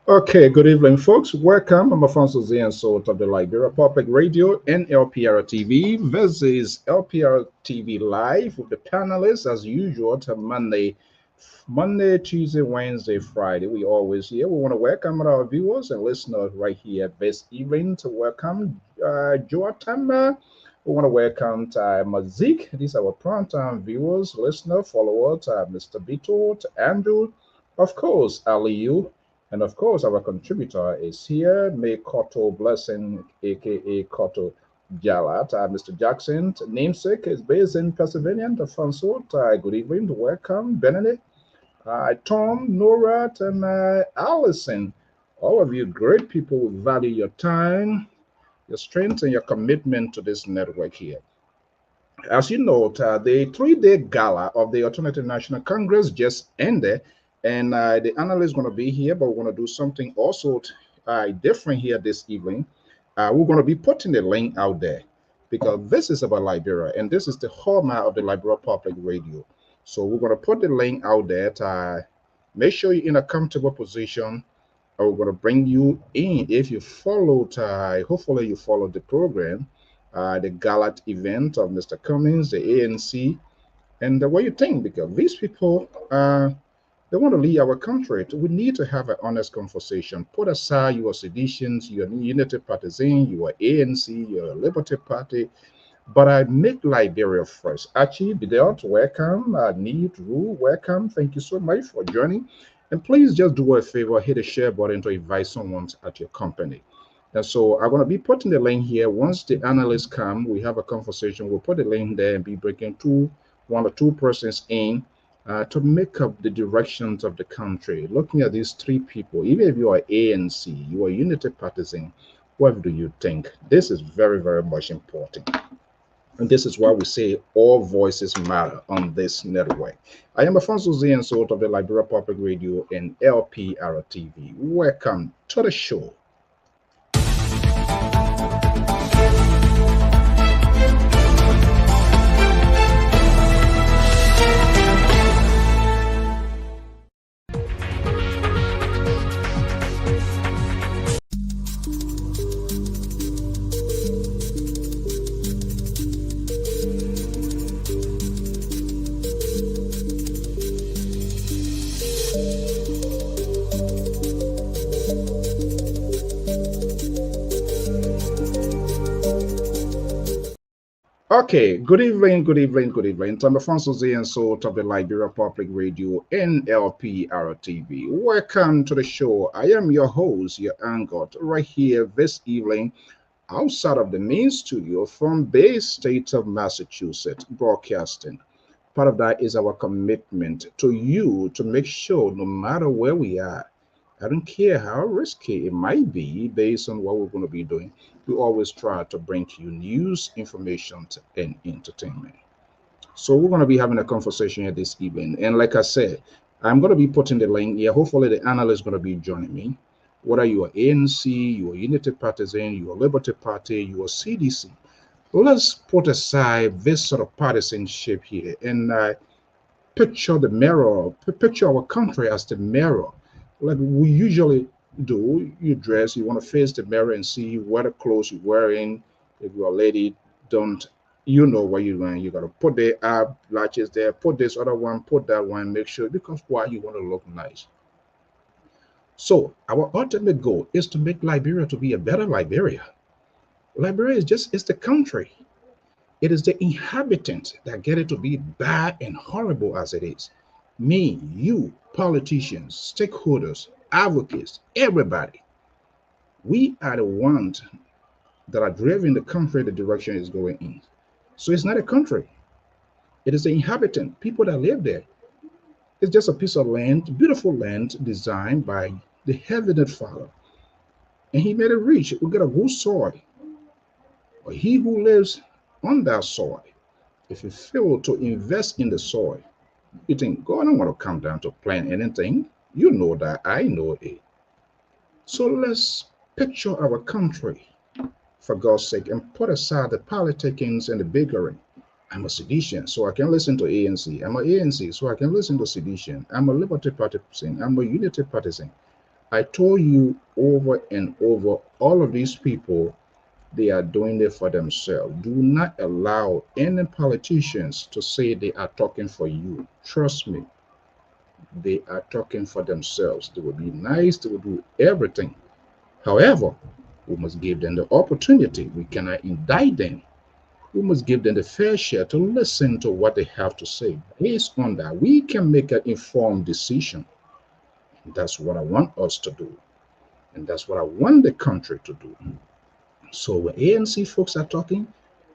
Okay, good evening, folks. Welcome. I'm Afonso Zienso of the Liberia Public Radio and Lpr-Tv. This is Lpr-Tv Live with the panelists, as usual, to Monday, Tuesday, Wednesday, Friday. We always here. We want to welcome our viewers and listeners right here this evening. To welcome Joatama. We want to welcome Mazik. These are our prime-time viewers, listeners, followers, Mr. Bito, Andrew, of course, Aliyu. And of course, our contributor is here, May Koto Blessing, aka Koto Jala. Mr. Jackson, namesake, is based in Pennsylvania. Alfonso, good evening, welcome. Benedict, Tom, Nora, and Allison. All of you great people who value your time, your strength, and your commitment to this network here. As you know, the 3-day gala of the Alternative National Congress just ended. And the analyst is going to be here, but we're going to do something also different here this evening. We're going to be putting the link out there because this is about Liberia, and this is the hallmark of the Liberia Public Radio. So we're going to put the link out there to make sure you're in a comfortable position. We're going to bring you in. If you followed, hopefully you followed the program, the gala event of Mr. Cummings, the ANC, and what you think, because these people they want to lead our country. We need to have an honest conversation. Put aside your seditions, your unity partisan, your ANC, your Liberty Party, but I make Liberia first. Actually, Bidelt, welcome. Need Rule, welcome. Thank you so much for joining. And please just do a favor, hit the share button to invite someone at your company. And so I'm going to be putting the link here. Once the analysts come, we have a conversation. We'll put the link there and be breaking one or two persons in to make up the directions of the country. Looking at these three people, even if you are ANC, you are unity partisan, what do you think? This is very, very much important. And this is why we say all voices matter on this network. I am Afonso Zienso of the Liberia Public Radio and Lpr-Tv. Welcome to the show. Okay, good evening, good evening, good evening. I'm Alfonso Z and so of the Liberia Public Radio Lpr-Tv. Welcome to the show. I am your host, your Angot, right here this evening outside of the main studio from Bay State of Massachusetts, broadcasting. Part of that is our commitment to you to make sure no matter where we are, I don't care how risky it might be based on what we're going to be doing, we always try to bring to you news, information, and entertainment. So we're going to be having a conversation here this evening. And like I said, I'm going to be putting the link here. Hopefully the analyst is going to be joining me. Whether you are ANC, you are Unity Partisan, you are Liberty Party, you are CDC. Let's put aside this sort of partisanship here and picture the mirror, picture our country as the mirror. Like we usually do, you dress, you want to face the mirror and see what clothes you're wearing. If you're a lady, don't you know what you're wearing? You got to put the ab latches there, put this other one, put that one, make sure because why you want to look nice. So our ultimate goal is to make Liberia to be a better Liberia. Liberia is just it's the country. It is the inhabitants that get it to be bad and horrible as it is. Me, you, politicians, stakeholders, advocates, everybody. We are the ones that are driving the country the direction it's going in. So it's not a country. It is the inhabitant, people that live there. It's just a piece of land, beautiful land designed by the Heavenly Father. And he made it rich. We got a good soil. But he who lives on that soil, if you fail to invest in the soil, you think God don't want to come down to plant anything. You know that. I know it. So let's picture our country for God's sake and put aside the politicking and the bickering. I'm a sedition, so I can listen to ANC. I'm an ANC, so I can listen to sedition. I'm a Liberty partisan. I'm a Unity partisan. I told you over and over, all of these people, they are doing it for themselves. Do not allow any politicians to say they are talking for you. Trust me, they are talking for themselves. They will be nice, they will do everything. However, we must give them the opportunity. We cannot indict them. We must give them the fair share to listen to what they have to say. Based on that, we can make an informed decision. And that's what I want us to do. And that's what I want the country to do. So when ANC folks are talking,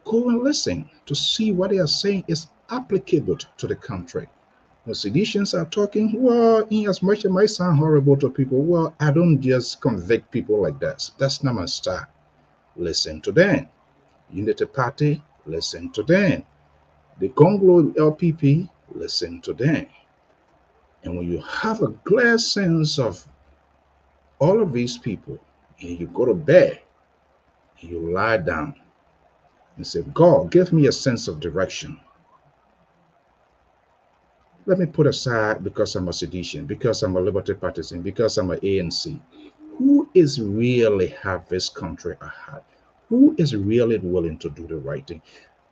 go and listen to see what they are saying is applicable to the country. When seditions are talking, well, in as much as it might sound horrible to people, well, I don't just convict people like that. That's not my style. Listen to them. Unity Party, listen to them. The Congo LPP, listen to them. And when you have a clear sense of all of these people, and you go to bed, and you lie down and say, God, give me a sense of direction. Let me put aside because I'm a sedition, because I'm a Liberty partisan, because I'm an ANC. Who is really have this country at heart? Who is really willing to do the right thing?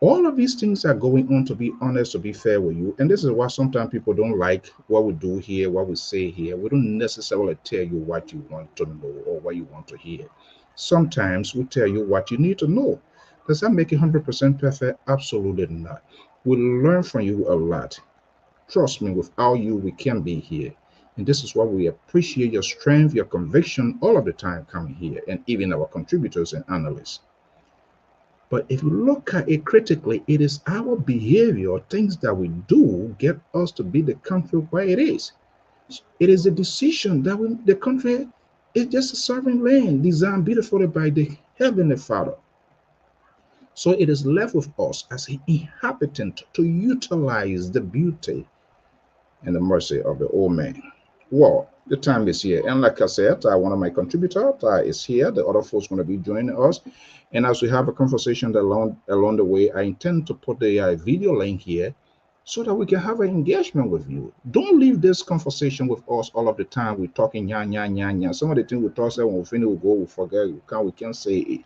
All of these things are going on, to be honest, to be fair with you. And this is why sometimes people don't like what we do here, what we say here. We don't necessarily tell you what you want to know or what you want to hear. Sometimes we tell you what you need to know. Does that make it 100% perfect? Absolutely not. We learn from you a lot. Trust me, without you, we can't be here. And this is why we appreciate your strength, your conviction all of the time coming here, and even our contributors and analysts. But if you look at it critically, it is our behavior, things that we do, get us to be the country where it is. It is a decision that the country is just a sovereign land designed beautifully by the Heavenly Father. So it is left with us as an inhabitant to utilize the beauty and the mercy of the old man. Well, the time is here. And like I said, one of my contributors is here. The other folks going to be joining us. And as we have a conversation along the way, I intend to put the video link here so that we can have an engagement with you. Don't leave this conversation with us all of the time. We're talking, nya. Some of the things we talk, when we finish, we go, we forget, we can't say it.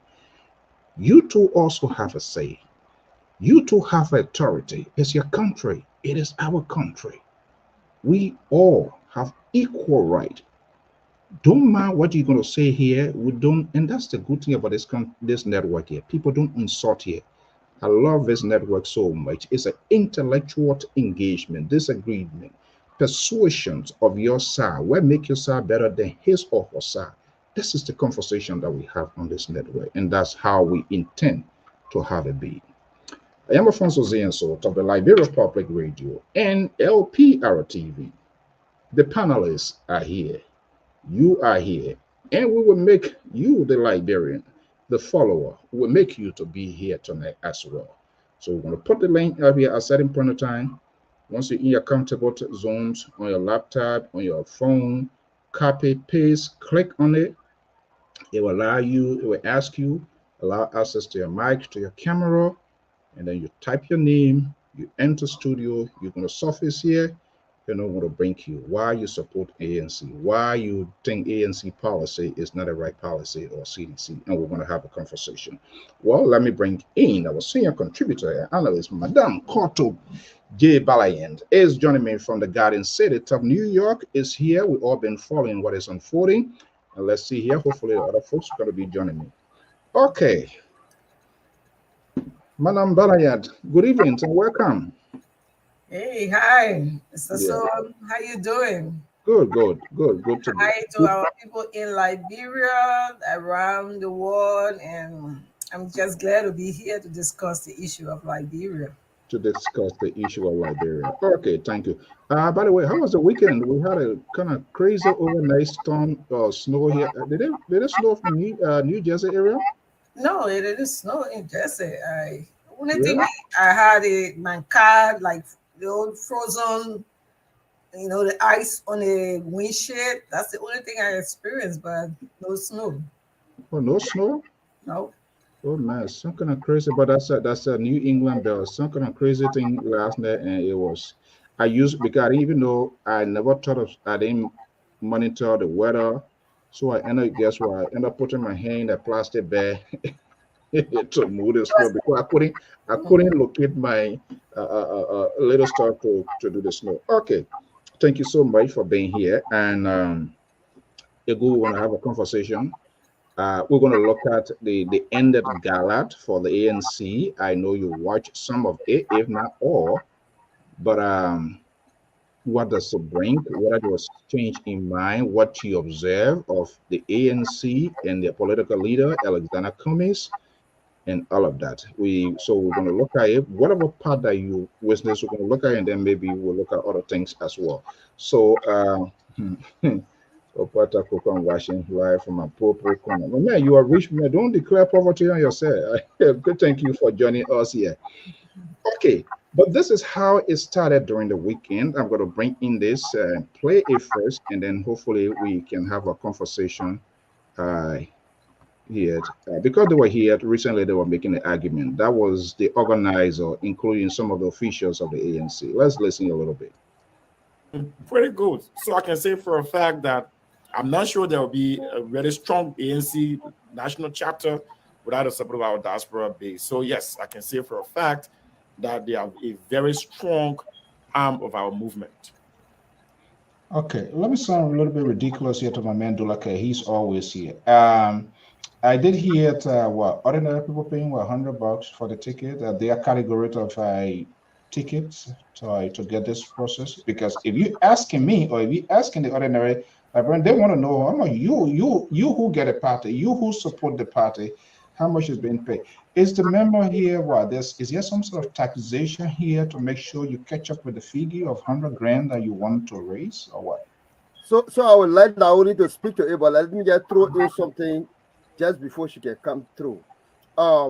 You too also have a say. You too have authority. It's your country. It is our country. We all have equal right. Don't mind what you're going to say here. We don't, and that's the good thing about this network here. People don't insult here. I love this network so much. It's an intellectual engagement, disagreement, persuasions of your side. What make your side better than his or her side? This is the conversation that we have on this network, and that's how we intend to have it be. I am Alfonso Zienso of the Liberia Public Radio and Lpr-Tv. The panelists are here. You are here. And we will make you, the Liberian, the follower, will make you to be here tonight as well. So we're going to put the link up here at a certain point of time. Once you're in your comfortable zones on your laptop, on your phone, copy, paste, click on it. It will allow you, it will ask you, allow access to your mic, to your camera, and then you type your name, you enter studio, you're going to surface here, you know what to bring you, why you support ANC, why you think ANC policy is not a right policy or CDC, and we're going to have a conversation. Well, let me bring in our senior contributor and analyst, Madame Koto J. Balayand, is joining me from the Garden City of New York, is here. We've all been following what is unfolding, and let's see here, hopefully the other folks are going to be joining me. Okay, Madam Balayand, good evening and welcome. Hey, hi, Mr. Yeah, Son. How you doing? good, good, good, good to be. Hi to our people in Liberia, around the world, and I'm just glad to be here to discuss the issue of Liberia. To discuss the issue of Liberia. Okay, thank you. By the way, how was the weekend? We had a kind of crazy overnight storm, snow here. Did it snow from New Jersey area? No, it is snow in Jersey. Only thing Really? I had my car, like the old frozen, the ice on the windshield. That's the only thing I experienced, but no snow. Oh, no snow? No. Oh man, some kind of crazy. But that's a New England bill. Some kind of crazy thing last night, and it was. I used because I didn't even know. I never thought of. I didn't monitor the weather, so I ended. Guess what? I ended up putting my hand in a plastic bag to move the snow because I couldn't locate my little stuff to do the snow. Okay, thank you so much for being here, and Egu, we want to have a conversation. We're going to look at the ended gala for the ANC. I know you watched some of it, if not all, but what does it bring? What was change in mind? What you observe of the ANC and their political leader, Alexander Cummings, and all of that. We're going to look at it. Whatever part that you witness, we're going to look at it, and then maybe we'll look at other things as well. So, Opata Kokon washing live from a poor corner. But man, you are rich man. Don't declare poverty on yourself. Good, thank you for joining us here. Okay, but this is how it started during the weekend. I'm going to bring in this, play it first, and then hopefully we can have a conversation uh, here. Because they were here recently, they were making an argument. That was the organizer, including some of the officials of the ANC. Let's listen a little bit. Pretty good. So I can say for a fact that I'm not sure there will be a very strong ANC national chapter without the support of our diaspora base. So yes, I can say for a fact that they have a very strong arm of our movement. Okay, let me sound a little bit ridiculous here to my man Dulake. He's always here. I did hear what ordinary people paying $100 for the ticket. Their category of tickets to get this process. Because if you asking me or if you asking the ordinary, they want to know how much you who get a party, you who support the party, how much is being paid. Is the member here what? Is there some sort of taxation here to make sure you catch up with the figure of 100 grand that you want to raise or what? So I would like Naomi to speak to Eva. Let me just throw in something just before she can come through.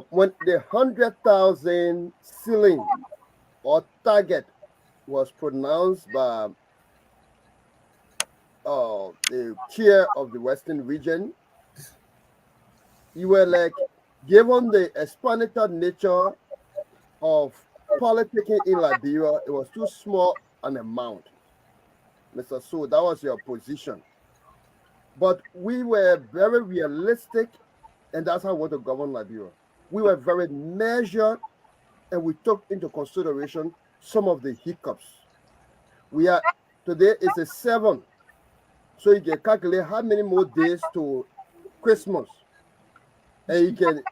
When the 100,000 ceiling or target was pronounced by the chair of the Western region, you were like, given the explanatory nature of politicking in Liberia, it was too small an amount. Mr. So that was your position. But we were very realistic, and that's how we want to govern Liberia. We were very measured, and we took into consideration some of the hiccups. Today is a 7, so you can calculate how many more days to Christmas, and you can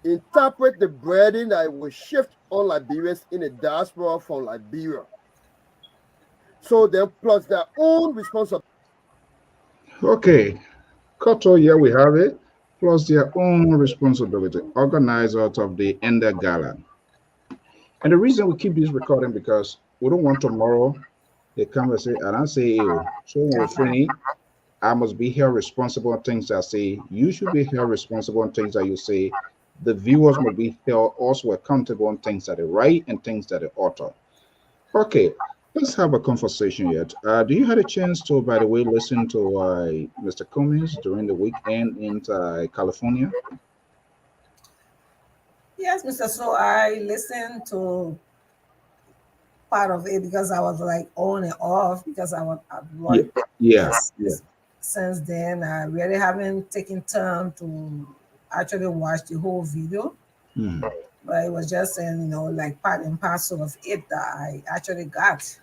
interpret the burden that will shift on Liberians in the diaspora from Liberia. So then, plus their own responsibility. Okay, Koto, here we have it, plus their own responsibility, organizer of the ANC-GALA. And the reason we keep this recording because we don't want tomorrow they come and say, and I say, oh, so we're free. I must be held responsible on things I say. You should be held responsible on things that you say. The viewers must be held also accountable on things that they write and things that they author. Okay, let's have a conversation yet. Do you had a chance to, by the way, listen to Mr. Cummings during the weekend in California? Yes, Mr. So I listened to part of it because I was like on and off because I was at work. Yeah. Since then, I really haven't taken time to actually watch the whole video. But it was just, like part and parcel of it that I actually got.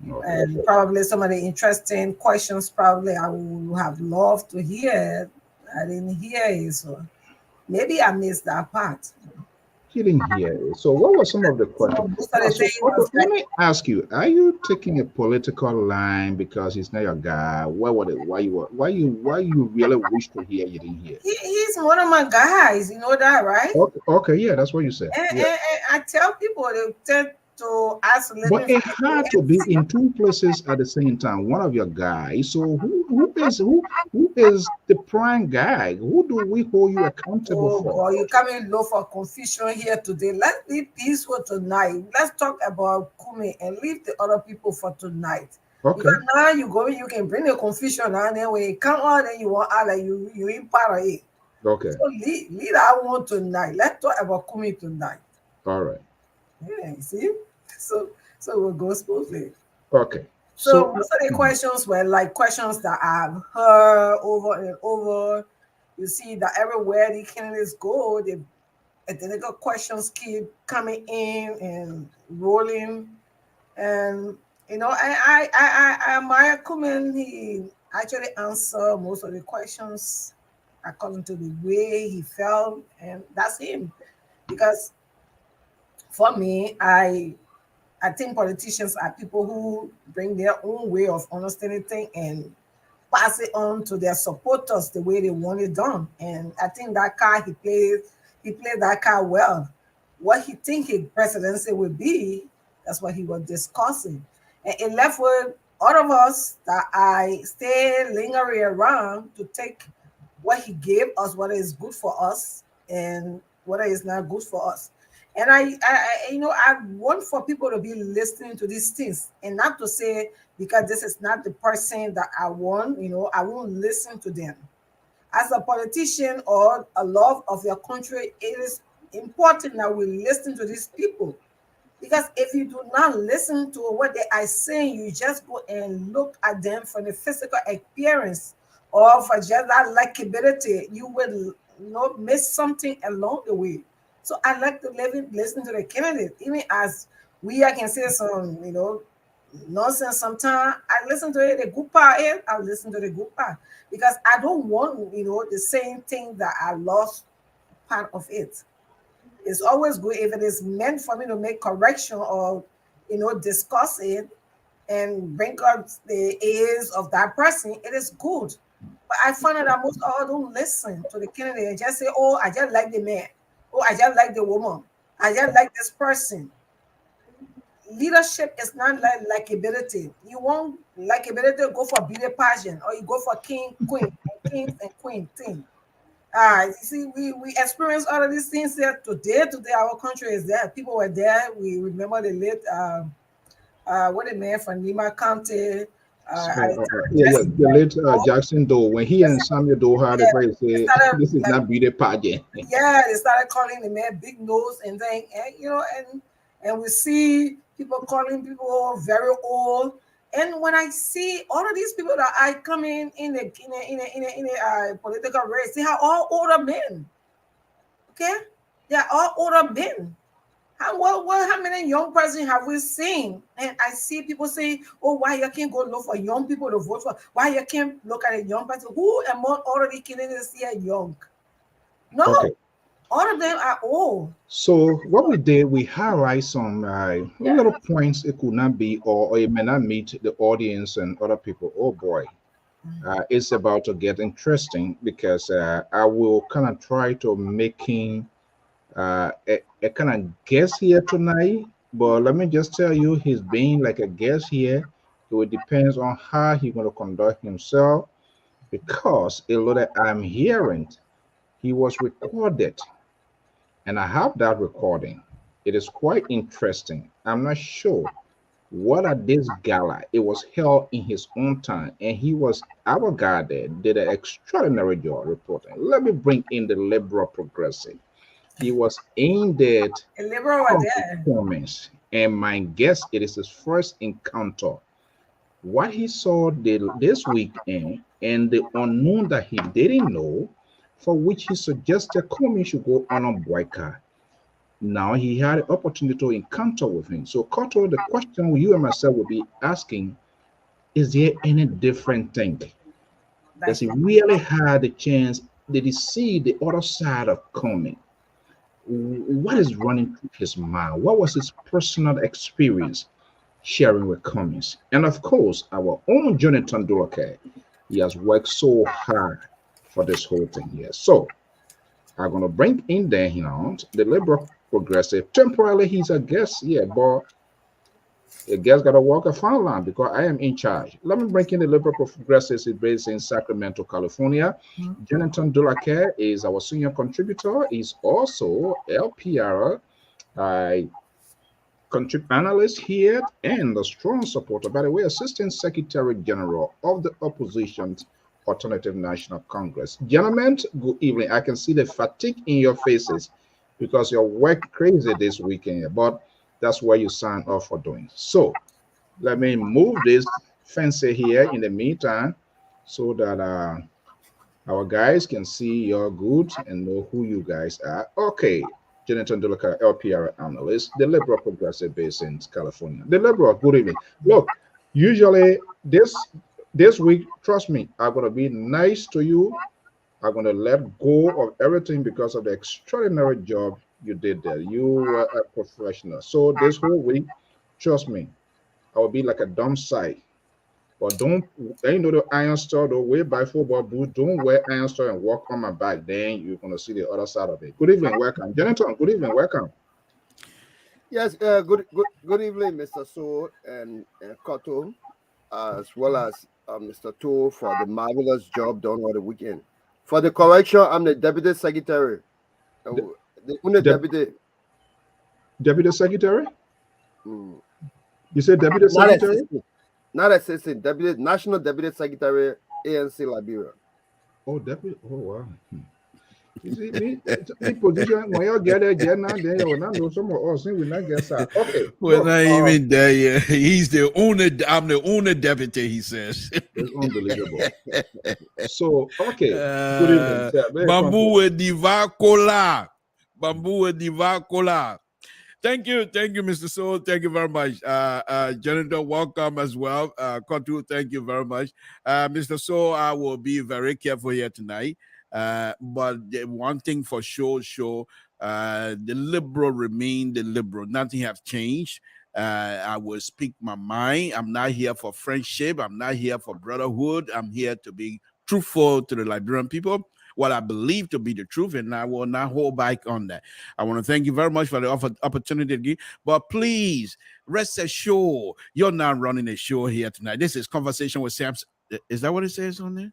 And probably some of the interesting questions probably I would have loved to hear. I didn't hear it, so maybe I missed that part. You didn't hear it. So what were some of the questions? Let me ask you, are you taking a political line because he's not your guy? Why you really wish to hear you didn't hear? He's one of my guys, you know that, right? Okay, yeah, that's what you said. And I tell people they tend to ask. But it had to be in two places at the same time. One of your guys. So who is the prime guy? Who do we hold you accountable for? Boy, you coming low for confusion here today. Let's be peaceful tonight. Let's talk about Kumi and leave the other people for tonight. Okay. Because now you can bring the confusion and then when you come out and you want out like you in part of it. Okay. So leave that one tonight. Let's talk about Kumi tonight. All right. Yeah, you see? So we'll go smoothly. Okay. So most of the questions were like questions that I've heard over and over. You see that everywhere the candidates go, the identical questions keep coming in and rolling. And I admire Kuman. He actually answered most of the questions according to the way he felt, and that's him. Because for me, I think politicians are people who bring their own way of understanding things and pass it on to their supporters the way they want it done. And I think that card he played that card well. What he think his presidency would be, that's what he was discussing. And it left with all of us that I stay lingering around to take what he gave us, what is good for us and what is not good for us. And I want for people to be listening to these things and not to say because this is not the person that I want, I won't listen to them. As a politician or a love of your country, it is important that we listen to these people. Because if you do not listen to what they are saying, you just go and look at them for the physical appearance or for just that likability, you will miss something along the way. So I like to listen to the candidate, even as I can say some, nonsense sometimes. I listen to it, the good part is I listen to the good part because I don't want, the same thing that I lost part of it. It's always good if it is meant for me to make correction or, discuss it and bring up the ears of that person. It is good. But I find out that most all don't listen to the candidate and just say, oh, I just like the man. Oh, I just like the woman. I just like this person. Leadership is not like likability. You want likability, go for beauty pageant, or you go for king, queen, and kings and queen thing. You see, we experience all of these things here today. Today, our country is there. People were there. We remember the late, what a man from Lima County. The late Jackson Doe, when he and Samuel Doe had a phrase, say, this is not beauty pageant. Yeah, they started calling the man big nose and then, and we see people calling people very old. And when I see all of these people that I come in a political race, they are all older men. Okay, they are all older men. How many young persons have we seen? And I see people say, "Oh, why you can't go look for young people to vote for? Why you can't look at a young person? Who among all of the candidates here young? No." All of them are old. So what we did, we highlight some little points it could not be, or it may not meet the audience and other people. Oh boy, it's about to get interesting because I will kind of try to making a kind of guest here tonight. But let me just tell you, he's being like a guest here. It will depends on how he's going to conduct himself because a lot that I'm hearing, he was recorded, and I have that recording. It is quite interesting. I'm not sure what at this gala. It was held in his own time, and he was our guy there, did an extraordinary job reporting. Let me bring in the liberal progressive. He was aimed at A liberal were there. performance, and my guess it is his first encounter. What he saw this weekend and the unknown that he didn't know, for which he suggested Comey should go on a boycott. Now he had an opportunity to encounter with him. So, Koto, the question you and myself will be asking, is there any different thing? Does he really had the chance? Did he see the other side of Comey? What is running through his mind? What was his personal experience sharing with Cummings? And of course, our own Jonathan Dulake, he has worked so hard for this whole thing here. So I'm going to bring in there, the liberal progressive. Temporarily, he's a guest here, but a guest got to walk a fine line because I am in charge. Let me bring in the liberal progressive. Is based in Sacramento, California. Jonathan Dulake is our senior contributor. He's also LPR panelist here and a strong supporter, by the way, Assistant Secretary General of the Opposition's Alternative National Congress. Gentlemen, good evening. I can see the fatigue in your faces because you're work crazy this weekend, but that's what you signed off for doing. So let me move this fancy here in the meantime so that our guys can see your good and know who you guys are. Okay, Jonathan Dulaka, LPR analyst, the liberal progressive based in California. The liberal, good evening. Look, usually this week, trust me, I'm gonna be nice to you. I'm gonna let go of everything because of the extraordinary job you did there. You were a professional. So this whole week, trust me, I will be like a dumb sight. But don't, the iron store, the way by football boots, don't wear iron store and walk on my back. Then you're going to see the other side of it. Good evening, welcome. Jonathan, good evening, welcome. Yes, good evening, Mr. So and Koto, as well as Mr. To for the marvelous job done over the weekend. For the correction, I'm the Deputy Secretary. The only Deputy. Deputy Secretary? Mm. You said Deputy Secretary? Not assistant, Deputy National Deputy Secretary, ANC Liberia. Oh, Deputy. Oh, wow. You see, me position when you get there, now then you will not know some of us. We will not get that. Okay. We're not even there yet. He's the owner. I'm the owner deputy, he says. It's unbelievable. So, okay. Good evening, sir. Bamboo with Diva Cola. Bamboo with Diva Cola. Thank you, Mr. Soul. Thank you very much. Jonathan, welcome as well. Kotu, thank you very much. Mr. Soul, I will be very careful here tonight. But the one thing for sure, the liberal remain the liberal. Nothing has changed. I will speak my mind. I'm not here for friendship. I'm not here for brotherhood. I'm here to be truthful to the Liberian people, what I believe to be the truth, and I will not hold back on that. I want to thank you very much for the opportunity, but please rest assured you're not running a show here tonight. This is Conversation with Samson. Is that what it says on there?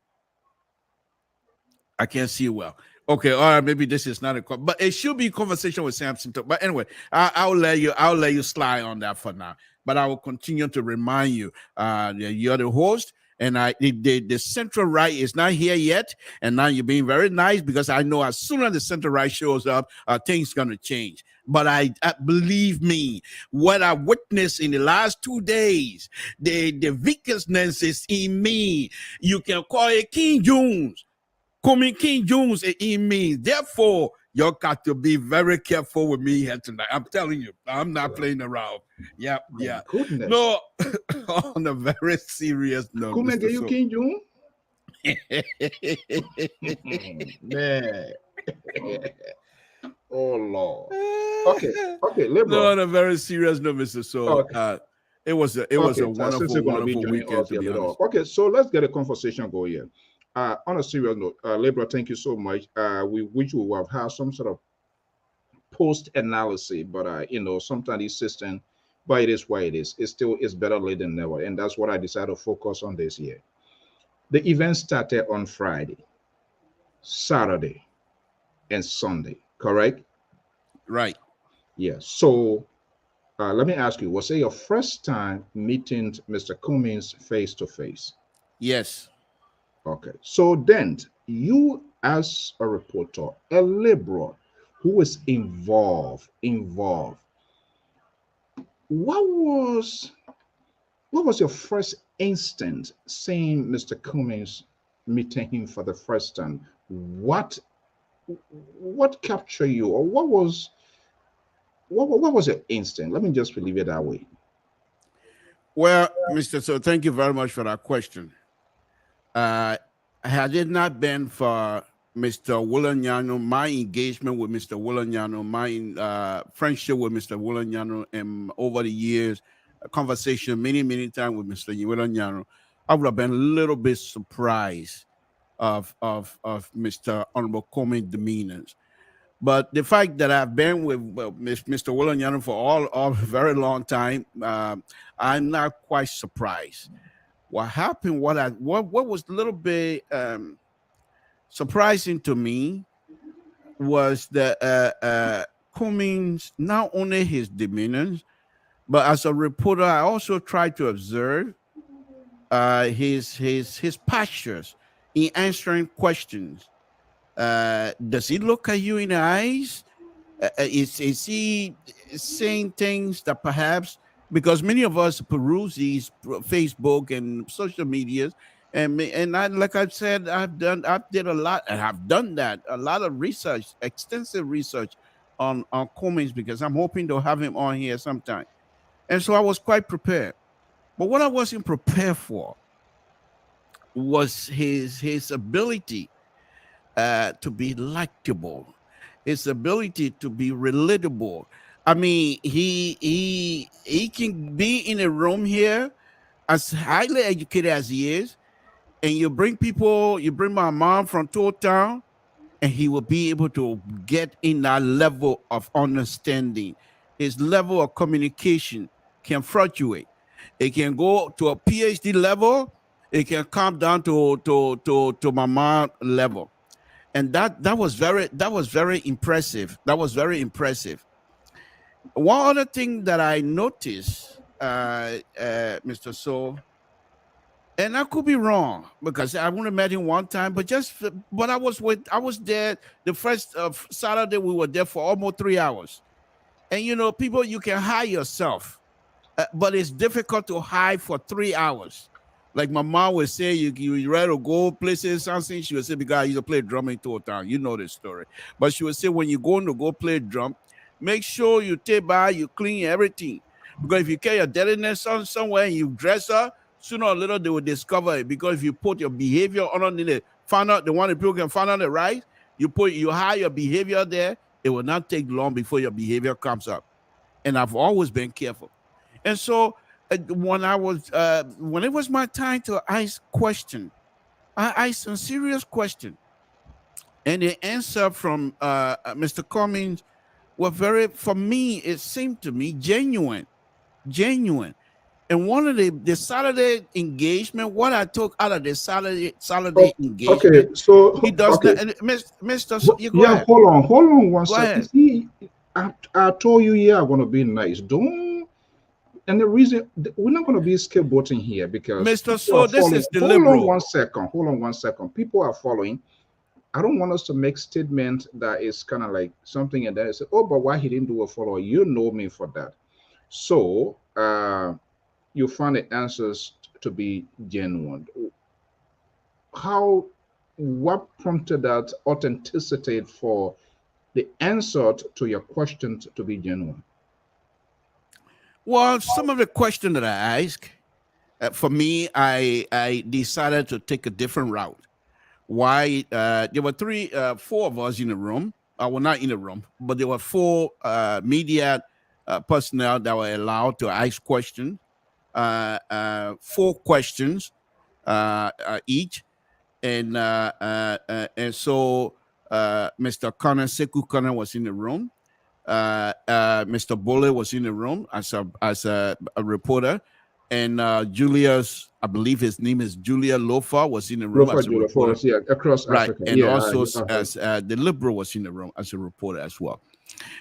I can't see well. Okay, all right, maybe this is not but it should be Conversation with Samson. But anyway, I'll let you slide on that for now. But I will continue to remind you, you're the host. And the central right is not here yet. And now you're being very nice because I know as soon as the central right shows up, things going to change. But I believe me, what I witnessed in the last 2 days, the viciousness is in me. You can call it King Jones. Coming King Jones in me. Therefore, you got to be very careful with me here tonight. I'm telling you, I'm not playing around. Yeah. Goodness. No, on a very serious note. Come and get you King Jones? Man. Oh Lord. Okay, No, liberal. on a very serious note, Mr. So, Okay. it was a Since you're wonderful, going to be wonderful joining weekend, us to here be later on. honest. Okay, so let's get a conversation going here. On a serious note, Libra, thank you so much. We wish we would have had some sort of post analysis, but sometimes this system, but it is what it is. It's still it's better late than never, and that's what I decided to focus on this year. The event started on Friday, Saturday, and Sunday. Correct? Right. Yes. So let me ask you: was it your first time meeting Mr. Cummings face to face? Yes. Okay. So then you as a reporter, a liberal who is involved, what was what was your first instant seeing Mr. Cummings meeting him for the first time? What what captured you or what was your instinct? Let me just leave it that way. Well, Mr. So, thank you very much for that question. Had it not been for Mr. Wulanyano, my engagement with Mr. Wulanyano, my friendship with Mr. Wulanyano, and over the years, a conversation many times with Mr. Wulanyano, I would have been a little bit surprised of Mr. Honorable Comey demeanors. But the fact that I've been with Mr. Wulanyano for all a very long time, I'm not quite surprised. What happened, what was a little bit surprising to me was that Cummings, not only his demeanor, but as a reporter, I also tried to observe his postures in answering questions. Does he look at you in the eyes? Is he saying things that perhaps, because many of us peruse these Facebook and social medias, and I, like I said, I did a lot, and I've done that, a lot of research, extensive research on Cummings, because I'm hoping to have him on here sometime, and so I was quite prepared. But what I wasn't prepared for was his ability to be likable, his ability to be relatable. I mean, he can be in a room here as highly educated as he is, and you bring people, you bring my mom from Town Town, and he will be able to get in that level of understanding. His level of communication can fluctuate. It can go to a PhD level. It can come down to my mom level, and that was very impressive. That was very impressive. One other thing that I noticed, Mr. So, and I could be wrong because I only met him one time, but I was there the first of Saturday. We were there for almost 3 hours, and people, you can hide yourself, but it's difficult to hide for 3 hours. Like my mom would say, you ready to go places, something. She would say, because I used to play drum in Town Town. You know this story. But she would say, when you're going to go play drum, make sure you take by, you clean everything. Because if you carry your dirtiness somewhere and you dress up, sooner or later they will discover it. Because if you put your behavior underneath it, find out the one that people can find out the right, you hide your behavior there, it will not take long before your behavior comes up. And I've always been careful. And so when it was my time to ask question, I asked a serious question, and the answer from Mr. Cummings were very, for me, it seemed to me genuine. And one of the Saturday engagement, what I took out of the Saturday Okay, engagement, he so does okay, not. And Mr. You go yeah, ahead, hold on one go second. ahead, See, I told you, yeah, I'm gonna be nice. Don't. And the reason we're not gonna be scapegoating here because Mr. people are So. This following. is the Hold on liberal. one second. Hold on one second. People are following. I don't want us to make statement that is kind of like something and then say, oh, but why he didn't do a follow? You know me for that. So you find the answers to be genuine. How what prompted that authenticity for the answer to your questions to be genuine? Well, some of the question that I ask, for me, I decided to take a different route. Why? There were four of us in the room, were not in the room, but there were 4 media personnel that were allowed to ask questions, 4 questions each, and so Mr. Connor, Sekou Connor was in the room. Mr. Bole was in the room as a reporter, and Julius, I believe his name is Julia Lofa, was in the room as a reporter. Yeah, across Right, Africa. and also as the Liberal was in the room as a reporter as well.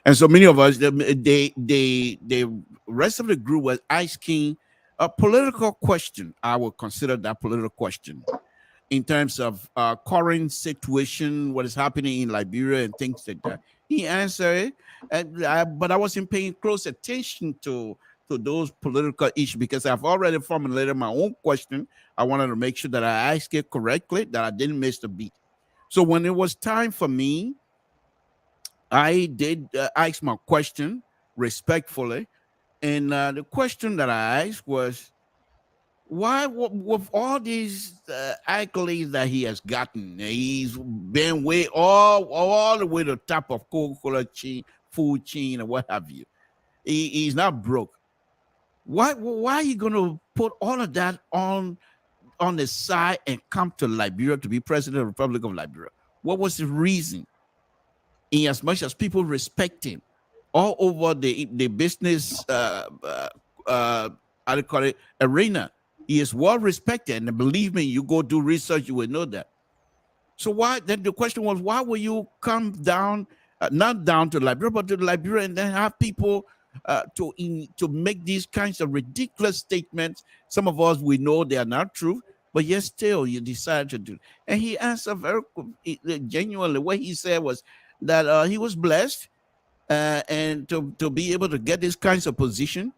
And so many of us, the rest of the group was asking a political question. I would consider that political question in terms of current situation, what is happening in Liberia and things like that. He answered it, but I wasn't paying close attention to those political issues because I've already formulated my own question. I wanted to make sure that I asked it correctly, that I didn't miss the beat. So when it was time for me, I did ask my question respectfully. And the question that I asked was, why, with all these accolades that he has gotten, he's been way all the way to the top of Coca-Cola chain, food chain, or what have you. He's not broke. Why are you going to put all of that on the side and come to Liberia to be president of the Republic of Liberia? What was the reason? In as much as people respect him all over the business, I call it arena, he is well respected, and believe me, you go do research, you will know that. So why? Then the question was, why will you come down, not down to Liberia, but to Liberia, and then have people to make these kinds of ridiculous statements? Some of us, we know they are not true, but yet still you decided to do it. And he answered very genuinely. What he said was that he was blessed and to be able to get this kinds of position,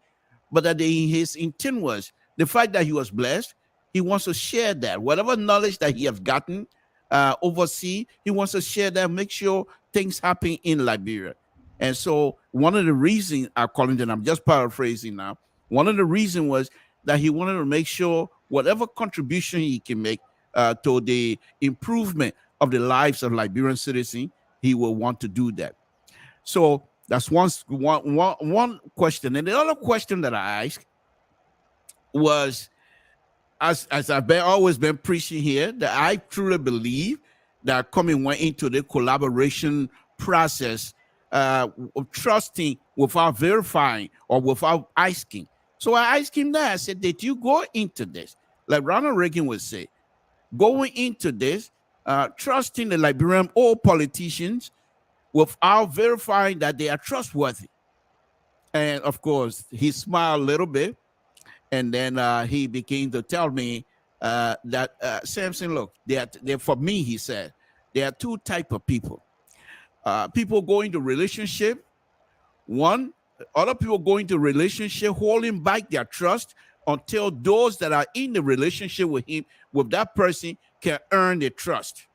but that his intent was the fact that he was blessed. He wants to share that whatever knowledge that he has gotten overseas, he wants to share that, make sure things happen in Liberia. And so one of the reasons, according to, I'm just paraphrasing now, one of the reasons was that he wanted to make sure whatever contribution he can make to the improvement of the lives of Liberian citizens, he will want to do that. So that's one question. And the other question that I asked was, as I've always been preaching here, that I truly believe that coming went into the collaboration process of trusting without verifying or without asking. So I asked him that. I said, did you go into this? Like Ronald Reagan would say, going into this, trusting the Liberian old politicians without verifying that they are trustworthy. And of course, he smiled a little bit. And then he began to tell me that, Samson, look, for me, he said, there are 2 types of people. People go into relationship. One, other people go into relationship holding back their trust until those that are in the relationship with him, with that person, can earn their trust.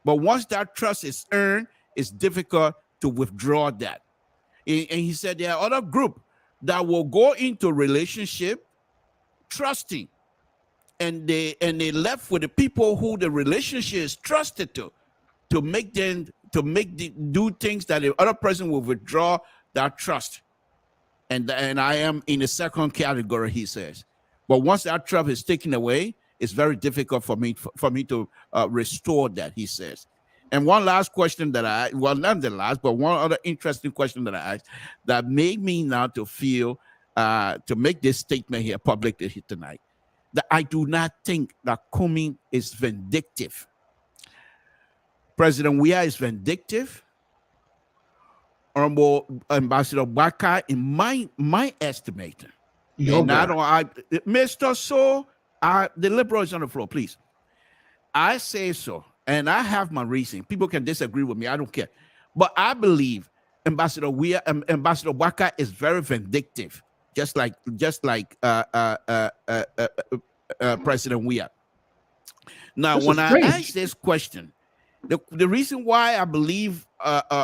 But once that trust is earned, it's difficult to withdraw that. And he said there are other groups that will go into a relationship trusting, and they left with the people who the relationship is trusted to do things that the other person will withdraw that trust. And I am in the second category, he says. But once that trust is taken away, it's very difficult for me to restore that, he says. And one last question that not the last, but one other interesting question that I asked that made me now to feel to make this statement here publicly here tonight, that I do not think that Kumi is vindictive. President Weah is vindictive. Honorable Ambassador Baka, in my estimate, Mr. So, the Liberal is on the floor, please. I say so, and I have my reason. People can disagree with me, I don't care. But I believe Ambassador Baka is very vindictive, just like President Weah. Now, when I ask this question, the reason why I believe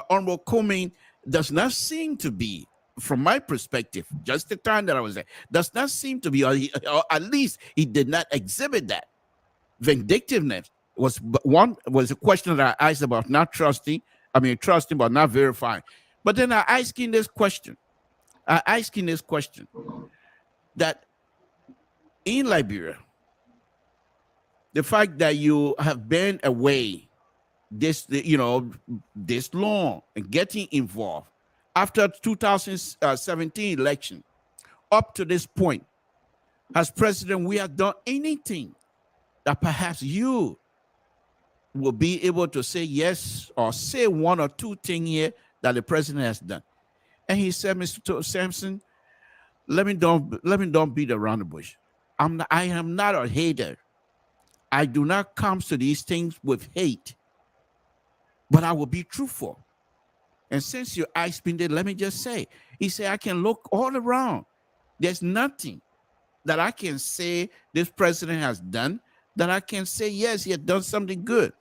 Honorable Kumi does not seem to be, from my perspective, just the time that I was there, does not seem to be, or at least he did not exhibit that vindictiveness. Was a question that I asked about not trusting I mean, trusting but not verifying. But then I asking this question that in Liberia, the fact that you have been away this long and getting involved after 2017 election up to this point, as president, we have done anything that perhaps you will be able to say yes or say one or two things here that the president has done? And he said, Mr. Sampson, let me don't beat around the bush. I am not a hater. I do not come to these things with hate, but I will be truthful. And since you asked me that, let me just say, he said, I can look all around. There's nothing that I can say this president has done that I can say, yes, he has done something good.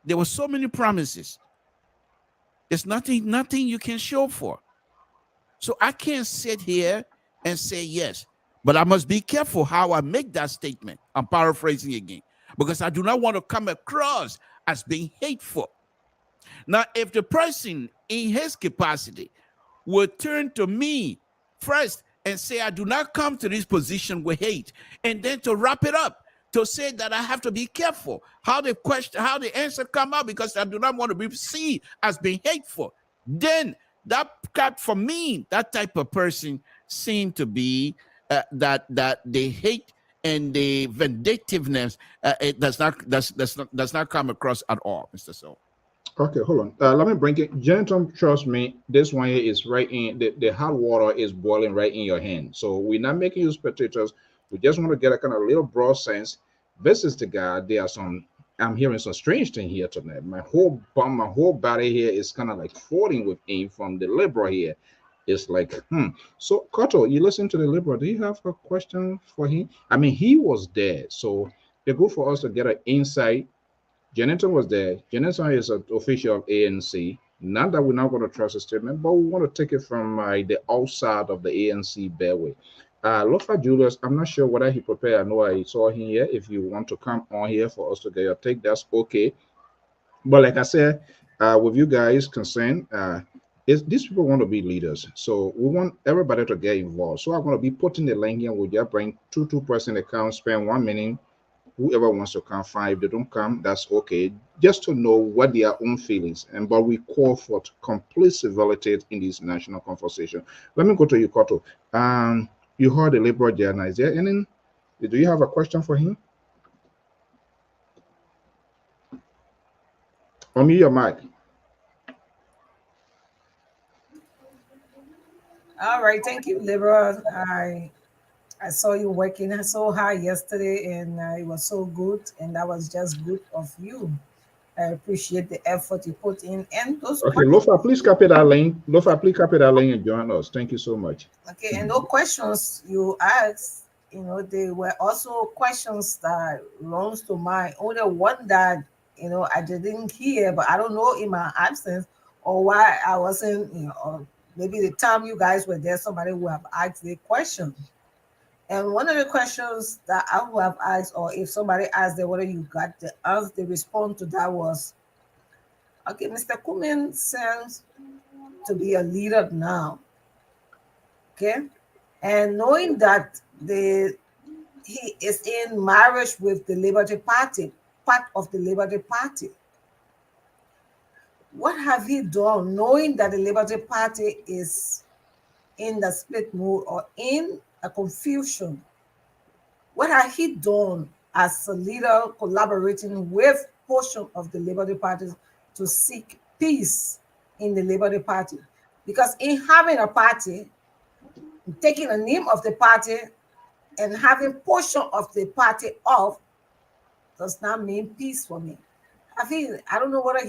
There were so many promises. There's nothing you can show for. So I can't sit here and say yes, but I must be careful how I make that statement. I'm paraphrasing again, because I do not want to come across as being hateful. Now, if the person in his capacity would turn to me first and say, I do not come to this position with hate, and then to wrap it up, to say that I have to be careful how the answer come out, because I do not want to be seen as being hateful, then that for me, that type of person seem to be that the hate and the vindictiveness it does not come across at all, Mr. So. Okay, hold on. Let me bring it. Gentlemen, trust me, this one here is right in the hot water is boiling right in your hand. So we're not making you spectators. We just want to get a kind of little broad sense. This is the guy. I'm hearing some strange thing here tonight. My whole body here is kind of like floating with him from the Liberal here. It's like, So, Koto, you listen to the Liberal. Do you have a question for him? I mean, he was there. So it's good for us to get an insight. Janetta was there. Janetta is an official of ANC. Not that we're not going to trust a statement, but we want to take it from the outside of the ANC bareway. Lofa Julius, I'm not sure whether he prepared. I know I saw him here. If you want to come on here for us to get your take, that's okay. But like I said, with you guys concerned, these people want to be leaders. So we want everybody to get involved. So I'm going to be putting the link here. We'll just bring two person account, spend 1 minute. Whoever wants to come, fine. If they don't come, that's okay. Just to know what their own feelings. But we call for complete civility in this national conversation. Let me go to you, Koto. You heard the Liberal journal. Is there any? Do you have a question for him? Unmute your mic. All right, thank you, Liberal. I saw you working so hard yesterday, and it was so good, and that was just good of you. I appreciate the effort you put in and those. Okay, Lofa, please copy that link. Lofa, please copy that link and join us. Thank you so much. Okay, and those questions you asked, they were also questions that runs to mind. Only one that I didn't hear, but I don't know in my absence or why I wasn't, or maybe the time you guys were there, somebody would have asked the question. And one of the questions that I would have asked, or if somebody asked them whether you got the answer, the response to that was, okay, Mr. Kumin seems to be a leader now. Okay. And knowing that he is in marriage with the Liberty Party, part of the Liberty Party, what have he done, knowing that the Liberty Party is in the split mood or in a confusion? What has he done as a leader collaborating with portion of the Liberty Party to seek peace in the Liberty Party? Because in having a party, taking the name of the party and having portion of the party off does not mean peace for me. I don't know whether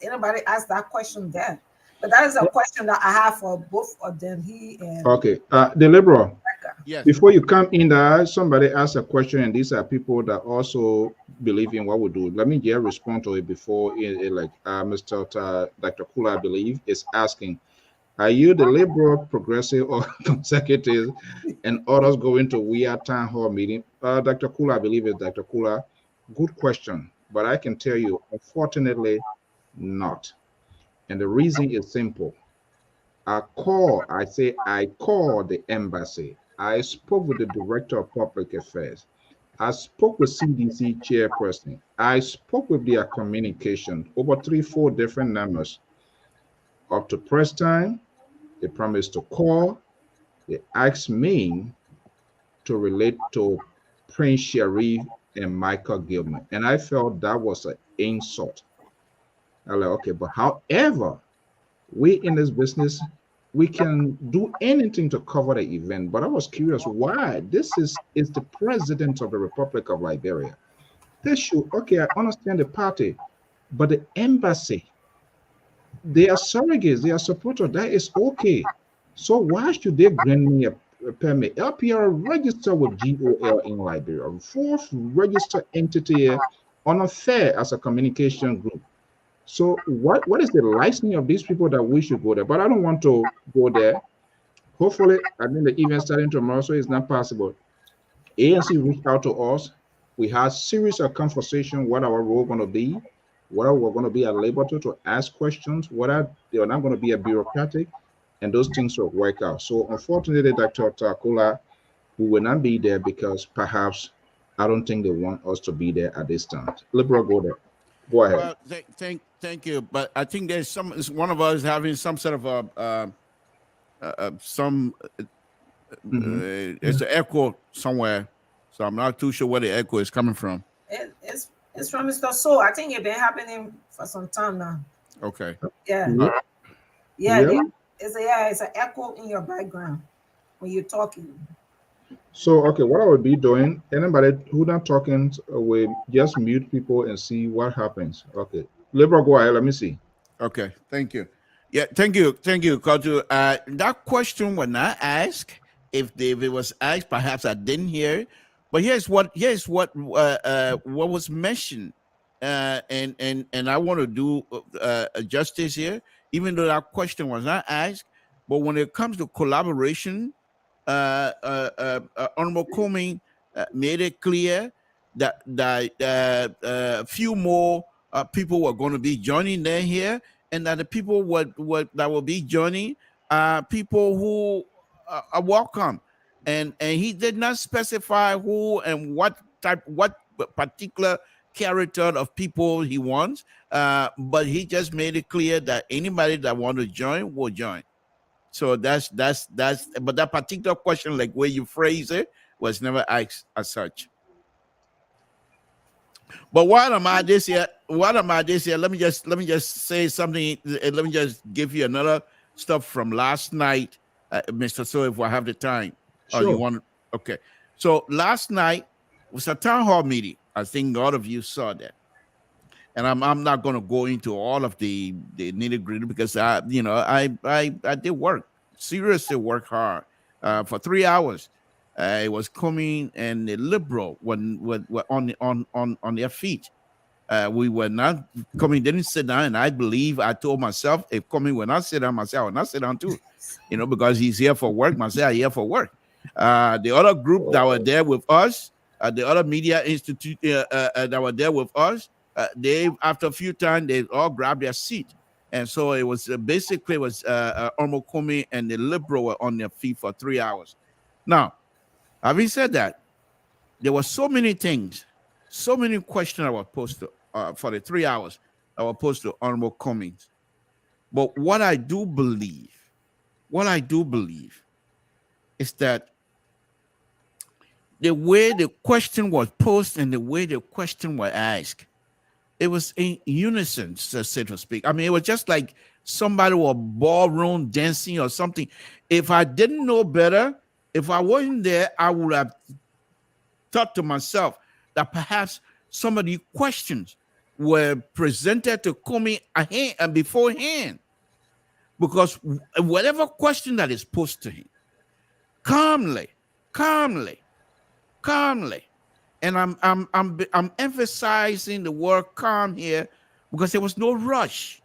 anybody asked that question there, but that is a question that I have for both of them. He and okay, the Liberal. Yes. Before you come in there, somebody asked a question, and these are people that also believe in what we do. Let me just respond to it before, Mr. Dr. Kula, I believe, is asking, are you the Liberal, progressive, or consecutive, and others going to weird town hall meeting? Dr. Kula, I believe it's Dr. Kula. Good question, but I can tell you, unfortunately, not. And the reason is simple. I called the embassy. I spoke with the director of public affairs. I spoke with CDC chairperson. I spoke with their communication over 3-4 different numbers. Up to press time, they promised to call. They asked me to relate to Prince Sharif and Michael Gilman. And I felt that was an insult. I was like, okay, but however, we in this business, we can do anything to cover the event. But I was curious why this is the president of the Republic of Liberia. They should, okay, I understand the party, but the embassy, they are surrogates, they are supporters, that is okay. So why should they grant me a permit? LPR registered with GOL in Liberia, fourth registered entity on affair as a communication group. So what is the licensing of these people that we should go there? But I don't want to go there. Hopefully, I think the event starting tomorrow, so it's not possible. ANC reached out to us. We had a series of conversations, what our role going to be, whether we're going to be at liberty to ask questions, whether they are not going to be a bureaucratic, and those things will work out. So unfortunately, Dr. Takula, we will not be there because perhaps I don't think they want us to be there at this time. Liberal, go there. Go ahead. Well, thank you. But I think there's one of us having some sort of it's an echo somewhere. So I'm not too sure where the echo is coming from. It's from Mr. So. I think it's been happening for some time now. Okay. Yeah. Yeah. It's an echo in your background when you're talking. So, okay, what I would be doing, anybody who not talking, will just mute people and see what happens. Okay. Liberal, go ahead. Let me see. Okay. Thank you. Yeah. Thank you, Kotu. That question was not asked. If it was asked, perhaps I didn't hear it. But here's what was mentioned, and I want to do justice here, even though that question was not asked. But when it comes to collaboration, Honorable Comey made it clear that a few more people were going to be joining there here, and that the people that will be joining people who are welcome. And he did not specify who and what particular character of people he wants, but he just made it clear that anybody that want to join will join. So that's but that particular question, like where you phrase it, was never asked as such. But what am I this year? Let me just say something. Let me just give you another stuff from last night, Mr. So, if I have the time. Sure. You want? Okay. So last night was a town hall meeting. I think all of you saw that, and I'm not going to go into all of the nitty gritty because I did work, seriously work hard for 3 hours. It was coming and the liberal were on their feet. We were not coming, didn't sit down, and I believe I told myself if coming will not sit down, myself will not sit down too, because he's here for work, myself here for work. The other group that were there with us, the other media institute that were there with us, they after a few times they all grabbed their seat, and so it was basically Honorable Comey and the liberal were on their feet for 3 hours. Now, having said that, there were so many things, so many questions that were posed to, for the 3 hours that were posed to Honorable Comey. But what I do believe is that the way the question was posed and the way the question was asked, it was in unison, so to speak. I mean, it was just like somebody was ballroom dancing or something. If I didn't know better, if I wasn't there, I would have thought to myself that perhaps some of the questions were presented to Comey beforehand. Because whatever question that is posed to him, calmly, and I'm emphasizing the word calm here because there was no rush.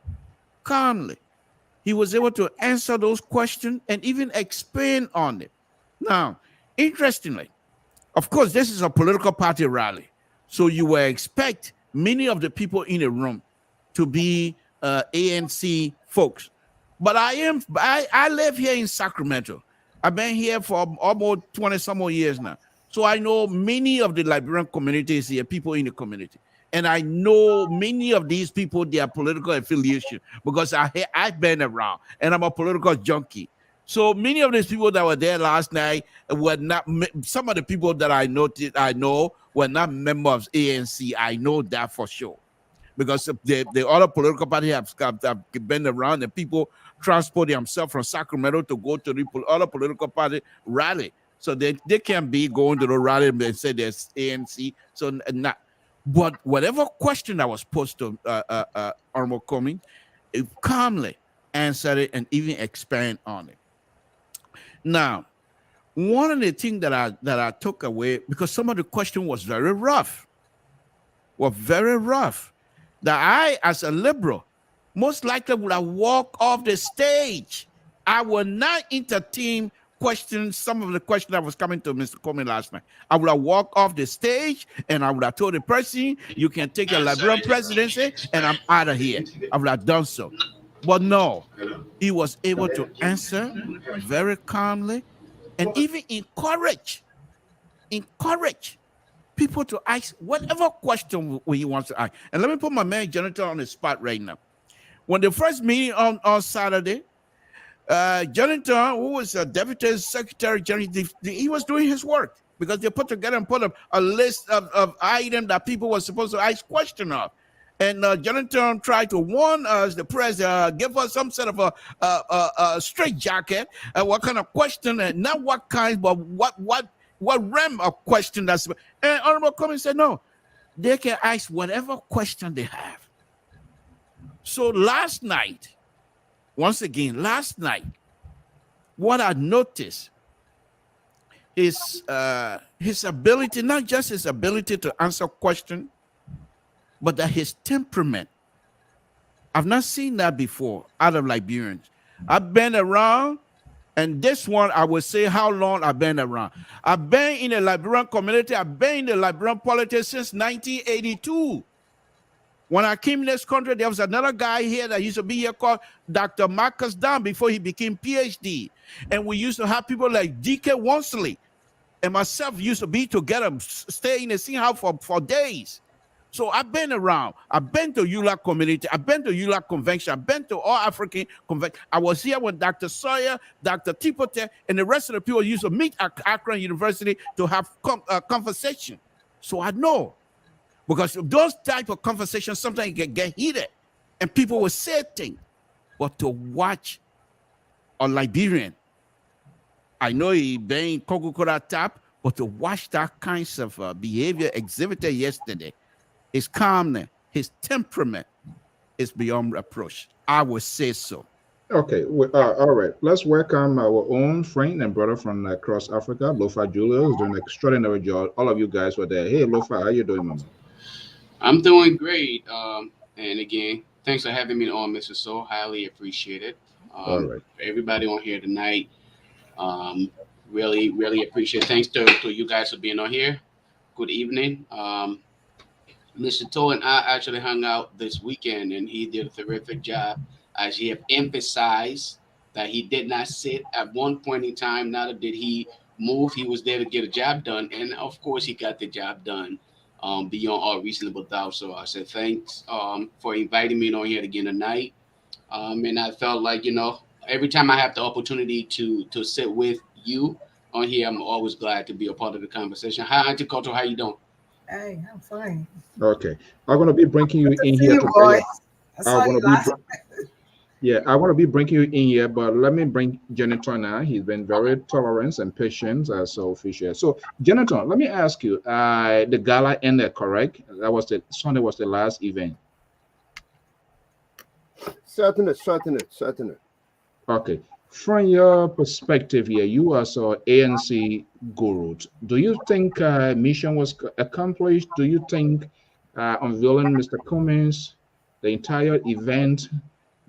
Calmly, he was able to answer those questions and even expand on it. Now, interestingly, of course, this is a political party rally, so you will expect many of the people in the room to be ANC folks. But I live here in Sacramento. I've been here for almost 20 some more years now. So I know many of the Liberian communities here, people in the community. And I know many of these people, their political affiliation, because I've been around and I'm a political junkie. So many of these people that were there last night were not, some of the people that I know were not members of ANC. I know that for sure. Because the other political party have been around and people transport themselves from Sacramento to go to the other political party rally. So they can be going to the rally and say there's ANC. So not. But whatever question that was posed to Honorable Cummings, it calmly answered it and even expand on it. Now, one of the things that I took away, because some of the question was very rough, that I, as a liberal, most likely would have walked off the stage. I would not entertain questions, some of the questions that was coming to Mr. Cummings last night. I would have walked off the stage and I would have told the person, you can take a Liberian presidency and I'm out of here. I would have done so. But no, he was able to answer very calmly and even encourage people to ask whatever question he wants to ask. And let me put my man Jonathan on the spot right now. When the first meeting on Saturday, Jonathan, who was a deputy secretary general, he was doing his work because they put together and put a list of items that people were supposed to ask questions of. And Jonathan tried to warn us, the press, give us some sort of a straight jacket, what kind of question, and not what kind, but what realm of question that's. And Honorable Cummings said, no, they can ask whatever question they have. So last night, what I noticed is his ability, not just his ability to answer questions, but that his temperament. I've not seen that before out of Liberians. I've been around, and this one, I would say how long I've been around. I've been in the Liberian community. I've been in the Liberian politics since 1982. When I came in this country, there was another guy here that used to be here called Dr. Marcus Dunn before he became PhD. And we used to have people like D.K. Wansley and myself used to be together, stay in the same house for days. So I've been around. I've been to ULA community. I've been to ULA convention. I've been to all African convention. I was here with Dr. Sawyer, Dr. Tipote, and the rest of the people used to meet at Akron University to have conversation. So I know. Because those type of conversations sometimes can get heated and people will say things. But to watch a Liberian, I know he been Coca-Cola tap, but to watch that kinds of behavior exhibited yesterday, his calmness, his temperament is beyond reproach. I would say so. Okay, all right. Let's welcome our own friend and brother from across Africa, Lofa Julius, doing an extraordinary job. All of you guys were there. Hey, Lofa, how you doing, Mama? I'm doing great. And again, thanks for having me on, Mr. So. Highly appreciate it. All right. Everybody on here tonight, really, really appreciate it. Thanks to you guys for being on here. Good evening. Mr. To and I actually hung out this weekend, and he did a terrific job. As he have emphasized that he did not sit at one point in time. Not did he move. He was there to get a job done. And, of course, he got the job done. Beyond all reasonable doubt. So I said thanks for inviting me on here again tonight. And I felt like, every time I have the opportunity to sit with you on here, I'm always glad to be a part of the conversation. Hi, Auntie Koto, how you doing? Hey, I'm fine. Okay. I'm going to be bringing you in here today. I want to be bringing you in here, but let me bring Jonathan now. He's been very tolerant and patient as official. So, Jonathan, let me ask you, the gala ended, correct? That was Sunday was the last event. Certainly. Okay. From your perspective here, you as an ANC guru, do you think mission was accomplished? Do you think unveiling Mr. Cummings, the entire event,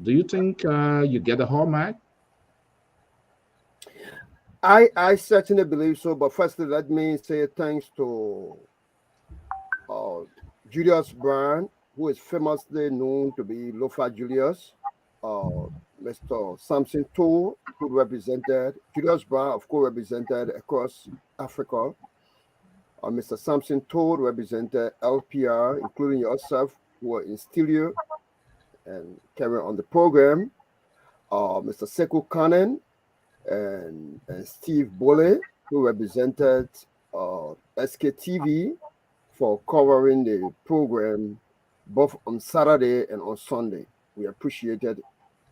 do you think you get the hallmark? I certainly believe so. But firstly, let me say thanks to Julius Brown, who is famously known to be Lofa Julius, Mr. Samson Toole, who represented, Julius Brown, of course, represented across Africa. Mr. Samson Toole represented LPR, including yourself, who were in studio and carrying on the program. Mr. Sekou Kanen and Steve Bole, who represented SKTV for covering the program both on Saturday and on Sunday. We appreciated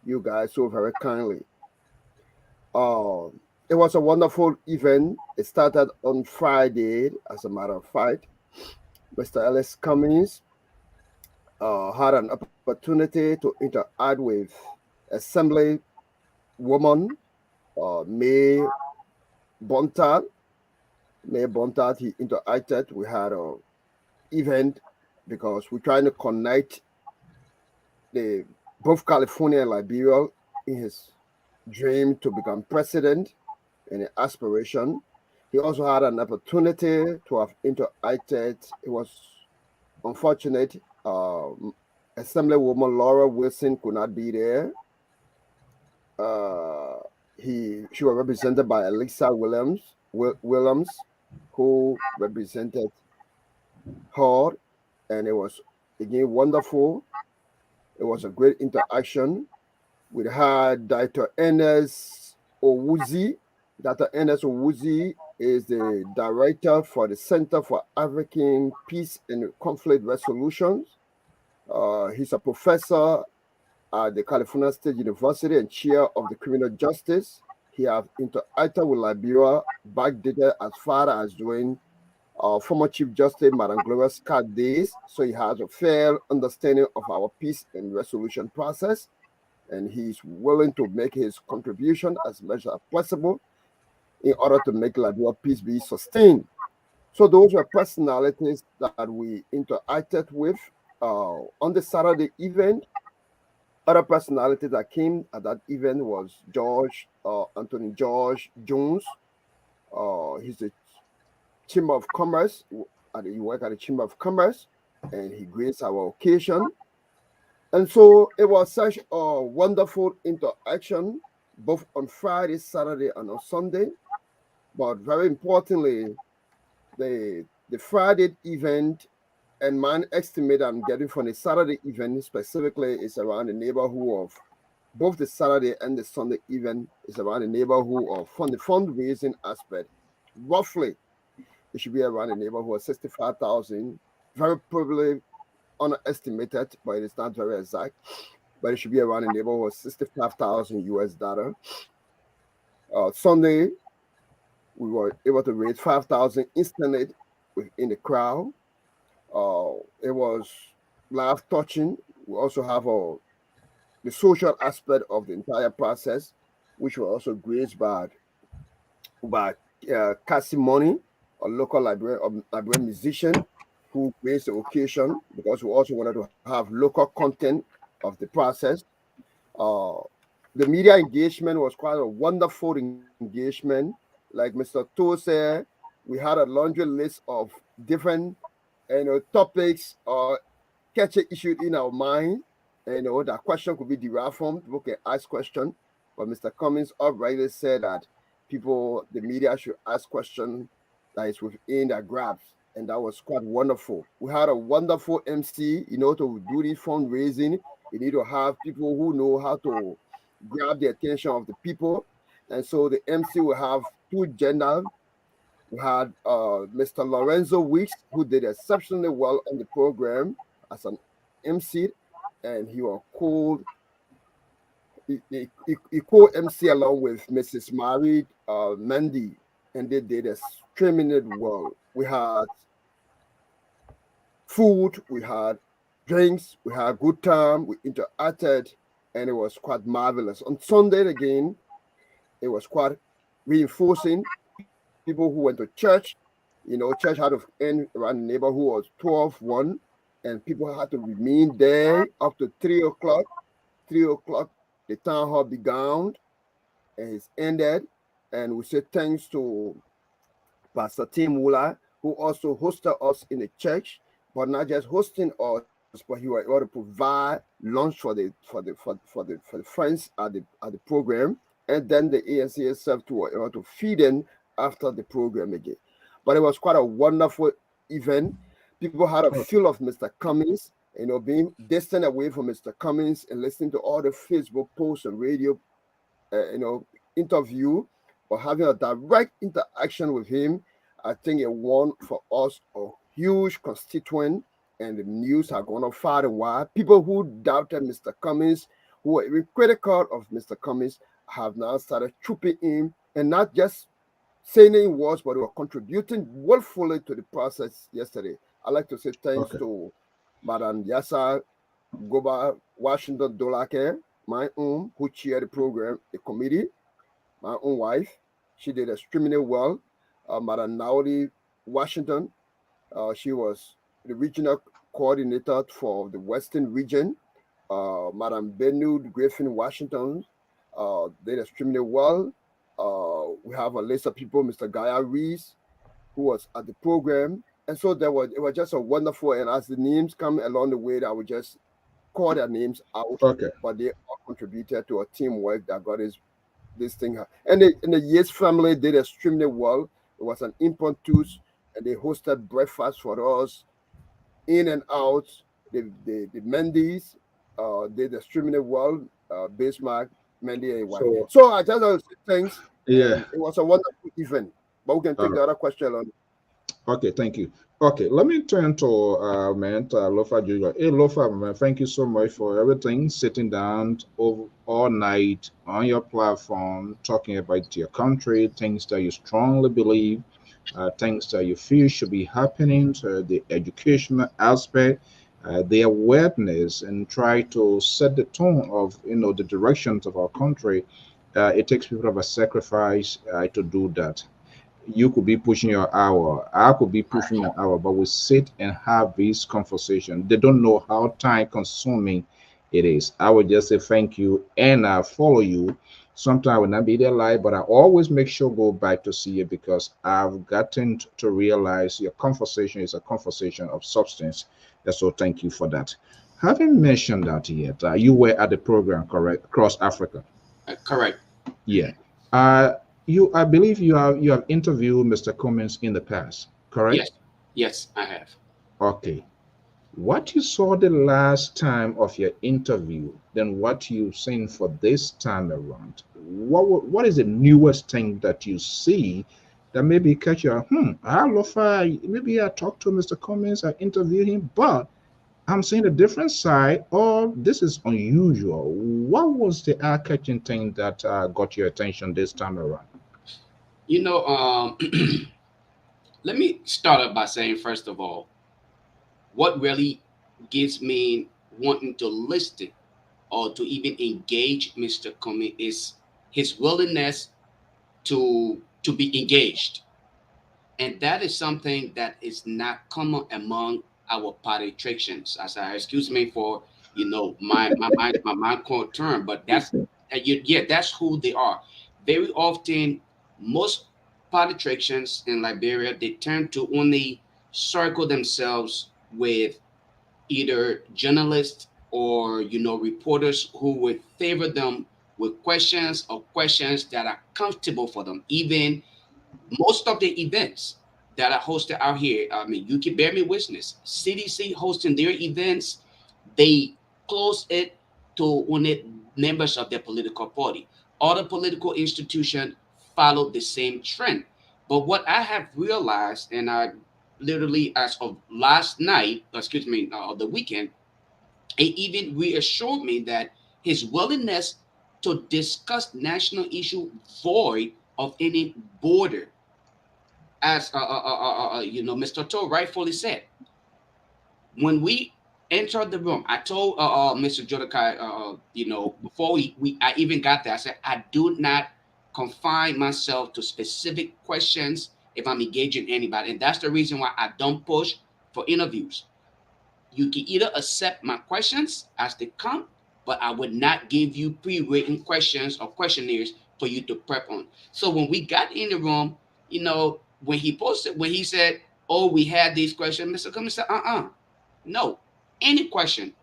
you guys so very kindly. It was a wonderful event. It started on Friday, as a matter of fact. Mr. Ellis Cummings had an opportunity to interact with Assembly woman May Bontad. May Bontad, he interacted. We had an event because we're trying to connect both California and Liberia in his dream to become president and an aspiration. He also had an opportunity to have interacted. It was unfortunate. Assemblywoman Laura Wilson could not be there. She was represented by Elisa Williams, who represented her, and it was again wonderful. It was a great interaction. We had Dr. Ernest Owuzi. Dr. Ernest Owuzi is the director for the Center for African Peace and Conflict Resolutions. He's a professor at the California State University and chair of the Criminal Justice. He has interacted with Liberia, backdated as far as during former Chief Justice Madam Gloria Scott days. So he has a fair understanding of our peace and resolution process, and he's willing to make his contribution as much as possible in order to make Liberia peace be sustained. So those were personalities that we interacted with on the Saturday event. Other personalities that came at that event was Anthony George Jones. He's the Chamber of Commerce. He worked at the Chamber of Commerce, and he graced our occasion. And so it was such a wonderful interaction, both on Friday, Saturday, and on Sunday. But very importantly, the Friday event and my estimate I'm getting from the Saturday event specifically is around the neighborhood of both the Saturday and the Sunday event is around the neighborhood of, from the fundraising aspect, roughly it should be around the neighborhood of 65,000, very probably underestimated, but it's not very exact, but it should be around the neighborhood of 65,000 US dollar. Sunday, we were able to raise 5,000 instantly within the crowd. It was life touching. We also have the social aspect of the entire process, which was also graced by Cassie Money, a local Liberian musician who graced the occasion because we also wanted to have local content of the process. The media engagement was quite a wonderful engagement. Like Mr. Toole said, we had a laundry list of different topics or catchy issues in our mind. That question could be derived from people can ask questions. But Mr. Cummings already said that the media should ask questions that is within their grasp. And that was quite wonderful. We had a wonderful MC, to do this fundraising. You need to have people who know how to grab the attention of the people. And so the MC will have two genders. We had Mr. Lorenzo Weeks, who did exceptionally well on the program as an MC, and he was called. He co-MC along with Mrs. Marie Mandy, and they did extremely well. We had food, we had drinks, we had a good time, we interacted, and it was quite marvelous. On Sunday again, it was quite reinforcing. People who went to church, church had to end around the neighborhood was 12:01, and people had to remain there up to 3 o'clock. 3 o'clock, the town hall began, and it's ended. And we say thanks to Pastor Tim Wula, who also hosted us in the church, but not just hosting us, but he was able to provide lunch for the friends at the program, and then the ANC itself to were able to feed in after the program again. But it was quite a wonderful event. People had a Okay. feel of Mr. Cummings, being distant away from Mr. Cummings and listening to all the Facebook posts and radio, interview, or having a direct interaction with him. I think it won for us a huge constituent, and the news are going to far and wide. People who doubted Mr. Cummings, who were even critical of Mr. Cummings, have now started trooping in and not just saying it was, but they were contributing willfully to the process yesterday. I'd like to say thanks Okay. to Madam Yasa Goba Washington Dolake, my own, who chaired the program, the committee, my own wife. She did extremely well. Madam Naoli Washington, she was the regional coordinator for the Western region. Madam Benu Griffin Washington did extremely well. We have a list of people, Mr. Gaia Reese, who was at the program. And so it was just a wonderful, and as the names come along the way, I would just call their names out, Okay. but they all contributed to a teamwork that got this thing. And the Yates family did extremely well. It was an impromptu, and they hosted breakfast for us in and out. The Mendy's did extremely well. Bismarck, Mendy, and wife. So So I just want to say thanks, yeah. and it was a wonderful event. But we can All take the right. other question on. Okay, thank you. Okay, let me turn to man, Lofa Julia. Hey, Lofa, man, thank you so much for everything. Sitting down over all night on your platform, talking about your country, things that you strongly believe, things that you feel should be happening, to the educational aspect, the awareness, and try to set the tone of the directions of our country. It takes people of a sacrifice to do that. You could be pushing your hour, I could be pushing an hour, but we sit and have this conversation. They don't know how time consuming it is. I would just say thank you and I follow you. Sometimes I will not be there live, but I always make sure go back to see it because I've gotten to realize your conversation is a conversation of substance. And so thank you for that. Having mentioned that yet, you were at the program, correct, across Africa. Correct. Yeah. Uh, I believe you have interviewed Mr. Cummings in the past, correct? Yes. Yes, I have. Okay. What you saw the last time of your interview, then what you've seen for this time around. What is the newest thing that you see that maybe catch your I love maybe I talked to Mr. Cummings, I interviewed him, but I'm seeing a different side, or this is unusual. What was the eye-catching thing that got your attention this time around? You know, let me start up by saying, first of all, what really gets me wanting to listen or to even engage Mr. Comey is his willingness to be engaged. And that is something that is not common among our politicians. As I excuse me for my core term, but that's yeah, that's who they are. Very often, most politicians in Liberia, they tend to only circle themselves with either journalists or reporters who would favor them with questions or questions that are comfortable for them. Even most of the events that are hosted out here, I mean, you can bear me witness. CDC hosting their events, they close it to only members of their political party. Other political institutions follow the same trend. But what I have realized, and I literally, as of last night, excuse me, the weekend, it even reassured me that his willingness to discuss national issue void of any border, as Mr. Toe rightfully said, when we entered the room, I told Mr. Jodakai, before I even got there, I said I do not confine myself to specific questions if I'm engaging anybody, and that's the reason why I don't push for interviews. You can either accept my questions as they come, but I would not give you pre-written questions or questionnaires for you to prep on. So when we got in the room, when he said, "Oh, we had these questions," Mr. Cummings said, "No." Any question,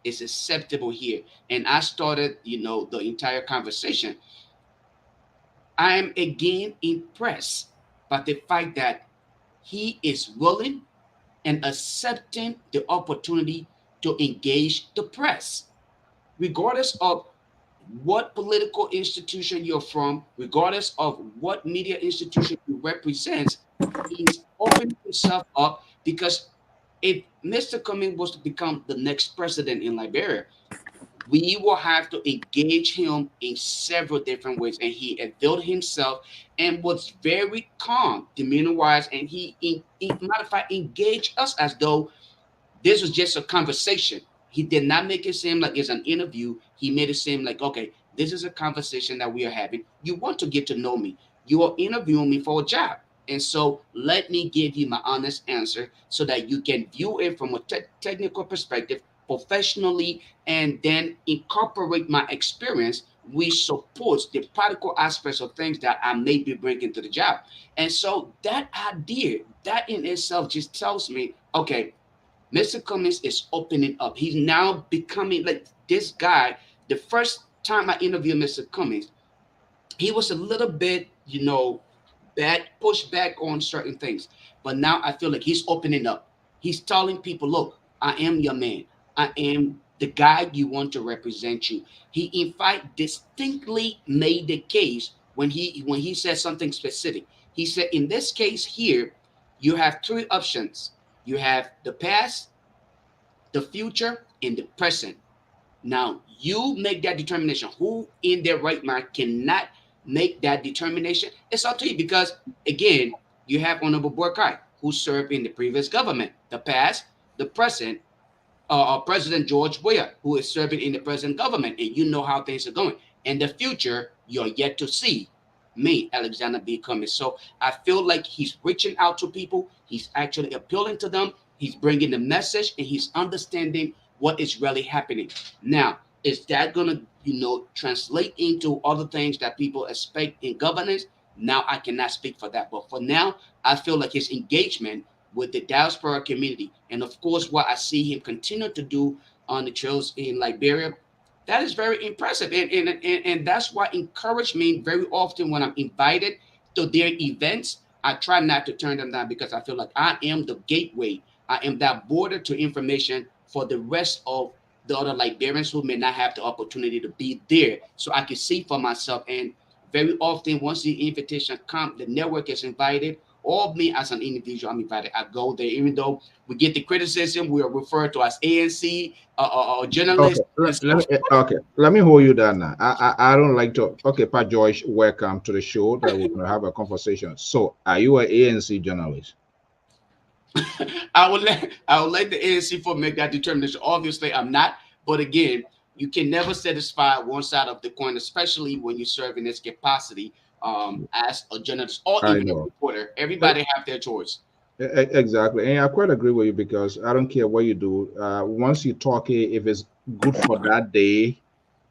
is acceptable here. And I started, the entire conversation. I am again impressed by the fact that he is willing and accepting the opportunity to engage the press, regardless of what political institution you're from, regardless of what media institution you represent. He's opening himself up because if Mr. Cummings was to become the next president in Liberia, we will have to engage him in several different ways. And he availed himself and was very calm, demeanor wise. And matter of fact, engaged us as though this was just a conversation. He did not make it seem like it's an interview. He made it seem like, okay, this is a conversation that we are having. You want to get to know me. You are interviewing me for a job. And so let me give you my honest answer so that you can view it from a technical perspective, professionally, and then incorporate my experience, which supports the practical aspects of things that I may be bringing to the job. And so that idea, that in itself just tells me, okay, Mr. Cummings is opening up. He's now becoming like this guy. The first time I interviewed Mr. Cummings, he was a little bit, pushed back on certain things. But now I feel like he's opening up. He's telling people, look, I am your man. I am the guy you want to represent you. He in fact distinctly made the case when he said something specific. He said, in this case here, you have three options. You have the past, the future, and the present. Now, you make that determination. Who in their right mind cannot make that determination? It's up to you because, again, you have Honorable Burkai, who served in the previous government, the past, the present, President George Weah, who is serving in the present government, and you know how things are going. And the future, you're yet to see me, Alexander B. Cummings. So I feel like he's reaching out to people. He's actually appealing to them. He's bringing the message, and he's understanding what is really happening. Now, is that going to, translate into other things that people expect in governance? Now, I cannot speak for that. But for now, I feel like his engagement with the diaspora community, and of course, what I see him continue to do on the trails in Liberia, that is very impressive. And that's what encouraged me very often when I'm invited to their events. I try not to turn them down because I feel like I am the gateway. I am that border to information for the rest of the other Liberians who may not have the opportunity to be there. So I can see for myself. And very often, once the invitation comes, the network is invited, or me as an individual, I'm invited. I go there, even though we get the criticism, we are referred to as ANC Okay, journalists. let me hold you down now. I don't like to. Okay, Pa George, welcome to the show. That we're gonna have a conversation. So, are you an ANC journalist? I would let the ANC for make that determination. Obviously, I'm not. But again, you can never satisfy one side of the coin, especially when you serve in this capacity as a journalist or I even a know. reporter. Everybody have their choice. Exactly, and I quite agree with you because I don't care what you do. Once you talk it, if it's good for that day, it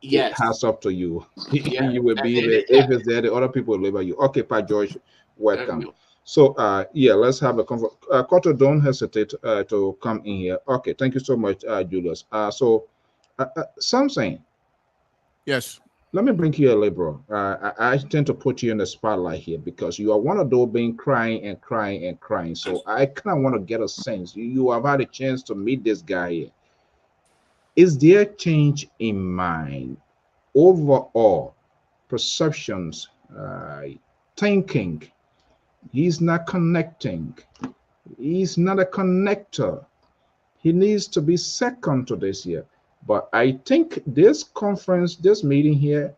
Yes. has up to you. Yeah. You will be there. Yeah. If it's there, the other people will label you. Okay, Pa George, welcome. Definitely. So, yeah, let's have a conversation. Koto, don't hesitate to come in here. Okay, thank you so much, Julius. Something. Yes. Let me bring you a liberal. I tend to put you in the spotlight here because you are one of those being crying and crying and crying. So I kind of want to get a sense. You have had a chance to meet this guy here. Is there change in mind, overall perceptions, thinking? He's not connecting. He's not a connector. He needs to be second to this here. But I think this conference, this meeting here,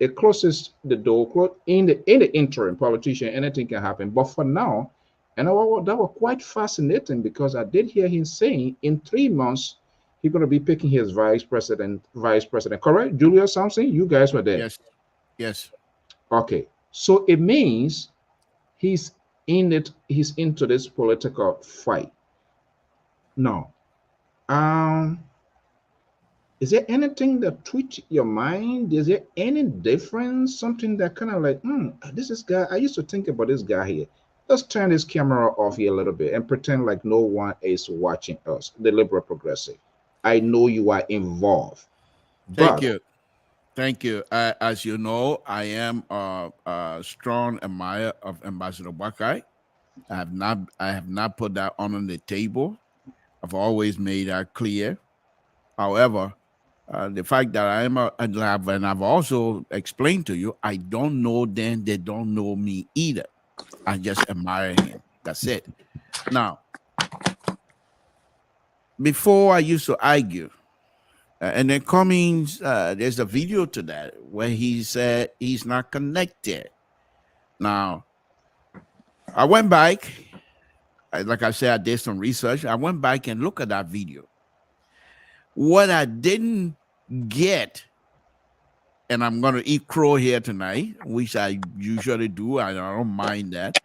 it closes the door. In the interim, politician, anything can happen. But for now, and that was quite fascinating because I did hear him saying in 3 months he's going to be picking his vice president. Correct, Julius Something? You guys were there. Yes. Yes. Okay, so it means he's in it. He's into this political fight. No. Is there anything that twitch your mind? Is there any difference? Something that kind of like, this is guy. I used to think about this guy here. Let's turn this camera off here a little bit and pretend like no one is watching us, the liberal progressive. I know you are involved, Thank but you. Thank you. As you know, I am a strong admirer of Ambassador Bakai. I have not put that on the table. I've always made that clear. However, the fact that I am and I've also explained to you, I don't know them. They don't know me either. I just admire him. That's it. Now, before I used to argue, and then Cummings, there's a video to that where he said he's not connected. Now, I went back, like I said, I did some research. I went back and looked at that video. What I didn't get, and I'm going to eat crow here tonight, which I usually do, I don't mind that,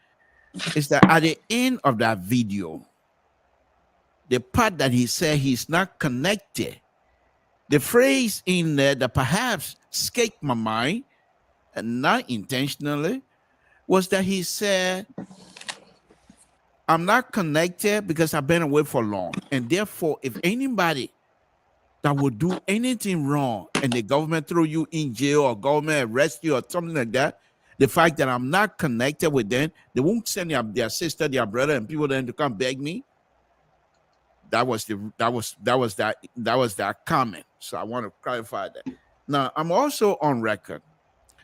is that at the end of that video, the part that he said he's not connected, the phrase in there that perhaps escaped my mind, and not intentionally, was that he said, I'm not connected because I've been away for long. And therefore, if anybody that would do anything wrong and the government throw you in jail or government arrest you or something like that, the fact that I'm not connected with them, they won't send their sister, their brother, and people then to come beg me. That was that comment. So I want to clarify that. Now, I'm also on record.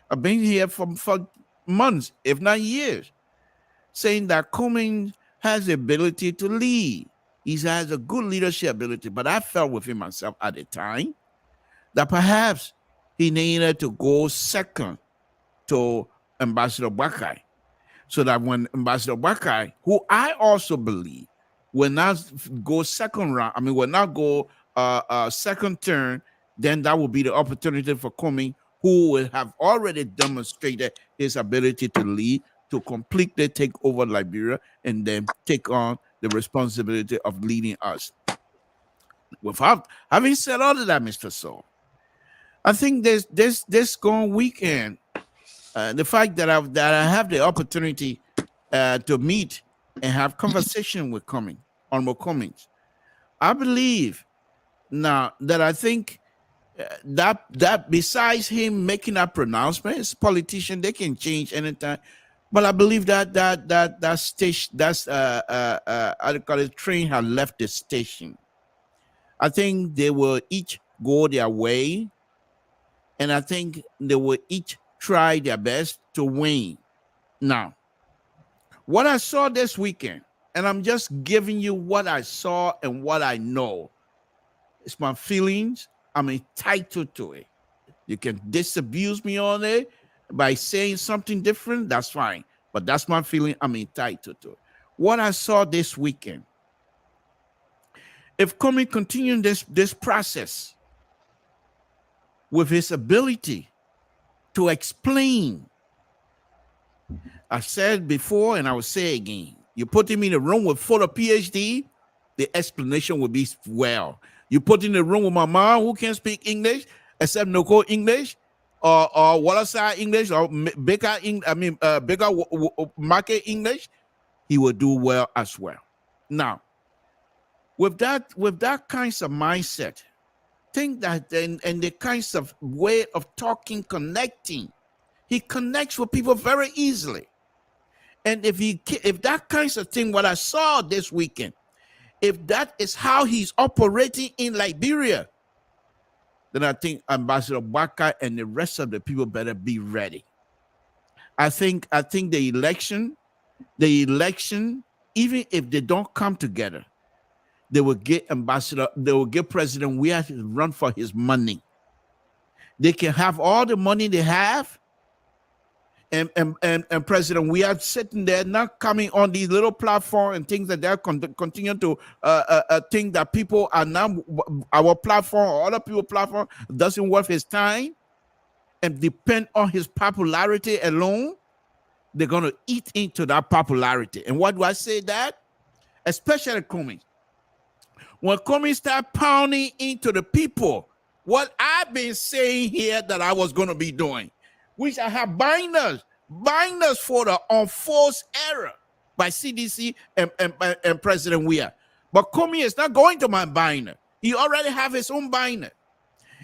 I've been here for months, if not years, saying that Cummings has the ability to lead. He has a good leadership ability, but I felt within myself at the time that perhaps he needed to go second to Ambassador Bakai, so that when Ambassador Bakai, who I also believe will not go second round, will not go second turn, then that will be the opportunity for Cummings, who will have already demonstrated his ability to lead, to completely take over Liberia and then take on the responsibility of leading us. Without having said all of that, Mr. Saul, I think this going weekend, the fact that I have the opportunity to meet and have conversation with Honorable Cummings, I believe now that I think that besides him making that pronouncement, as politician, they can change anytime. But I believe that station, that's I call it, train had left the station. I think they will each go their way, and I think they will each try their best to win. Now, what I saw this weekend, and I'm just giving you what I saw and what I know. It's my feelings. I'm entitled to it. You can disabuse me on it by saying something different, that's fine. But that's my feeling. I'm entitled to it. What I saw this weekend, if Cummings continues this process with his ability to explain, I said before and I will say again, you put him in a room with full of PhD, the explanation will be well. You put him in a room with my mom who can't speak English except no English, or Wallaside English, or Baker market English, he will do well as well. Now, with that kinds of mindset, think that and the kinds of way of talking, connecting, he connects with people very easily. And if that kinds of thing, what I saw this weekend, if that is how he's operating in Liberia, then I think Ambassador Bakai and the rest of the people better be ready. I think the election, even if they don't come together, they will get President Weah to run for his money. They can have all the money they have, and President Weah sitting there, not coming on these little platform and things that they're continue to think that people are now our platform or other people's platform doesn't worth his time and depend on his popularity alone. They're going to eat into that popularity. And why do I say that? Especially Cummings. When Cummings start pounding into the people, what I've been saying here that I was going to be doing, which I have binders for the unforced error. by CDC and President Weah. But Comey is not going to buying it. He already have his own buying it.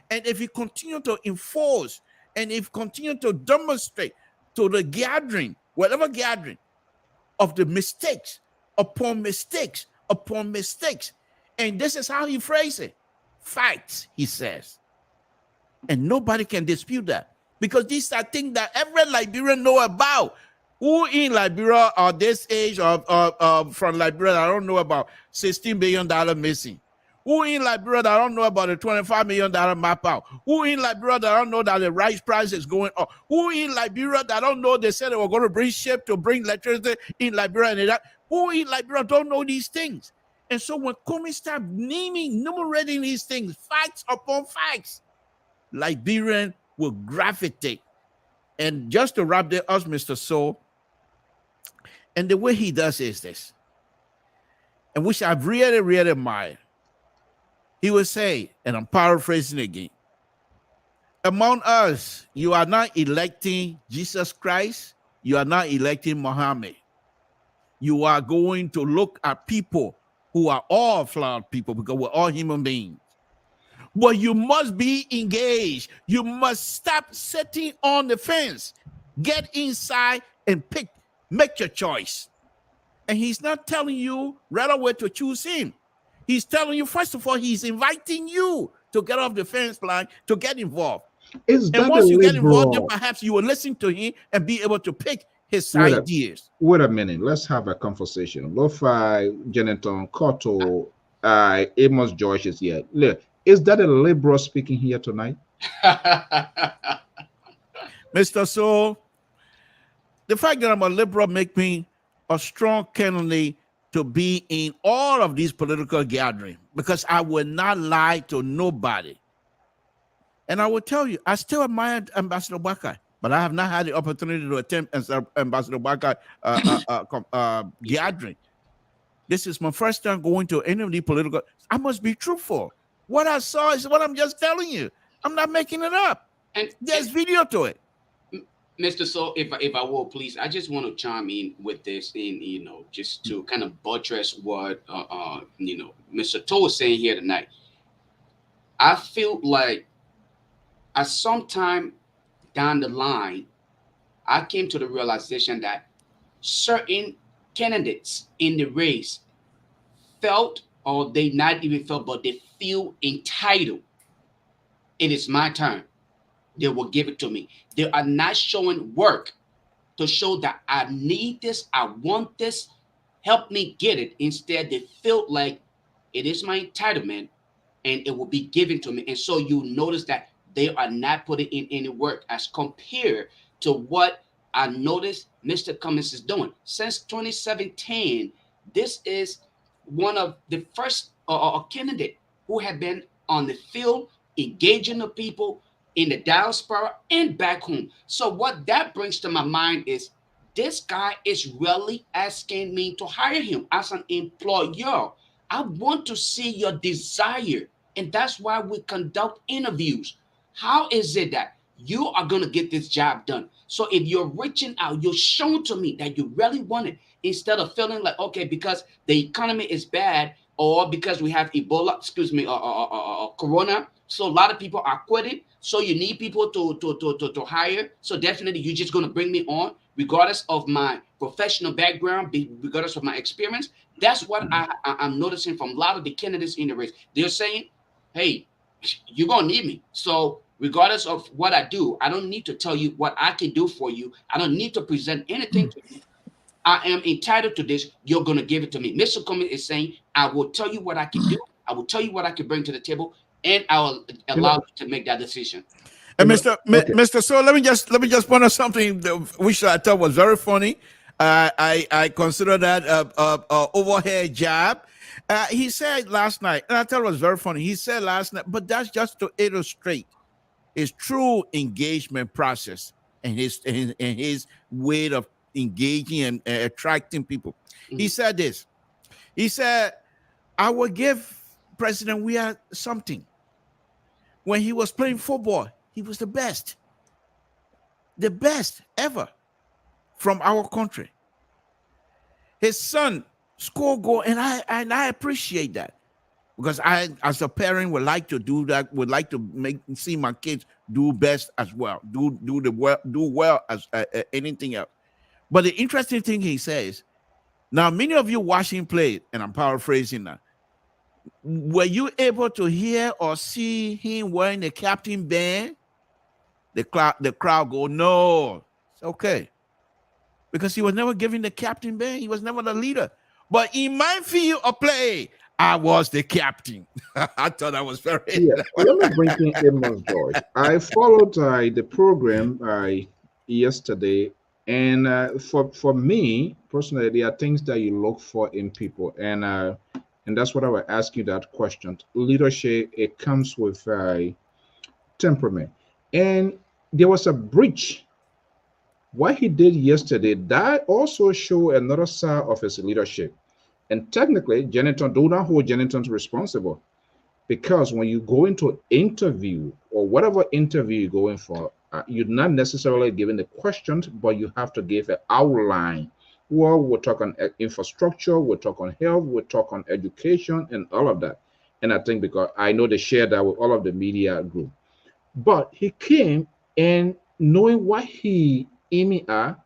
And if he continue to enforce and if continue to demonstrate to the gathering, whatever gathering, of the mistakes upon mistakes upon mistakes. And this is how he phrases it. Facts, he says. And nobody can dispute that. Because these are things that every Liberian know about. Who in Liberia or this age or from Liberia that I don't know about $16 billion missing? Who in Liberia that I don't know about the $25 million map out? Who in Liberia that I don't know that the rice price is going up? Who in Liberia that I don't know they said they were going to bring ship to bring electricity in Liberia and that? Who in Liberia don't know these things? And so when Comey start enumerating these things, facts upon facts, Liberian will gravitate. And just to wrap this up, Mr. Soul, and the way he does is this, and which I've really, really admired. He will say, and I'm paraphrasing again, among us, you are not electing Jesus Christ, you are not electing Muhammad. You are going to look at people who are all flawed people because we're all human beings. Well, you must be engaged. You must stop sitting on the fence. Get inside and make your choice. And he's not telling you right away to choose him. He's telling you, first of all, he's inviting you to get off the fence line, to get involved. And once you get involved, then perhaps you will listen to him and be able to pick his ideas. Wait a minute. Let's have a conversation. Lo-Fi, Jeneton, Koto, Amos Joyce is here. Look, is that a liberal speaking here tonight? Mr. Soul, the fact that I'm a liberal makes me a strong candidate to be in all of these political gatherings because I will not lie to nobody. And I will tell you, I still admire Ambassador Baka, but I have not had the opportunity to attend Ambassador Baka gathering. This is my first time going to any of the political. I must be truthful. What I saw is what I'm just telling you. I'm not making it up. And there's video to it. Mr. So, if I will, please, I just want to chime in with this, in just to kind of buttress what Mr. To was saying here tonight. I feel like at some time down the line, I came to the realization that certain candidates in the race felt, or they not even felt, but they feel entitled. It is my turn. They will give it to me. They are not showing work to show that I need this, I want this, help me get it. Instead, they feel like it is my entitlement and it will be given to me. And so you notice that they are not putting in any work as compared to what I noticed Mr. Cummings is doing. Since 2017, this is one of the first candidate who had been on the field, engaging the people in the diaspora and back home. So what that brings to my mind is this guy is really asking me to hire him as an employer. I want to see your desire, and that's why we conduct interviews. How is it that you are going to get this job done? So if you're reaching out, you're showing to me that you really want it, instead of feeling like, okay, because the economy is bad, or because we have Ebola, Corona, so a lot of people are quitting. So you need people to hire. So definitely you're just going to bring me on, regardless of my professional background, regardless of my experience. That's what I'm noticing from a lot of the candidates in the race. They're saying, hey, you're going to need me. So regardless of what I do, I don't need to tell you what I can do for you. I don't need to present anything to you. I am entitled to this. You're going to give it to me. Mr. Cummings is saying, I will tell you what I can do. I will tell you what I can bring to the table, and I will allow you to make that decision. And Mr. So let me just point out something which I thought was very funny. I consider that overhead jab. He said last night, and I thought it was very funny. He said last night, but that's just to illustrate his true engagement process and his way of engaging and attracting people. Mm-hmm. He said this. He said, I will give President Weah something. When he was playing football, he was the best ever from our country. his son score goal, and I appreciate that, because I, as a parent, would like to do that. Would like to see my kids do best as well, do well as anything else. But the interesting thing he says, now many of you watching play, and I'm paraphrasing now, were you able to hear or see him wearing the captain band? The crowd go, no, it's okay, because he was never given the captain band. He was never the leader. But in my field of play, I was the captain. I thought that was very. Yeah, let me bring in Amos George. I followed the program yesterday, and for me personally, there are things that you look for in people, and that's what I will ask you that question. Leadership, it comes with temperament, and there was a breach. What he did yesterday, that also showed another side of his leadership. And technically, Jennington, do not hold Jennington responsible, because when you go into interview or whatever interview you're going for, you're not necessarily given the questions, but you have to give an outline. Well, we'll talk on infrastructure, we'll talk on health, we'll talk on education, and all of that. And I think because I know they share that with all of the media group. But he came, and knowing what he aiming at,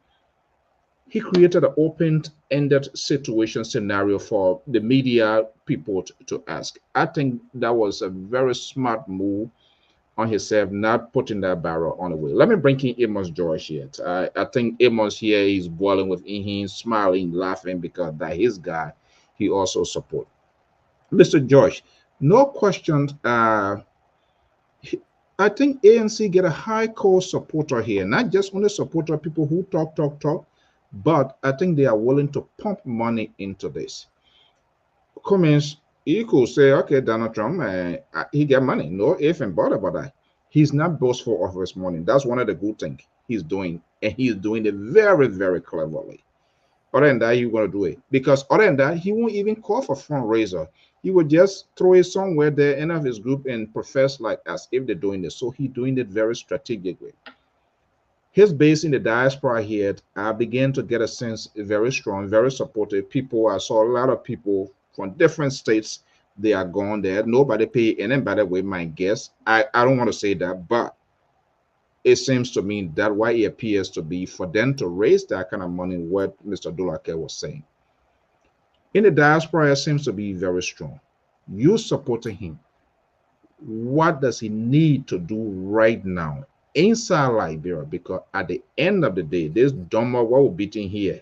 he created an open-ended situation scenario for the media people to ask. I think that was a very smart move on himself, not putting that barrel on the way. Let me bring in Amos George here. I think Amos here is boiling with him, smiling, laughing, because that his guy he also support. Mr. George, no question. I think ANC get a high core supporter here, not just only supporter people who talk, but I think they are willing to pump money into this. Cummings, you could say, okay, Donald Trump, he get money. No if and but about that. He's not boastful of his money. That's one of the good things he's doing, and he's doing it very, very cleverly. Other than that, he's going to do it. Because other than that, he won't even call for fundraiser. He would just throw it somewhere there, end of his group, and profess like as if they're doing this. So he's doing it very strategically. His base in the diaspora here, I began to get a sense very strong, very supportive. People, I saw a lot of people from different states. They are gone there. Nobody pay anybody with my guess. I don't want to say that, but it seems to me that why it appears to be for them to raise that kind of money, what Mr. Dulake was saying. In the diaspora, it seems to be very strong. You supporting him. What does he need to do right now inside Liberia? Because at the end of the day, this dumber what we're beating here,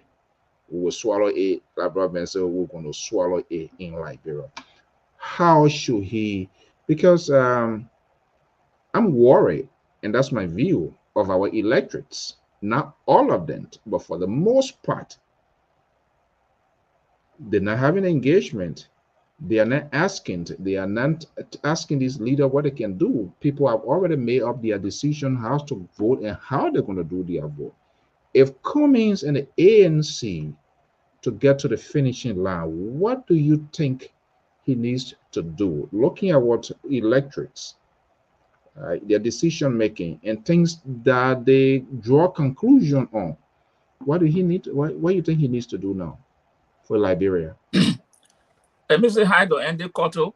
we will swallow it. Like Brother said, we're going to swallow it in Liberia. How should he? Because I'm worried, and that's my view of our electorates. Not all of them, but for the most part, they're not having engagement. They are not asking this leader what they can do. People have already made up their decision how to vote and how they're going to do their vote. If Cummings and the ANC to get to the finishing line, what do you think he needs to do? Looking at what electorates, their decision making, and things that they draw conclusion on. What do he need? What do you think he needs to do now for Liberia? Mr. Hydo Andy Cotto,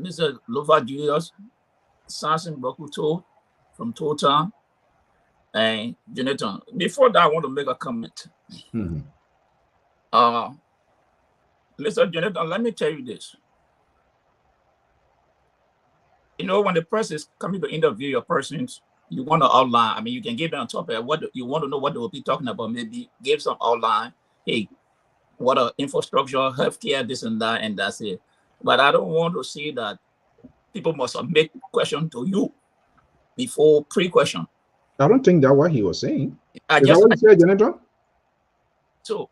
Mr. Lova Julius, Samson Bokuto from Total, and Jonathan. Before that, I want to make a comment. Mr. Jonathan, let me tell you this. You know, when the press is coming to interview your persons, you want to outline. I mean, you can give them on top of what you want to know what they will be talking about. Maybe give some outline. Hey, what are infrastructure, healthcare, this and that, and that's it. But I don't want to see that people must make question to you before pre-question. I don't think that's what he was saying. Is that what you said, Jonathan? So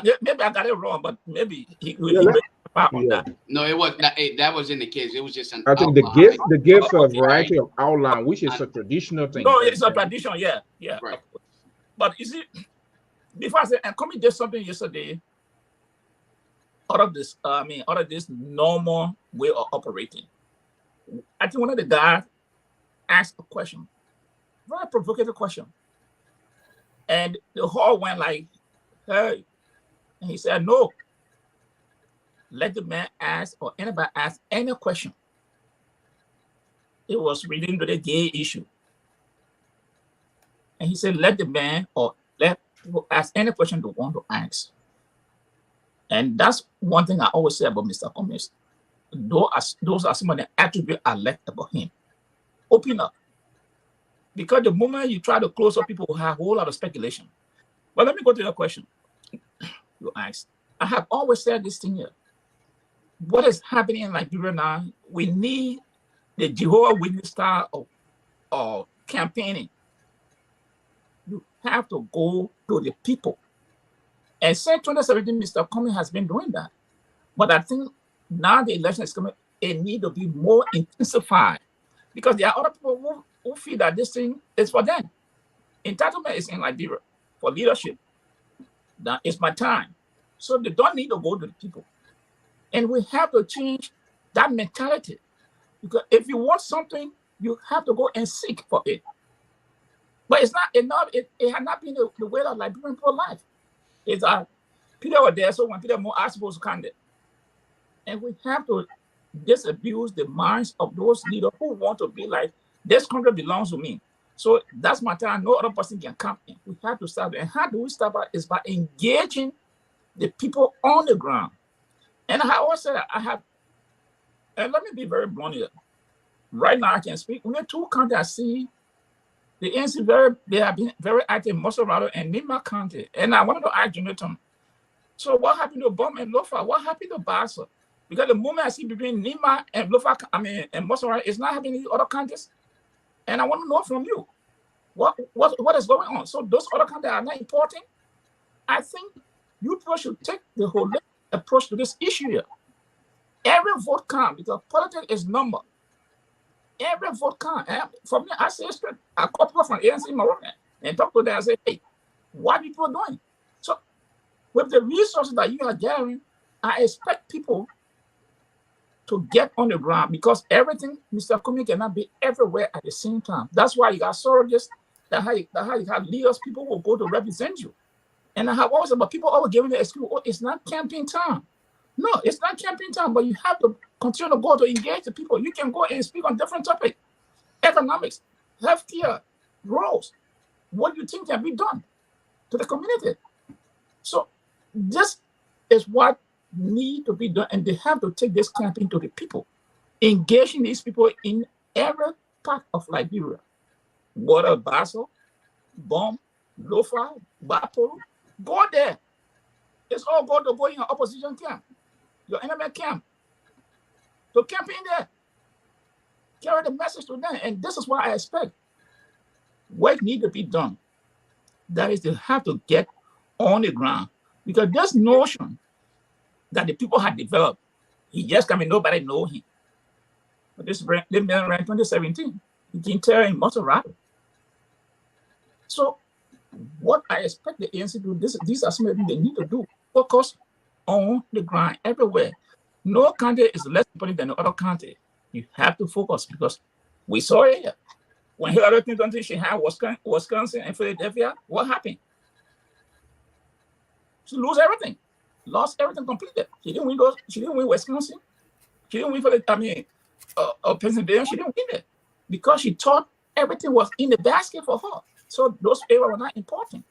maybe I got it wrong, but maybe he made a part on that. No, it was not. That was in the case. It was just an. I think the gift of variety of outline, which is a traditional thing. No, it's a tradition. Yeah. Right. But you see, before I said, and Comey did something yesterday. Out of this normal way of operating. I think one of the guys asked a question, very provocative question. And the hall went like, hey, And he said, no. Let the man ask or anybody ask any question. It was relating to the gay issue. And he said, let the man or let people ask any question they want to ask. And that's one thing I always say about Mr. Cummings. Those are some of the attributes I like about him. Open up. Because the moment you try to close up, people will have a whole lot of speculation. But let me go to your question. You asked. I have always said this thing here. What is happening in Liberia now? We need the Jehovah's Witness style of campaigning. You have to go to the people. And since 2017, Mr. Cummings has been doing that. But I think now the election is coming, it needs to be more intensified. Because there are other people who feel that this thing is for them. Entitlement is in Liberia for leadership. That is my time. So they don't need to go to the people. And we have to change that mentality. Because if you want something, you have to go and seek for it. But it's not enough. It has not been the way of Liberian pro-life. It's Peter was there, so when Peter more are supposed to come there. And we have to disabuse the minds of those leaders who want to be like, this country belongs to me. So that's my time. No other person can come in. We have to start. And how do we start? Is by engaging the people on the ground. And I always said, and let me be very blunt here. Right now, I can speak. We have two counties I see. The ANC, they have been very active in Mosorado and Nima County. And I wanted to ask Jonathan, so what happened to Bom and Lofa? What happened to Bassa? Because the moment I see between Nima and Lofa, and Mosorado, it's not happening in other counties. And I want to know from you, what is going on? So those other counties are not important. I think you people should take the whole approach to this issue here. Every vote counts because politics is number. Every vote counts. For me, I say straight. I call people from ANC Moroccan and talk to them and say, hey, what people are doing? So with the resources that you are gathering, I expect people to get on the ground because everything, Mr. Cummings cannot be everywhere at the same time. That's why you got surrogates, that's how you have leaders, people will go to represent you. And I have always about people always giving the excuse, oh, it's not campaign time. No, it's not campaign time, but you have to continue to go to engage the people. You can go and speak on different topics, economics, healthcare, roads. What do you think can be done to the community? So this is what needs to be done, and they have to take this campaign to the people, engaging these people in every part of Liberia. Water, Basel, Bom, Lofa, Bapolo, go there. It's all going to go in your opposition camp, your enemy camp. So campaign there. Carry the message to them. And this is what I expect. What needs to be done? That is, they have to get on the ground. Because this notion that the people had developed, he just come and nobody know him. But this man ran 2017. He can tell in Mosorado. So what I expect the ANC to do, these are some of the things they need to do. Focus on the ground everywhere. No country is less important than the other country. You have to focus because we saw it here. When Hillary Clinton she had Wisconsin and Philadelphia, what happened? She lost everything. Lost everything completely. She didn't win Wisconsin. She didn't win Pennsylvania. She didn't win it because she thought everything was in the basket for her. So those areas were not important.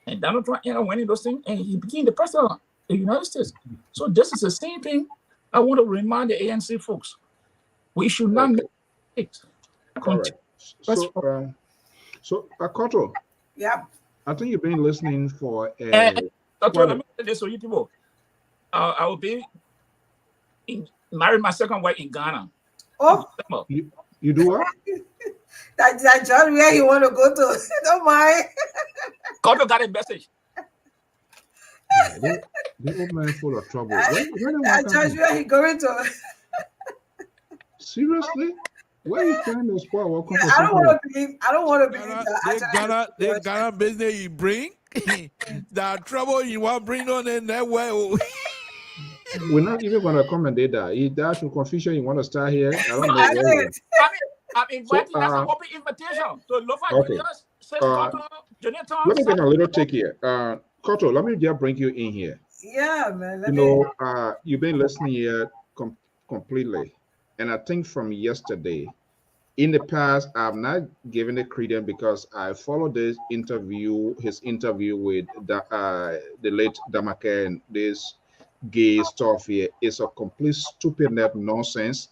And Donald Trump ended up winning those things, and he became the president of the United States. So this is the same thing I want to remind the ANC folks. We should not make mistakes. So, Akoto, yeah, I think you've been listening for let me say this for you people. I will be married my second wife in Ghana. Oh, you do what? that John, where you want to go to? Don't mind. Koto got a message. Yeah, the old man full of trouble. John, where he going to? Seriously? Where are you trying to spoil our conversation? I don't want to believe that. The Ghana business you bring, the trouble you want to bring on in that way. We're not even going to accommodate that. If that's the confusion you want to start here, I don't know. I'm inviting that's an open invitation to Lofa Let me take a little take here. Koto, let me just bring you in here. Yeah, man. You Let me. know, you've been listening here completely, and I think from yesterday. In the past, I've not given it credence because I followed his interview with the late Damake, and this gay stuff here is a complete stupid net nonsense,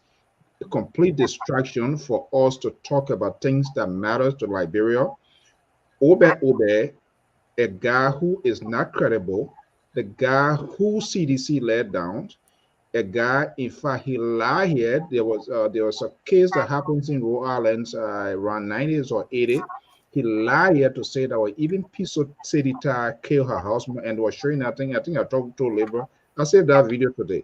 a complete distraction for us to talk about things that matters to Liberia. Obe, a guy who is not credible, the guy who CDC let down, a guy, in fact, he lied here. There was a case that happens in Rhode Island around 90s or 80. He lied here to say that even Piso Sedita killed her husband and was showing nothing. I think I talked to Labor. I saved that video today.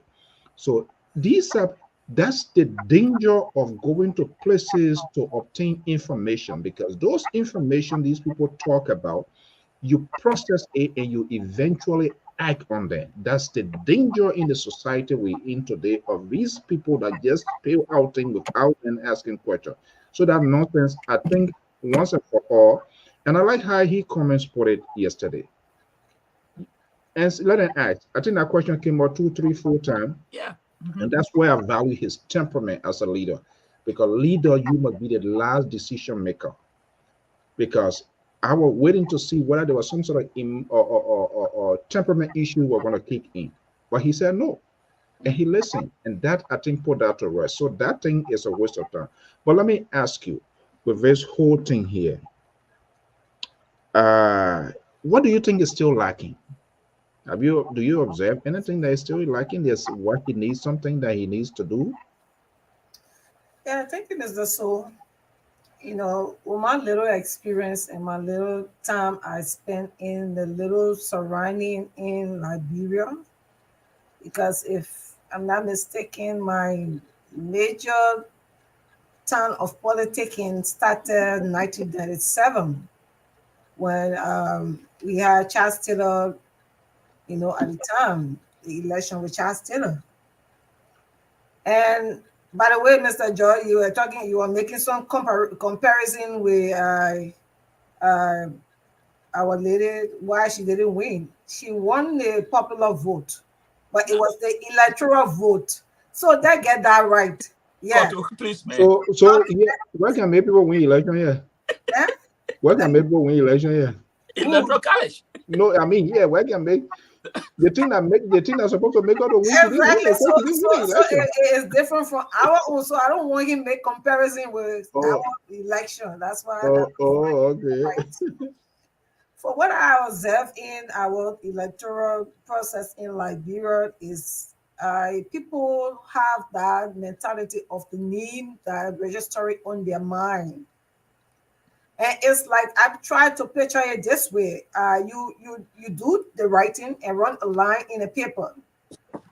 So these are that's the danger of going to places to obtain information, because those information these people talk about, you process it and you eventually act on them. That's the danger in the society we're in today of these people that just spill out things without them asking questions. So that nonsense, I think, once and for all. And I like how he comments put it yesterday. And let him ask. I think that question came out 2, 3, 4 times. Yeah. And that's where I value his temperament as a leader. Because leader, you must be the last decision maker. Because I was waiting to see whether there was some sort of or temperament issue were going to kick in. But he said no. And he listened. And that, I think, put that to rest. So that thing is a waste of time. But let me ask you, with this whole thing here, what do you think is still lacking? Do you observe anything that is still lacking? There's what he needs, something that he needs to do. Yeah, I think it is the soul. With my little experience and my little time I spent in the little surrounding in Liberia, because if I'm not mistaken, my major time of politicking started 1997 when we had Charles Taylor, at the time, the election with Charles Taylor. And by the way, Mr. Joy, you were making some comparison with our lady, why she didn't win. She won the popular vote, but it was the electoral vote. So they get that right. Yeah. Please, man. So yeah, where can make people win election here? Yeah? Where can make people win election here? Electoral college. No, I mean, yeah, where can make the thing that's supposed to make all the win? Exactly. So it is different from our own. So I don't want him to make comparison with our election. That's why. Okay. Right. For what I observe in our electoral process in Liberia is people have that mentality of the name that registering on their mind. And it's like I've tried to picture it this way. You do the writing and run a line in a paper.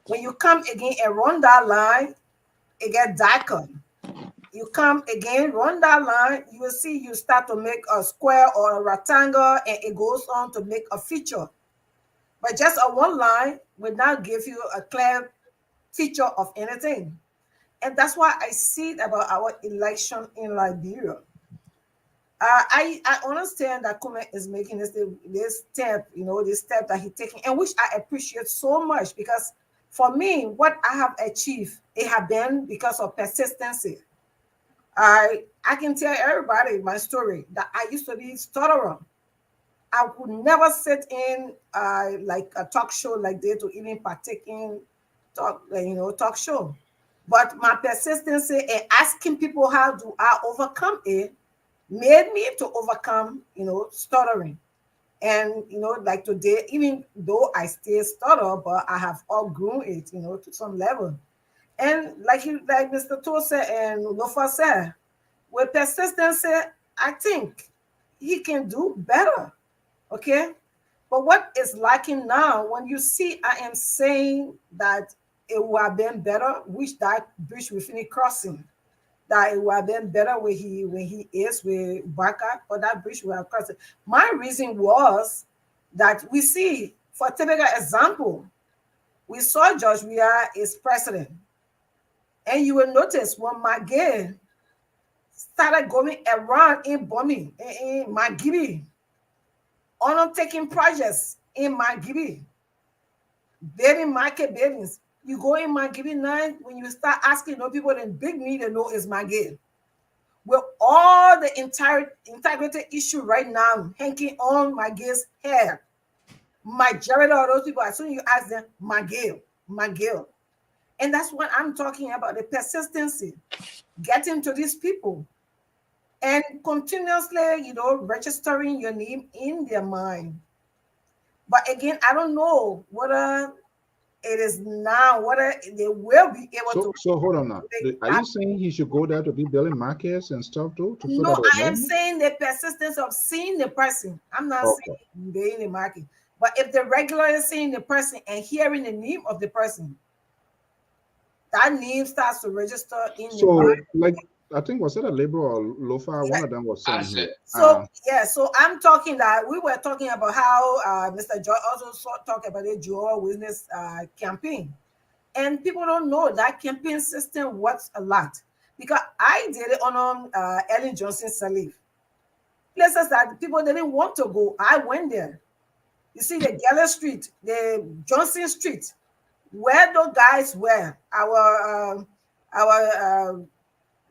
When you come again and run that line, it gets darker. You come again, run that line, you will see you start to make a square or a rectangle, and it goes on to make a feature. But just a one line will not give you a clear feature of anything. And that's why I see it about our election in Liberia. I understand that Kume is making this step, this step that he's taking, and which I appreciate so much, because for me, what I have achieved, it has been because of persistency. I can tell everybody my story that I used to be stutterer. I would never sit in like a talk show like this to even partake in talk show. But my persistency and asking people how do I overcome it made me to overcome, stuttering. And like today, even though I still stutter, but I have outgrown it, to some level. And like Mr. Tosa and Lofa said, with persistency, I think he can do better. Okay. But what is lacking now, when you see I am saying that it would have been better, which that bridge we finish crossing, that it would have been better when he is with Baka, or that bridge we have crossed. My reason was that we see, for a typical example, we saw George Weah is president. And you will notice when Magay started going around in bombing in Magibi, undertaking projects in Magibi, building market buildings. You go in my giving line, when you start asking people in big need, they know is my game. With all the entire integrity issue right now hanging on my game's hair, majority of those people, as soon as you ask them, McGill. And that's what I'm talking about, the persistency, getting to these people and continuously, registering your name in their mind. But again, I don't know whether it is now, whether they will be able to. So hold on now. Are you saying he should go there to be building markets and stuff too? No, I am saying the persistence of seeing the person. I'm not saying being in the market. But if the regular is seeing the person and hearing the name of the person, that name starts to register in the mind. Like, I think, was it a Labor or Lofa? One of them was saying here. So I'm talking that we were talking about how Mr. Joy also talked about the Joy Witness campaign. And people don't know that campaign system works a lot. Because I did it on Ellen Johnson's Salif. Places that people didn't want to go, I went there. You see the Gala Street, the Johnson Street, where those guys were, our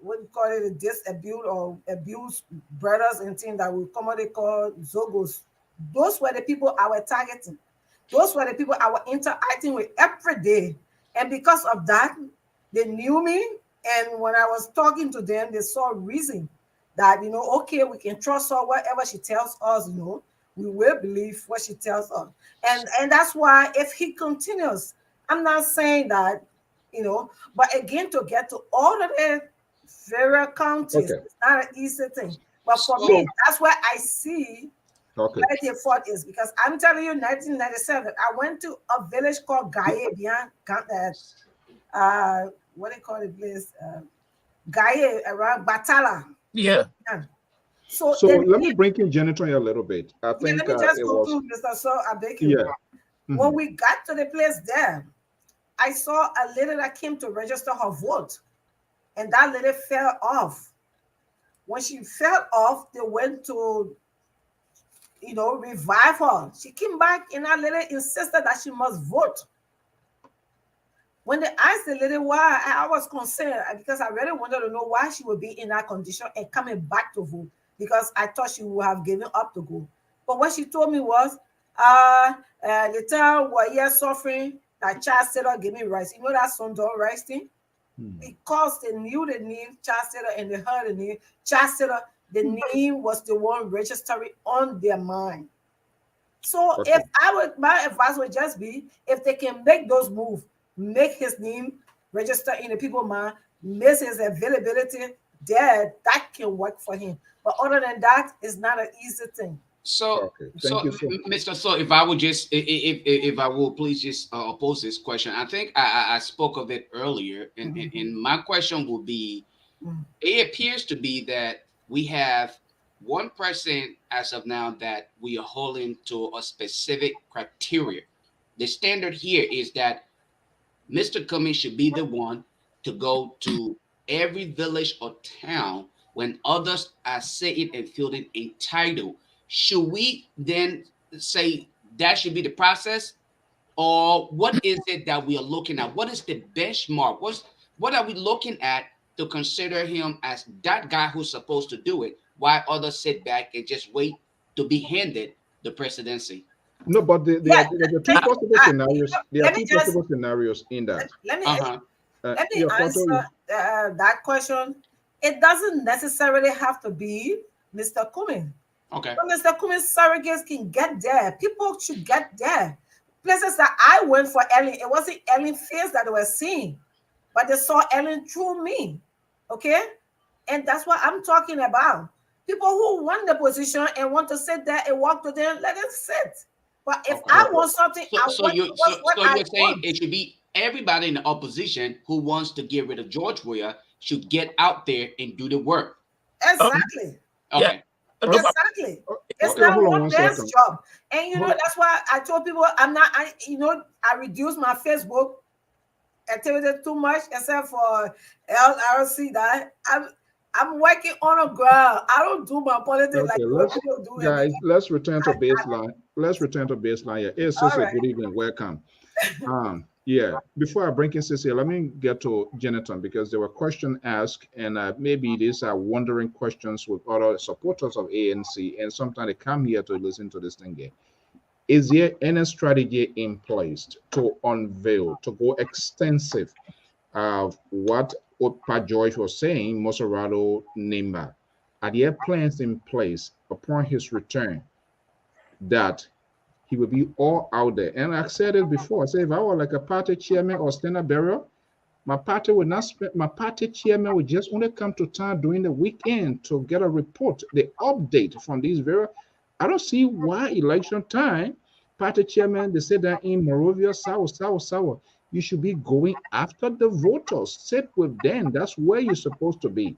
what do you call it, abused brothers and things that we commonly call Zogos. Those were the people I was targeting. Those were the people I was interacting with every day. And because of that, they knew me. And when I was talking to them, they saw reason that, okay, we can trust her, whatever she tells us, we will believe what she tells us. And that's why if he continues, I'm not saying that, but again, to get to all of the various counties, it's not an easy thing. But for me, that's where I see where the fault is. Because I'm telling you, 1997, I went to a village called Gaye, what do you call the place? Gaye, around Batala. Yeah. So let me bring in Janitor a little bit. I think let me just go through, Mr. So I beg you. Yeah. When we got to the place there, I saw a lady that came to register her vote, and that lady fell off. When she fell off, they went to, revive her. She came back, and that lady insisted that she must vote. When they asked the lady why, I was concerned because I really wanted to know why she would be in that condition and coming back to vote, because I thought she would have given up to go. But what she told me was, the time we're here suffering, that child Sailor gave me rice. You know that song, Don't Rice thing? Because they knew the name Child Sailor and they heard the name Child Sailor, the name was the one registering on their mind. So if my advice would just be, if they can make those moves, make his name register in the people's mind, miss his availability there, that can work for him. But other than that, it's not an easy thing. So, Mr. So, if I would just, if I will please just pose this question. I think I spoke of it earlier, and my question will be, it appears to be that we have one person as of now that we are holding to a specific criteria. The standard here is that Mr. Cummings should be the one to go to every village or town when others are sitting and feeling entitled. Should we then say that should be the process? Or what is it that we are looking at? What is the benchmark? What are we looking at to consider him as that guy who's supposed to do it, while others sit back and just wait to be handed the presidency? No, but there are two possible scenarios. There are two possible scenarios in that. Let me answer that question. It doesn't necessarily have to be Mr. Cummings. Okay. But Mr. Cummings surrogates can get there. People should get there. Places that I went for Ellen, it wasn't Ellen's face that they were seeing, but they saw Ellen through me. Okay? And that's what I'm talking about. People who want the position and want to sit there and walk to them, let them sit. But if I want something, you're saying it should be everybody in the opposition who wants to get rid of George Weah should get out there and do the work. Exactly. Okay. Exactly. It's not one man's job. And that's why I told people I reduced my Facebook activity too much, except for LRC that I'm working on a ground. I don't do my politics like what people do. Guys, let's return to baseline. Let's return to baseline. Yeah, hey, Sissy, good evening. Welcome. Yeah, before I bring in Sissy, let me get to Jonathan because there were questions asked, and maybe these are wondering questions with other supporters of ANC, and sometimes they come here to listen to this thing here. Is there any strategy in place to unveil, to go extensive of what Opa George was saying, Moserado Nimba? Are there plans in place upon his return that he will be all out there? And I said it before. I said if I were like a party chairman or standard bearer, my party would not spend. My party chairman would just only come to town during the weekend to get a report, the update from these very. I don't see why election time, party chairman they say that in Morovia, South. You should be going after the voters. Sit with them. That's where you're supposed to be.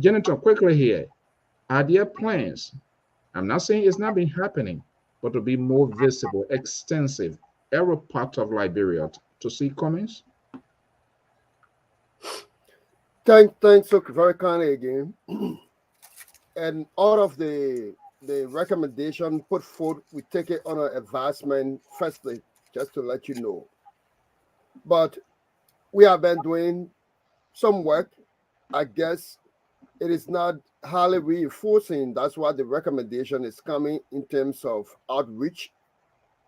Jennifer, quickly here. Are there plans? I'm not saying it's not been happening, but to be more visible, extensive, every part of Liberia to see comments? Thanks so very kindly again. And all of the recommendation put forth, we take it on an advancement firstly, just to let you know. But we have been doing some work. I guess it is not highly reinforcing. That's why the recommendation is coming in terms of outreach.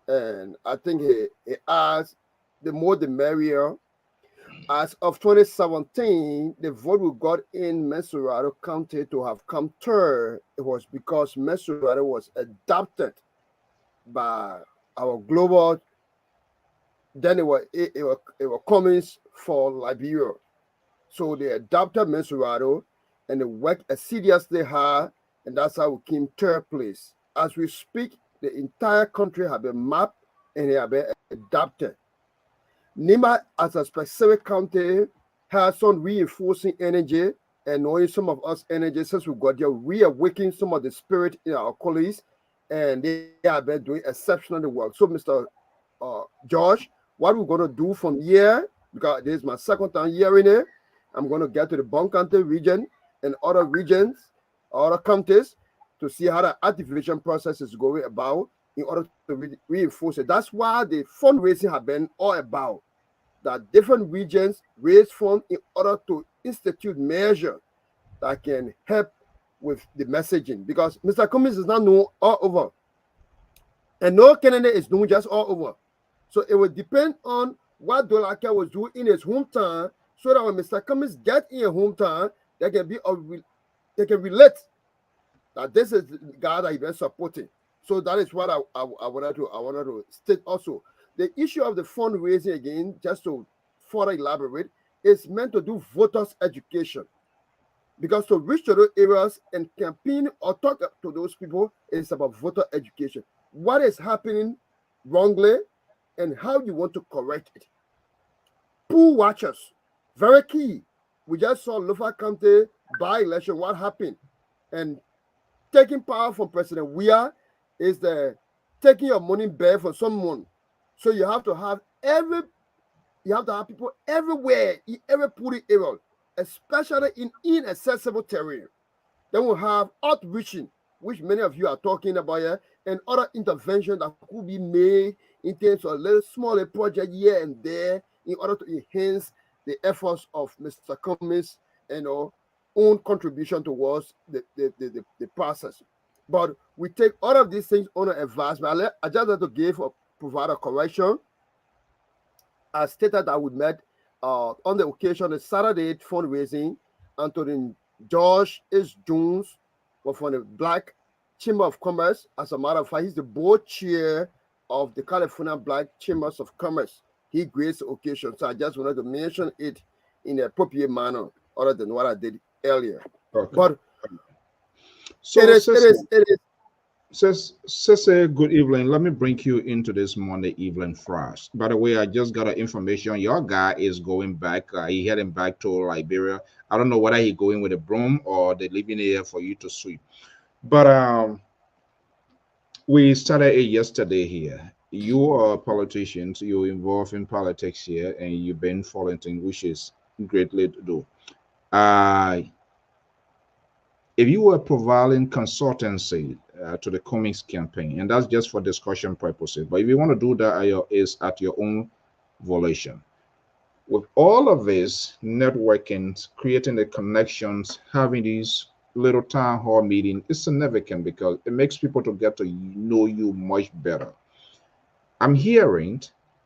And I think it adds the more the merrier. As of 2017, the vote we got in Mesurado County to have come third, it was because Mesurado was adopted by our global, then it was comments for Liberia. So they adopted Mesurado and they worked assiduously hard, and that's how we came third place. As we speak, the entire country have been mapped and they have been adopted. Nima, as a specific county, has some reinforcing energy and knowing some of us energy since we got there, reawakening some of the spirit in our colleagues, and they have been doing exceptional work. So, Mr. George, what we're going to do from here, because this is my second time hearing it, I'm going to get to the Bon County region and other regions, other counties, to see how the activation process is going about in order to reinforce it. That's why the fundraising have been all about, that different regions raise funds in order to institute measures that can help with the messaging. Because Mr. Cummings is not known all over, and no candidate is known just all over. So it will depend on what Dolaka was doing in his hometown, so that when Mr. Cummings get in a hometown, they can relate that this is the guy that he's been supporting. So that is what I wanted to state also. The issue of the fundraising, again, just to further elaborate, is meant to do voters education. Because to reach to those areas and campaign or talk to those people is about voter education. What is happening wrongly and how you want to correct it. Pool watchers, very key. We just saw Lofa County by-election, what happened. And taking power from President Weah is the taking your money back from someone. So you have to have people everywhere, in every polling area, especially in inaccessible terrain. Then we'll have outreaching, which many of you are talking about here, and other interventions that could be made in terms of a little smaller project here and there in order to enhance the efforts of Mr. Cummings and own contribution towards the process. But we take all of these things on advancement. I just have to provide a correction. I stated that we met on the occasion of Saturday fundraising. Anthony George H. Jones was from the Black Chamber of Commerce. As a matter of fact, he's the board chair of the California Black Chambers of Commerce. He graced the occasion. So I just wanted to mention it in an appropriate manner, other than what I did earlier. Okay. But so it is. Sese, good evening. Let me bring you into this Monday evening first. By the way, I just got information. Your guy is going back. He heading back to Liberia. I don't know whether he's going with a broom or they're leaving here for you to sweep. But we started it yesterday here. You are politicians. You're involved in politics here, and you've been volunteering, which is greatly to do. if you were providing consultancy to the Cummings campaign, and that's just for discussion purposes, but if you want to do that is at your own volition. With all of this networking, creating the connections, having these little town hall meeting is significant because it makes people to get to know you much better. I'm hearing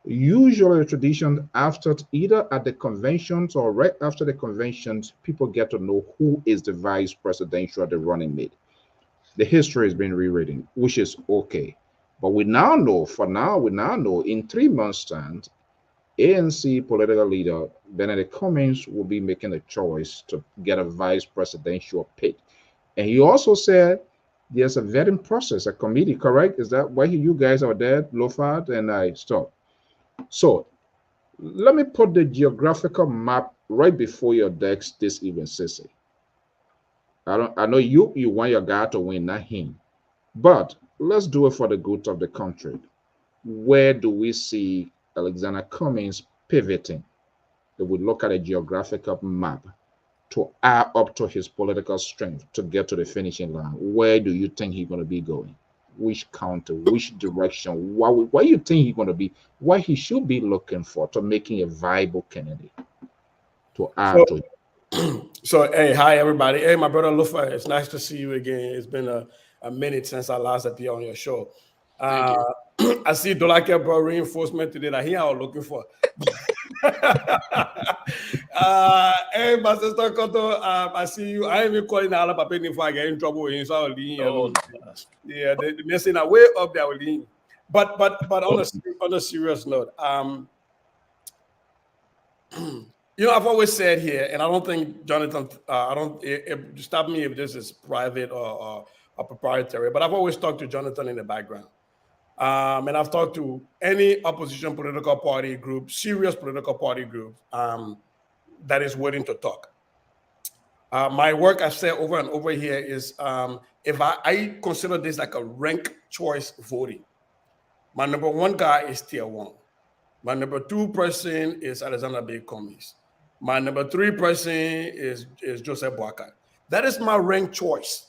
usually the tradition after either at the conventions or right after the conventions, people get to know who is the vice presidential, the running mate. The history has been rewritten, which is okay. But we now know, for now, we now know in 3 months' time, ANC political leader Benedict Cummings will be making a choice to get a vice presidential pick. And he also said there's a vetting process, a committee, correct? Is that why you guys are there, Lofad and I stop? So let me put the geographical map right before your decks this evening, Sissy. I know you want your guy to win, not him. But let's do it for the good of the country. Where do we see Alexander Cummings pivoting? If we look at a geographical map to add up to his political strength to get to the finishing line, where do you think he's going to be going? Which county, which direction? Why you think he's going to be, what he should be looking for to making a viable candidate to add to it? So, hey, hi, everybody. Hey, my brother Lufa, it's nice to see you again. It's been a minute since I last appeared on your show. I see Dolake brought reinforcement today that he are looking for. Hey, my sister Koto, I see you. I ain't even calling Ala Papa if I get in trouble with him. So I'll lean. Yeah, they're saying way up there with him. But on a serious note, you know, I've always said here, and I don't think Jonathan, stop me if this is private or proprietary, but I've always talked to Jonathan in the background. And I've talked to any opposition political party group, serious political party group that is willing to talk. My work, I've said over and over here, is if I consider this like a rank choice voting. My number one guy is Tier 1. My number two person is Alexander B. Cummings. My number three person is Joseph Boakai. That is my rank choice.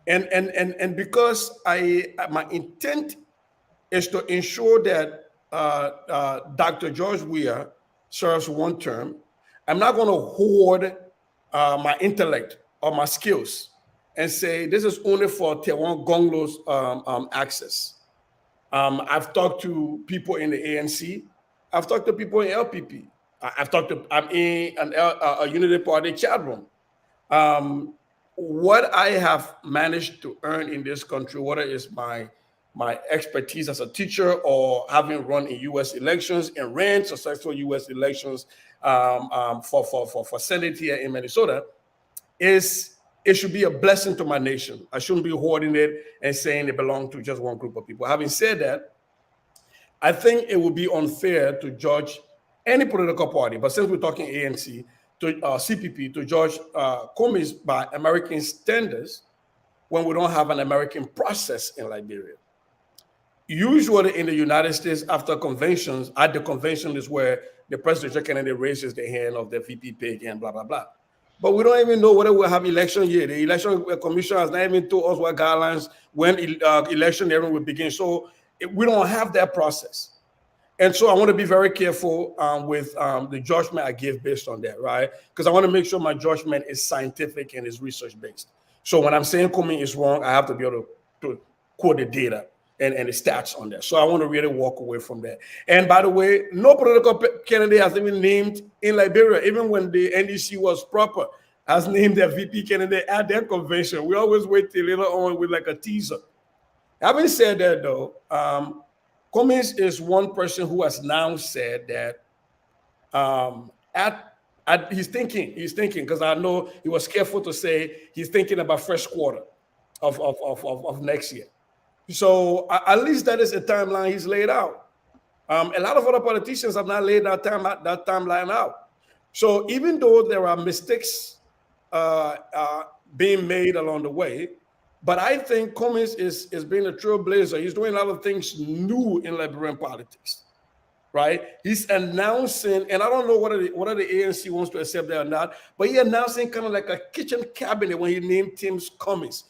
And because my intent is to ensure that Dr. George Weah serves one term, I'm not going to hoard my intellect or my skills and say this is only for Tier 1 Gonglo's access. I've talked to people in the ANC. I've talked to people in LPP. I'm in a Unity Party chat room. What I have managed to earn in this country, whether it's my expertise as a teacher or having run in U.S. elections and ran successful U.S. elections for Senate here in Minnesota, it should be a blessing to my nation. I shouldn't be hoarding it and saying it belongs to just one group of people. Having said that, I think it would be unfair to judge any political party, but since we're talking ANC, to CPP, to judge Cummings by American standards when we don't have an American process in Liberia. Usually in the United States, after conventions, at the convention is where the presidential candidate raises the hand of the VP pick and blah, blah, blah. But we don't even know whether we'll have election year. The election commission has not even told us what guidelines, when election hearing will begin. So we don't have that process. And so I want to be very careful with the judgment I give based on that, right? Because I want to make sure my judgment is scientific and is research-based. So when I'm saying Cummings is wrong, I have to be able to quote the data and the stats on that. So I want to really walk away from that. And by the way, no political candidate has even named in Liberia, even when the NDC was proper, has named their VP candidate at their convention. We always wait till later on with like a teaser. Having said that, though, Cummings is one person who has now said that he's thinking, because I know he was careful to say he's thinking about first quarter of next year. So at least that is a timeline he's laid out. A lot of other politicians have not laid that timeline out. So even though there are mistakes being made along the way, but I think Cummings is being a trailblazer. He's doing a lot of things new in Liberian politics, right? He's announcing, and I don't know whether the ANC wants to accept that or not, but he announcing kind of like a kitchen cabinet when he named Tim Cummings.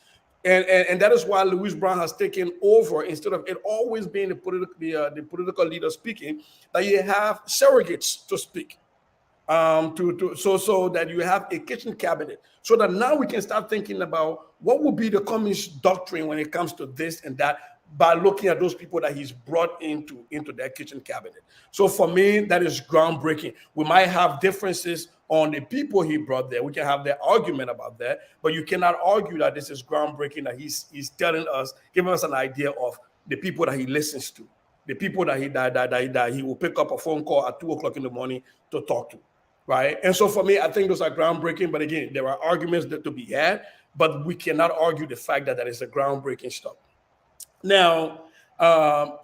And that is why Louis Brown has taken over, instead of it always being the political leader speaking, that you have surrogates to speak. So that you have a kitchen cabinet, so that now we can start thinking about what will be the communist doctrine when it comes to this and that, by looking at those people that he's brought into that kitchen cabinet. So for me, that is groundbreaking. We might have differences on the people he brought there. We can have the argument about that, but you cannot argue that this is groundbreaking, that he's telling us, giving us an idea of the people that he listens to, the people that he will pick up a phone call at 2 o'clock in the morning to talk to. Right. And so for me, I think those are groundbreaking. But again, there are arguments that to be had, but we cannot argue the fact that that is a groundbreaking stuff. Now,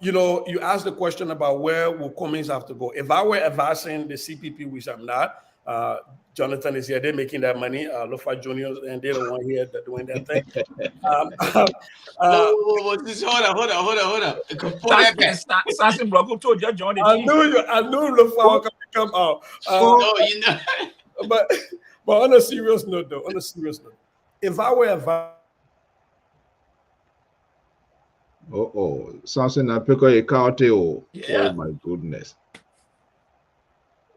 you asked the question about where will Cummings have to go. If I were advising the CPP, which I'm not, Jonathan is here, they're making that money. Lofa Junior, and they're the one here that doing that thing. Hold on. I knew Lofa was going to come out. But on a serious note, if I were advising, something I pick a cartel. Yeah. Oh my goodness.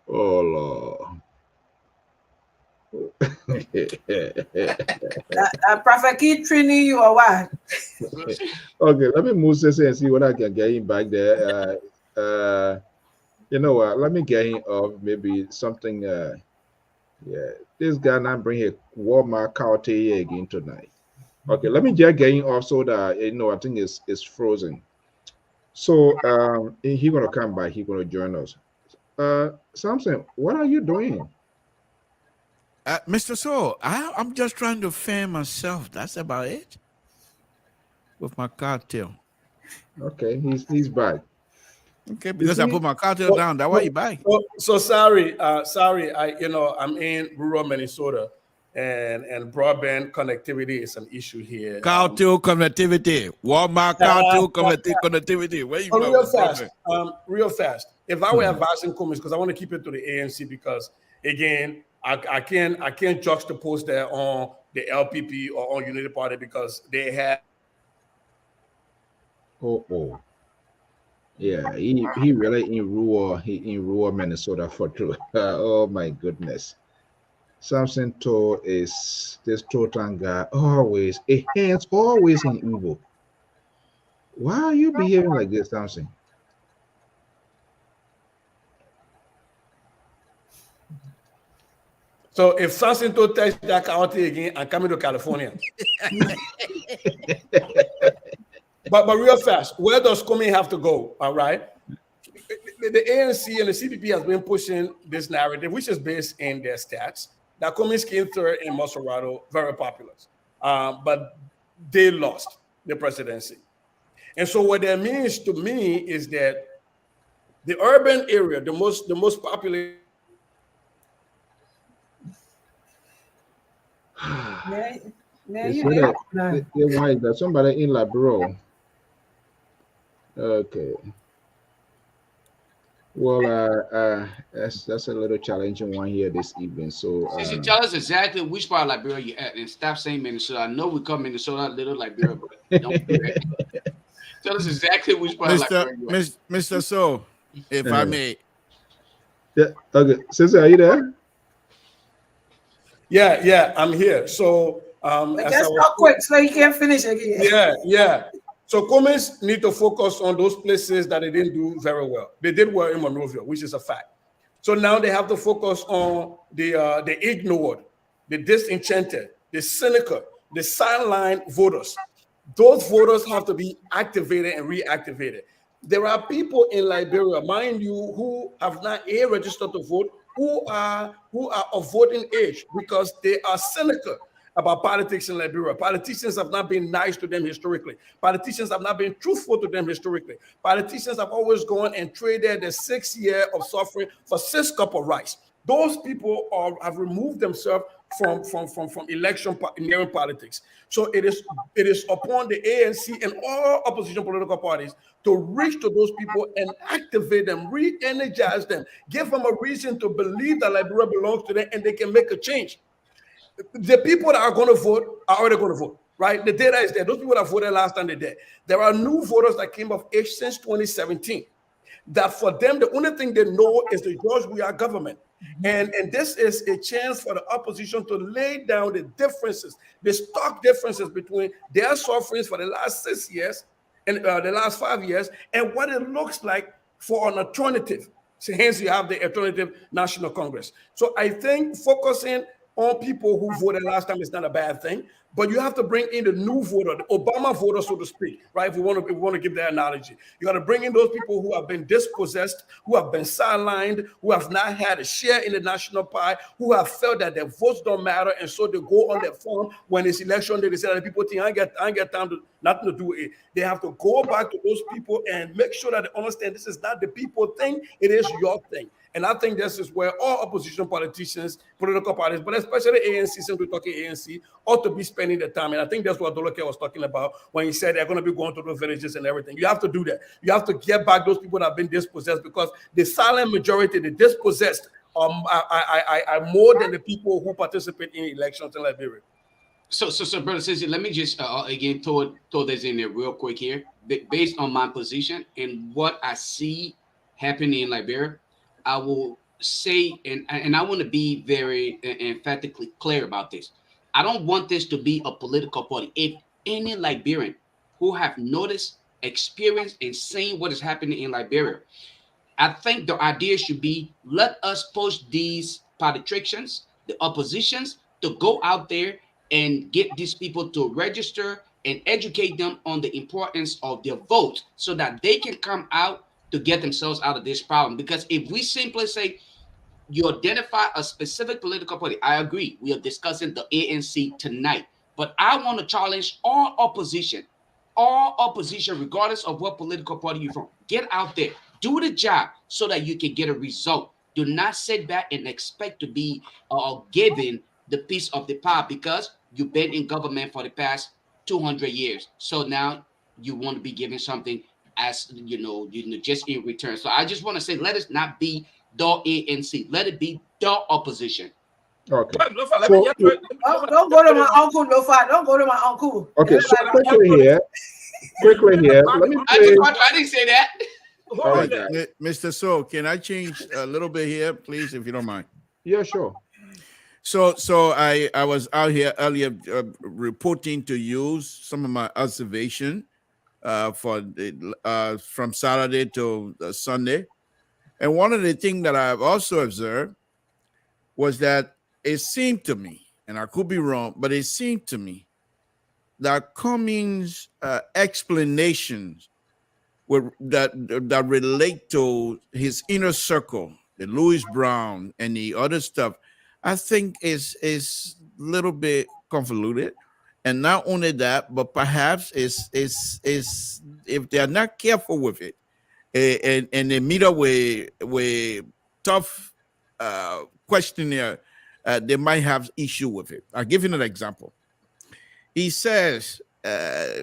Oh Lord. Prophet keep training you or what? Okay, let me move this and see what I can get him back there. You know what? Let me get him off maybe something. Yeah, this guy not bring a Walmart cartel again tonight. Okay, let me just get him off so that I think it's frozen. So he gonna come back. He gonna join us. Samson, what are you doing? Mr. Soul, I'm just trying to fan myself. That's about it. With my cartel. Okay, he's back. Okay, because I put my cartel down. That's why he back. So sorry. I'm in rural Minnesota, and broadband connectivity is an issue here. Cartel connectivity. Walmart cartel connectivity. Where you go? Real fast. If I were advising Cummings, because I want to keep it to the ANC, because again, I can't juxtapose that on the LPP or on Unity Party, because they have. Yeah, he really in rural Minnesota for true. Oh my goodness. Samson To is this total guy always a hands always in evil. Why are you behaving like this, Samson? So if Samson To takes that out again, I'm coming to California. But real fast, where does Cummings have to go? All right. The ANC and the CPP has been pushing this narrative, which is based in their stats, that Cummings came third in Maserado, very popular. But they lost the presidency. And so what that means to me is that the urban area, the most populated. There's somebody in Labro. Okay. Well, that's a little challenging one here this evening. So, tell us exactly which part of Liberia you're at, and stop saying Minnesota. I know we call Minnesota Little Liberia, but don't do that. Tell us exactly which part of Liberia you're at. Mr. So, if I may. Yeah. Okay. Sister, are you there? Yeah, I'm here. So, just talk quick so you can't finish again. Yeah. So Cummings need to focus on those places that they didn't do very well. They did well in Monrovia, which is a fact. So now they have to focus on the ignored, the disenchanted, the cynical, the sideline voters. Those voters have to be activated and reactivated. There are people in Liberia, mind you, who have not registered to vote, who are of voting age because they are cynical about politics in Liberia. Politicians have not been nice to them historically. Politicians have not been truthful to them historically. Politicians have always gone and traded the 6 year of suffering for 6 cups of rice. Those people have removed themselves from election nearing politics. So it is upon the ANC and all opposition political parties to reach to those people and activate them, re-energize them, give them a reason to believe that Liberia belongs to them and they can make a change. The people that are going to vote are already going to vote, right? The data is there. Those people that voted last time, they're there. There are new voters that came of age since 2017. That for them, the only thing they know is the George Weah government. And this is a chance for the opposition to lay down the differences, the stark differences between their sufferings for the last 6 years and the last 5 years and what it looks like for an alternative. So hence you have the alternative National Congress. So I think focusing on people who voted last time is not a bad thing, but you have to bring in the new voter, the Obama voter, so to speak, right? If we want to give that analogy, you got to bring in those people who have been dispossessed, who have been sidelined, who have not had a share in the national pie, who have felt that their votes don't matter, and so they go on their phone when it's election day. They say that people think I ain't get time to nothing to do with it. They have to go back to those people and make sure that they understand this is not the people thing; it is your thing. And I think this is where all opposition politicians, political parties, but especially ANC, since we're talking ANC, ought to be spending the time. And I think that's what Doloke was talking about when he said they're going to be going to the villages and everything. You have to do that. You have to get back those people that have been dispossessed, because the silent majority, the dispossessed, are more than the people who participate in elections in Liberia. So, brother Sissy, let me just again throw this in there real quick here. Based on my position and what I see happening in Liberia, I will say, and I want to be very emphatically clear about this. I don't want this to be a political party. If any Liberian who have noticed, experienced, and seen what is happening in Liberia, I think the idea should be, let us push these politicians, the oppositions, to go out there and get these people to register and educate them on the importance of their vote so that they can come out to get themselves out of this problem. Because if we simply say you identify a specific political party, I agree, we are discussing the ANC tonight, but I want to challenge all opposition, regardless of what political party you're from. Get out there, do the job so that you can get a result. Do not sit back and expect to be given the piece of the pie because you've been in government for the past 200 years. So now you want to be given something as just in return. So I just want to say, let us not be the ANC. Let it be the opposition. Okay. Don't go to my uncle, no fight. Don't go to my uncle. Okay, so quickly here. Let me play. I didn't say that. Right, Mr. So, can I change a little bit here, please, if you don't mind? Yeah, sure. So I was out here earlier reporting to you some of my observation from Saturday to Sunday. And one of the things that I've also observed was that it seemed to me, and I could be wrong, but it seemed to me that Cummings' explanations that relate to his inner circle, the Louis Brown and the other stuff, I think is a little bit convoluted. And not only that, but perhaps is if they are not careful with it, and they meet up with tough questionnaire, they might have issue with it. I'll give you an example. He says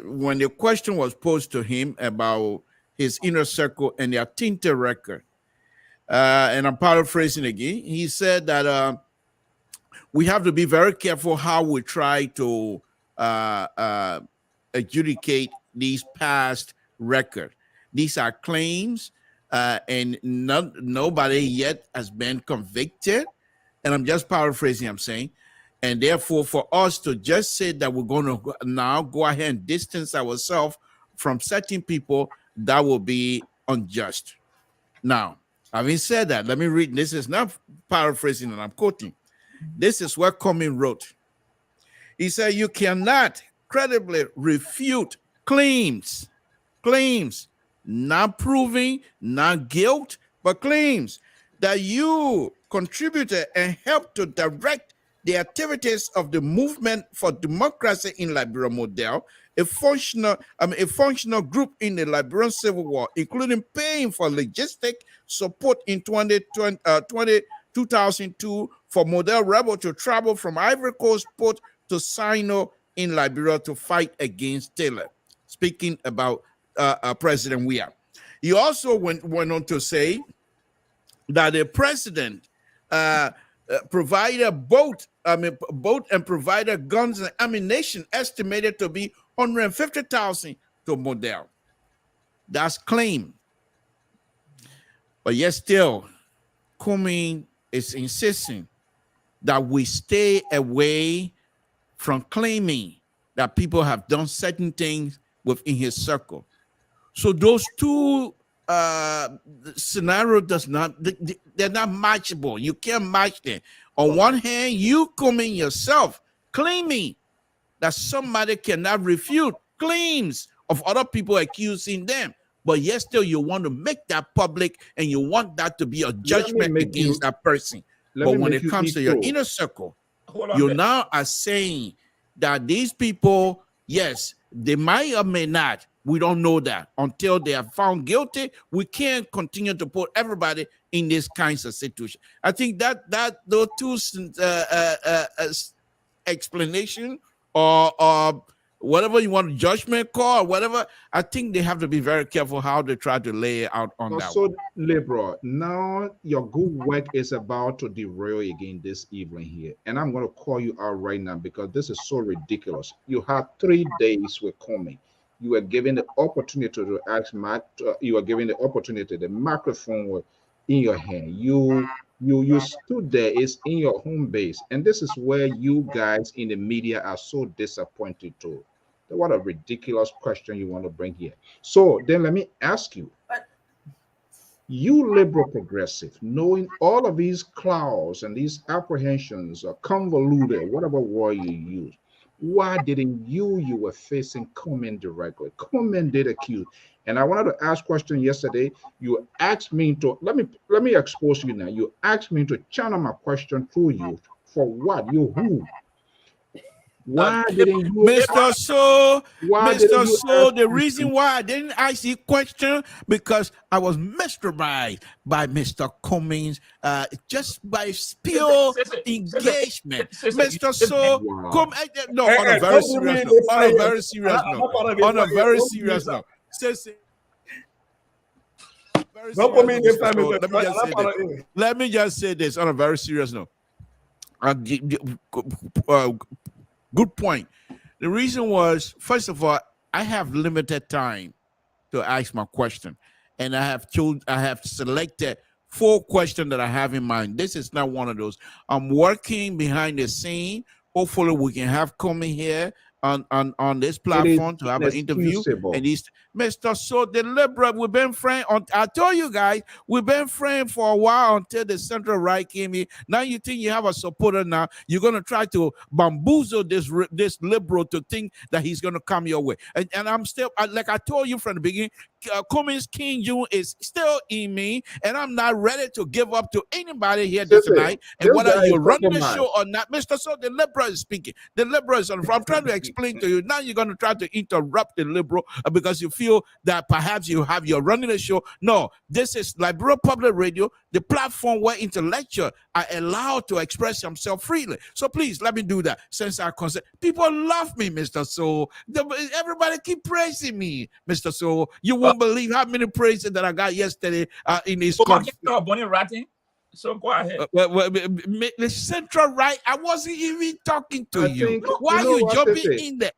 when the question was posed to him about his inner circle and their tinted record, and I'm paraphrasing again, he said that we have to be very careful how we try to adjudicate these past records. These are claims, and nobody yet has been convicted. And I'm just paraphrasing, I'm saying. And therefore, for us to just say that we're going to now go ahead and distance ourselves from certain people, that will be unjust. Now, having said that, let me read. This is not paraphrasing, and I'm quoting. This is what Cummings wrote. He said, you cannot credibly refute claims, not proving, not guilt, but claims that you contributed and helped to direct the activities of the movement for democracy in Liberia model, a functional group in the Liberian Civil War, including paying for logistic support in 2020 2002 for Model Rebel to travel from Ivory Coast port to Sino in Liberia to fight against Taylor. Speaking about President Weah. He also went on to say that the president provided boat and provided guns and ammunition estimated to be 150,000 to Model. That's claim. But yet still, Kumi is insisting that we stay away from claiming that people have done certain things within his circle. So those two scenarios they're not matchable. You can't match them. On one hand, you coming yourself claiming that somebody cannot refute claims of other people accusing them, but yet still you want to make that public and you want that to be a judgment against that person. But when it comes to your inner circle, you now are saying that these people, yes, they might or may not. We don't know that until they are found guilty. We can't continue to put everybody in these kinds of situations. I think that those two explanation or whatever you want, judgment call or whatever, I think they have to be very careful how they try to lay it out on that. So, Lpr, now your good work is about to derail again this evening here. And I'm going to call you out right now because this is so ridiculous. You had 3 days with Comey. You were given the opportunity to ask Matt, you were given the opportunity, the microphone was in your hand. You stood there, it's in your home base. And this is where you guys in the media are so disappointed too. What a ridiculous question you want to bring here. So then let me ask you, you liberal progressive, knowing all of these clouds and these apprehensions are convoluted, whatever word you use, why didn't you were facing Komen directly? Komen did accuse. And I wanted to ask a question yesterday. You asked me to, let me expose you now. You asked me to channel my question through you. For what? You who? Why didn't you, Mr. So, Mr. So, the reason why I didn't ask you question because I was mesmerized by Mr. Cummings, just by pure engagement. Mr. So, come no, on a very serious note. On a very serious note. On a very serious note. Let me just say this on a very serious note. Good point. The reason was, first of all, I have limited time to ask my question, and I have selected 4 questions that I have in mind. This is not one of those. I'm working behind the scene. Hopefully, we can have coming here on this platform to have an interview. And he's Mr. So the liberal, we've been friends. I told you guys, we've been friends for a while until the central right came in. Now you think you have a supporter now. You're going to try to bamboozle this liberal to think that he's going to come your way. And I'm still, like I told you from the beginning, Cummings King June is still in me, and I'm not ready to give up to anybody here tonight. And whether you're running the show or not, Mr. So the liberal is speaking. The liberal is on. I'm trying to explain to you. Now you're going to try to interrupt the liberal because you feel that perhaps you're running the show. No, this is Liberal Public Radio, the platform where intellectuals are allowed to express themselves freely. So please let me do that. Since I consent, people love me, Mr. So. Everybody keep praising me, Mr. So. You won't believe how many praises that I got yesterday in this conference. So go ahead. The central right, I wasn't even talking to you. Why are you jumping in there?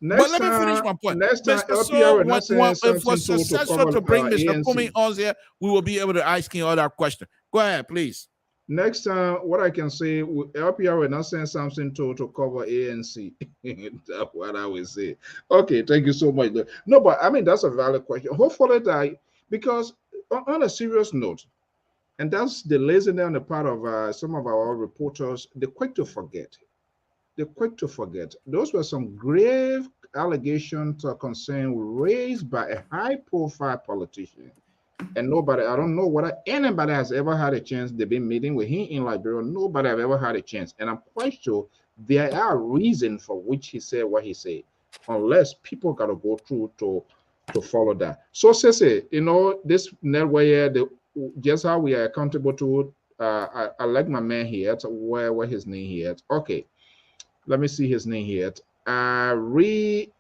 But let me finish my point. Mr. So, if we're successful to bring Mr. Kumi on here, we will be able to ask him all that question. Go ahead, please. Next time, what I can say, LPR will not send something to cover ANC. That's what I will say. Okay, thank you so much. No, but I mean, that's a valid question. Hopefully, because on a serious note, and that's the laziness on the part of some of our reporters, they're quick to forget. They're quick to forget. Those were some grave allegations or concerns raised by a high-profile politician. And nobody, I don't know whether anybody has ever had a chance. They've been meeting with him in Liberia. Nobody have ever had a chance. And I'm quite sure there are reasons for which he said what he said, unless people got to go through to follow that. So, Sese, you know, this network here, just how we are accountable to I like my man here. Where his name here? Okay, let me see his name here. Reincarnated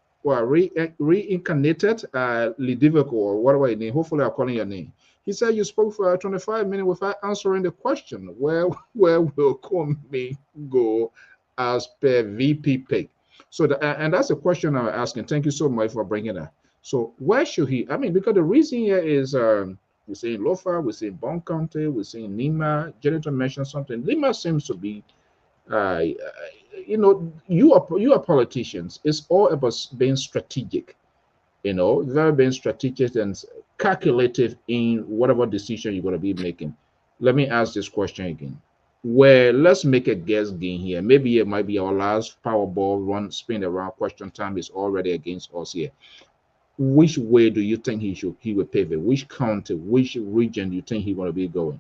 Lidivico, or whatever your name. Hopefully, I'm calling your name. He said you spoke for 25 minutes without answering the question. Where will Comey go as per VP pick? So and that's a question I'm asking. Thank you so much for bringing that. So where should he? I mean, because the reason here is we're seeing Lofa, we're seeing Bon County, we're seeing Lima. Jennifer mentioned something. Lima seems to be you know, you are politicians. It's all about being strategic, you know, very being strategic and calculative in whatever decision you're going to be making. Let me ask this question again. Where let's make a guess game here. Maybe it might be our last Powerball run spin around. Question time is already against us here. Which way do you think he will pivot? Which county, which region do you think he's going to be going?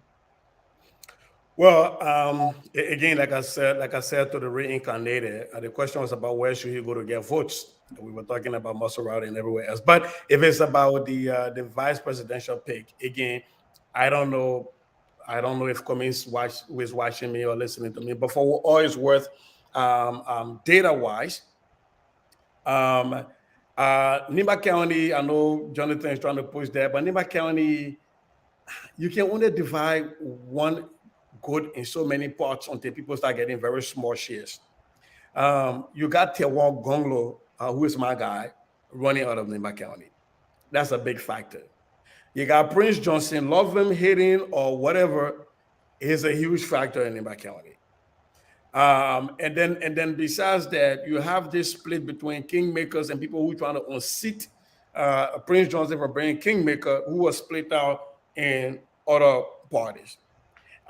Well, again, like I said to the reincarnated, the question was about where should he go to get votes. We were talking about Maserati and everywhere else. But if it's about the vice presidential pick, again, I don't know if Cummings was watching me or listening to me. But for all it's worth, data wise, Nima County, I know Jonathan is trying to push that, but Nima County, you can only divide one good in so many parts until people start getting very small shares. You got Tewon Gonglo, who is my guy, running out of Nima County. That's a big factor. You got Prince Johnson, love him, hate him, or whatever, is a huge factor in Nima County. And then besides that, you have this split between kingmakers and people who are trying to unseat Prince Johnson for being kingmaker, who was split out in other parties.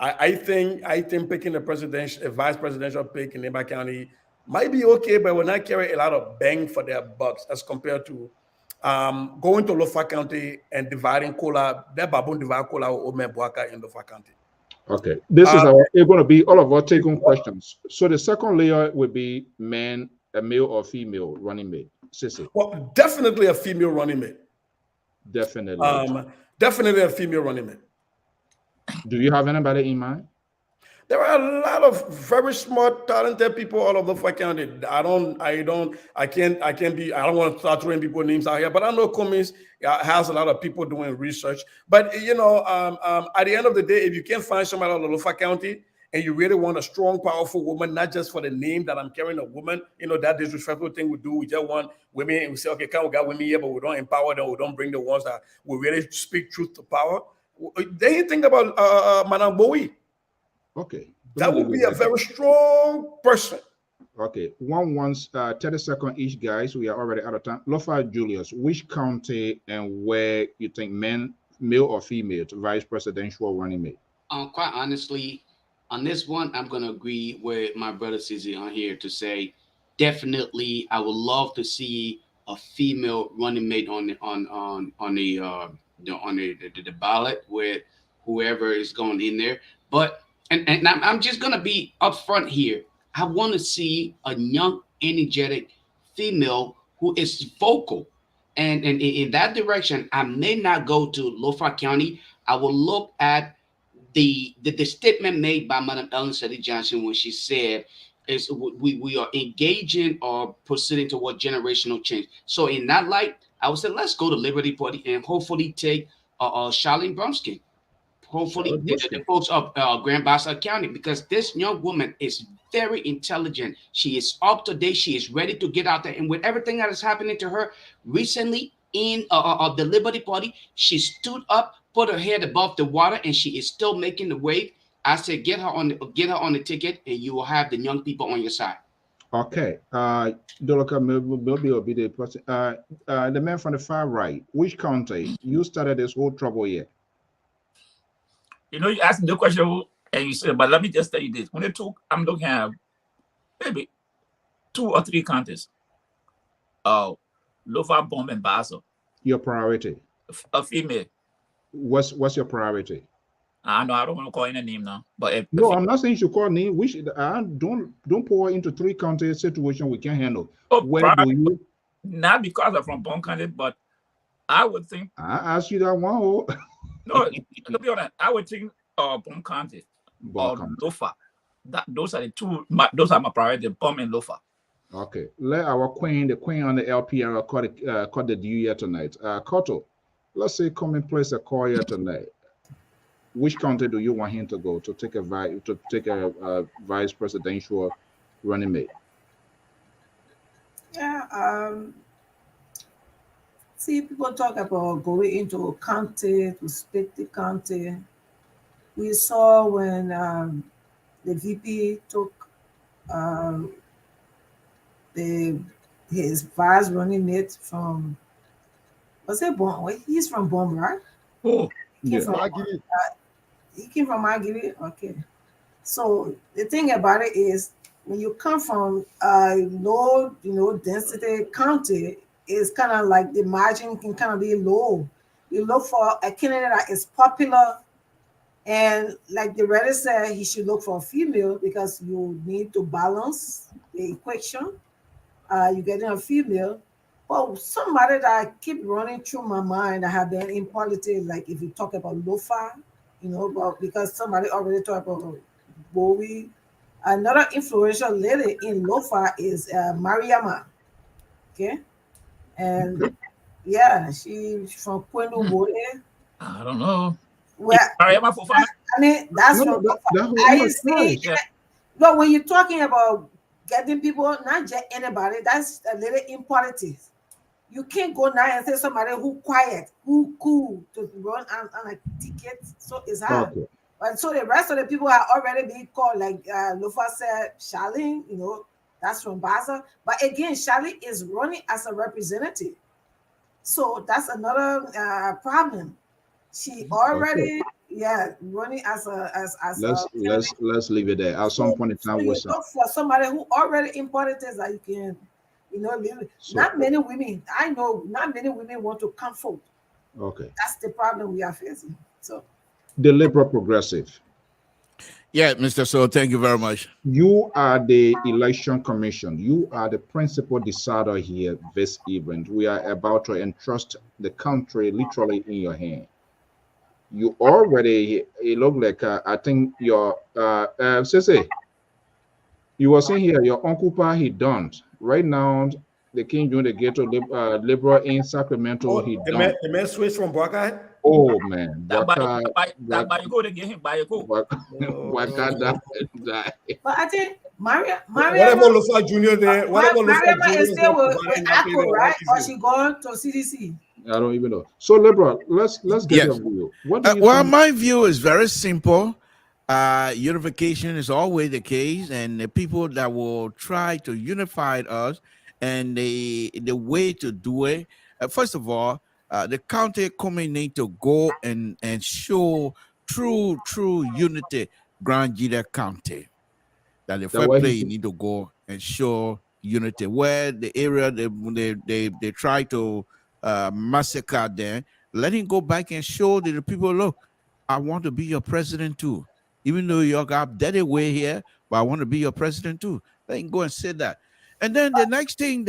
I think picking a vice presidential pick in Nima County might be okay, but will not carry a lot of bang for their bucks as compared to going to Lofa County and dividing Kola, that Babun divide Kola or Ome Buaka in Lofa County. Okay, this is it's going to be all of our take-home questions. So the second layer will be a male or female running mate. Sissy. Well, definitely a female running mate. Definitely. Definitely a female running mate. Do you have anybody in mind? There are a lot of very smart, talented people all over the county. I don't want to start throwing people names out here, but I know Cummings has a lot of people doing research. But you know, at the end of the day, if you can't find somebody out of Lofa County and you really want a strong, powerful woman, not just for the name that I'm carrying a woman, you know, that disrespectful thing we do. We just want women and we say, okay, we got women here, but we don't empower them. We don't bring the ones that will really speak truth to power. Then you think about Madame Bowie. Okay. That would be a very strong person. Okay. 30 seconds each, guys. We are already out of time. Lofa Julius, which county and where you think male or female, vice presidential running mate? Quite honestly, on this one, I'm going to agree with my brother Cizzy on here to say, definitely, I would love to see a female running mate on the ballot with whoever is going in there. But and I'm just gonna be upfront here. I want to see a young, energetic female who is vocal, and in that direction, I may not go to Lofa County. I will look at the statement made by Madam Ellen Seddy Johnson when she said, "Is we are engaging or proceeding toward generational change." So in that light, I would say let's go to Liberty Party and hopefully take Charlene Brumskin. Hopefully, the folks of Grand Bassa County, because this young woman is very intelligent. She is up to date. She is ready to get out there. And with everything that is happening to her recently in the Liberty Party, she stood up, put her head above the water, and she is still making the wave. I said, get her on the ticket, and you will have the young people on your side. Okay. Doloka maybe will be the person. The man from the far right. Which county? You started this whole trouble here. You know, you asked me the question and you said, but let me just tell you this. When I'm looking at maybe 2 or 3 counties. Lofa, Bomb, and Basel. Your priority? A female. What's your priority? I know I don't want to call any name now. But no, I'm not saying you should call name. We should don't pour into 3 county situation we can handle. Where do you? Not because I'm from Bon County, but I would think. I asked you that one. No, to be honest, I would think Bon County or Bomb. Lofa. Those are the two. Those are my priority: bomb and Lofa. Okay. Let our queen, the queen on the LPR, cut the due here tonight. Koto, let's say come and place a call here tonight. Which country do you want him to go to take a vice presidential running mate? Yeah. See, people talk about going into a county to split the county. We saw when the VP took his vice running mate from, was it Bon? He's from Bon, right? Oh, He came from Agiri. Okay. So the thing about it is, when you come from low, density county, it's kind of like the margin can kind of be low. You look for a candidate that is popular, and like the Reddit said, he should look for a female because you need to balance the equation. You're getting a female. Well, somebody that keep running through my mind, I have been in politics, like if you talk about Lofa, but because somebody already talked about Bowie. Another influential lady in Lofa is Mariama. Okay. And yeah, she's from Kwenu Bole. I don't know. Well, Mariama Fofana. I mean, that's from I see. Yeah. But when you're talking about getting people, not just anybody, that's a little in politics. You can't go now and say somebody who quiet, who cool to run on a ticket. So it's hard. Okay. But so the rest of the people are already being called, like Lofa said, Charlene, that's from Baza. But again, Charlene is running as a representative. So that's another problem. She already, running as let's leave it there. At some point in time, so you look for somebody who already in politics that you can, live. So, not many women. I know not many women want to come forward. Okay. That's the problem we are facing. So the Liberal Progressive. Yeah, Mr. So, thank you very much. You are the Election Commission. You are the principal decider here this evening. We are about to entrust the country literally in your hand. You already, it look like, I think your, Sese, you were saying here, your Uncle Pa, he done. Right now, the King doing the ghetto Liberal in Sacramento, he done. The man switched from Buckeye? Oh, man. That by go to get him by go. But I think Maria Whatever Lofa Junior there, whatever Lofa is still with Apple, right? Or Junior. she gone to CDC? I don't even know. So, Liberal, let's get your view. What do you well, think? my view is very simple. Unification is always the case, and the people that will try to unify us, and the way to do it. First of all, the county committee need to go and show true unity. Grand Gila County, that the first place need to go and show unity. Where the area they try to massacre them, let him go back and show the people, look, I want to be your president too. Even though you got dead way here, but I want to be your president too. Let him go and say that. And then the next thing,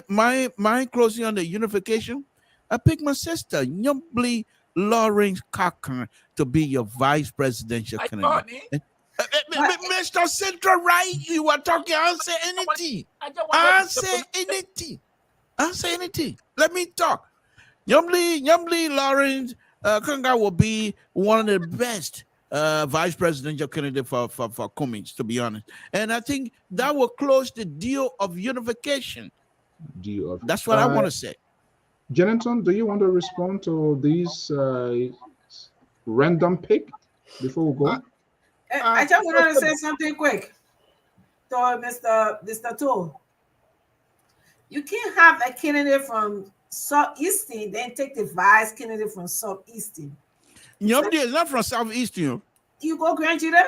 my closing on the unification, I pick my sister, Nyumbli Lawrence Cochran, to be your vice presidential candidate. Mr. Central, right? You were talking, answer anything. Answer anything. Let me talk. Nyumbli Lawrence Kanga will be one of the best vice presidential candidate for Cummings, to be honest. And I think that will close the deal of unification. That's what I want to say. Jenington, do you want to respond to these random pick before we go? I just want to say something quick to Mr. Toll. You can't have a candidate from Southeastern, then take the vice candidate from Southeastern. Nyumbli is not from Southeastern. You go Grand Judah,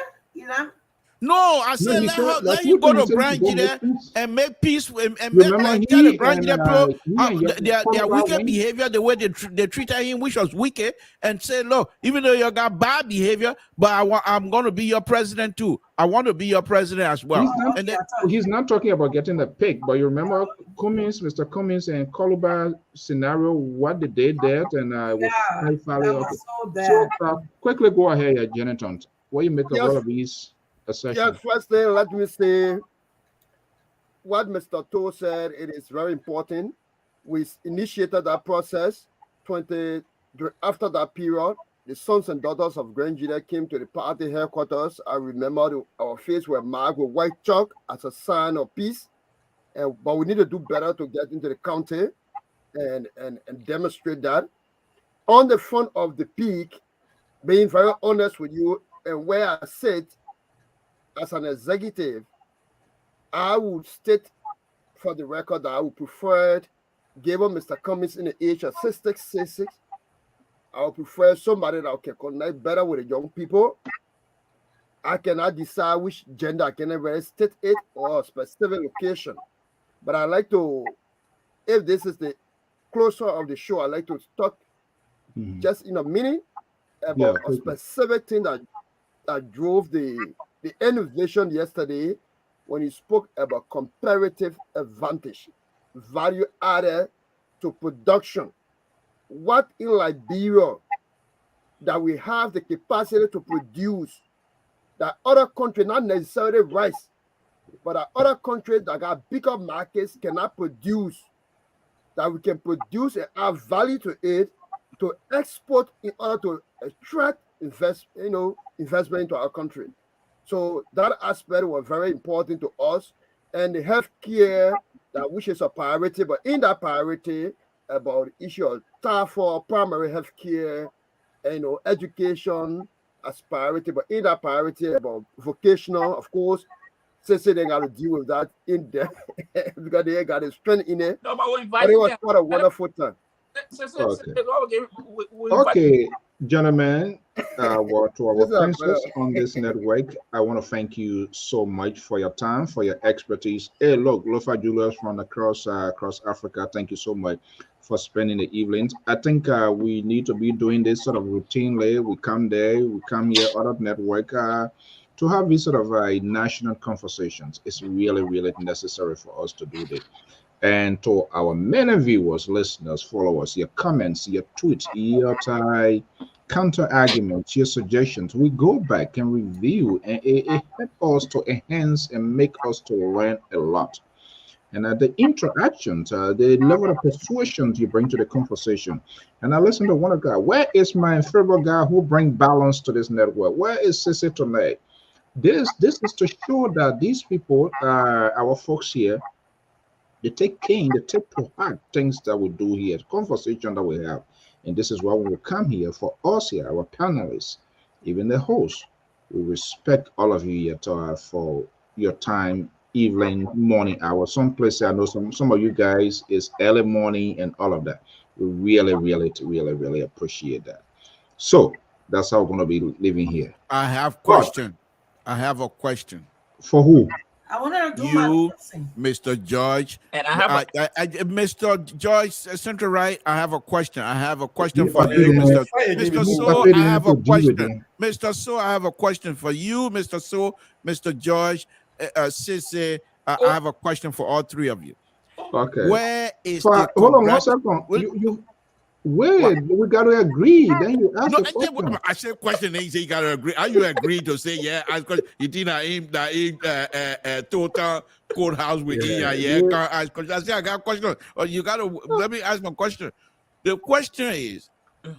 No, I said let you go to Grand Judah and make peace and make the Grand Judah their wicked behavior, the way they treated him, which was wicked, and say, look, even though you got bad behavior, but I'm going to be your president too. I want to be your president as well. He's not talking about getting a pick, but you remember Cummings, Mr. Cummings and Coluba scenario, what they did, and that was so bad. So quickly go ahead, Jenington. what you make of all of these assertions? Yes, first thing, let me say what Mr. Toh said. It is very important. We initiated that process after that period. The sons and daughters of Grand Junior came to the party headquarters. I remember our faces were marked with white chalk as a sign of peace. But we need to do better to get into the county and demonstrate that. On the front of the peak, being very honest with you, and where I sit as an executive, I would state for the record that I would prefer, given Mr. Cummings in the age of 66, I would prefer somebody that can connect better with the young people. I cannot decide which gender I can ever state it or a specific location. But I like to, if this is the closer of the show, I like to talk just in a minute about a specific thing that drove the innovation yesterday when he spoke about comparative advantage, value added to production. What in Liberia that we have the capacity to produce that other countries, not necessarily rice, but that other countries that got bigger markets cannot produce, that we can produce and add value to it to export in order to attract investment into our country. So that aspect was very important to us, and the healthcare that which is a priority, but in that priority about the issue of for primary healthcare, education as priority, but in that priority about vocational, of course, since they got to deal with that in there because they got a strength in it. No, but it was quite a wonderful time. Okay, gentlemen, to our princess on this network, I want to thank you so much for your time, for your expertise. Hey, look, Lofa Julius from across Africa, thank you so much for spending the evenings. I think we need to be doing this sort of routinely. We come there, we come here, other network, to have these sort of national conversations. It's really, really necessary for us to do this. And to our many viewers, listeners, followers, your comments, your tweets, your counter arguments, your suggestions, we go back and review, and it helps us to enhance and make us to learn a lot. And the interactions, the level of persuasion you bring to the conversation. And I listen to one guy. Where is my favorite guy who bring balance to this network? Where is Sissy tonight? This is to show that these people, our folks here, they take pain, they take to heart things that we do here, the conversation that we have. And this is why we will come here for us here, our panelists, even the host. We respect all of you here for your time, evening, morning hours. Some places I know some of you guys is early morning and all of that. We really, really, really, really appreciate that. So that's how we're going to be living here. I have a question. For who? I want to do you, my Mr. George, and I have Mr. George, Central Right. I have a question. For you, Mr. So. I have a question, Mr. So. I have a question for you, Mr. So, Mr. George, Sissy. I have a question for all three of you. Okay. Where is hold on 1 second. Wait, we got to agree. Then you ask the question. I said question, then you say you got to agree. Are you agree to say, yeah, I you think I total courthouse with I say I got a question. Or you got to, let me ask my question. The question is,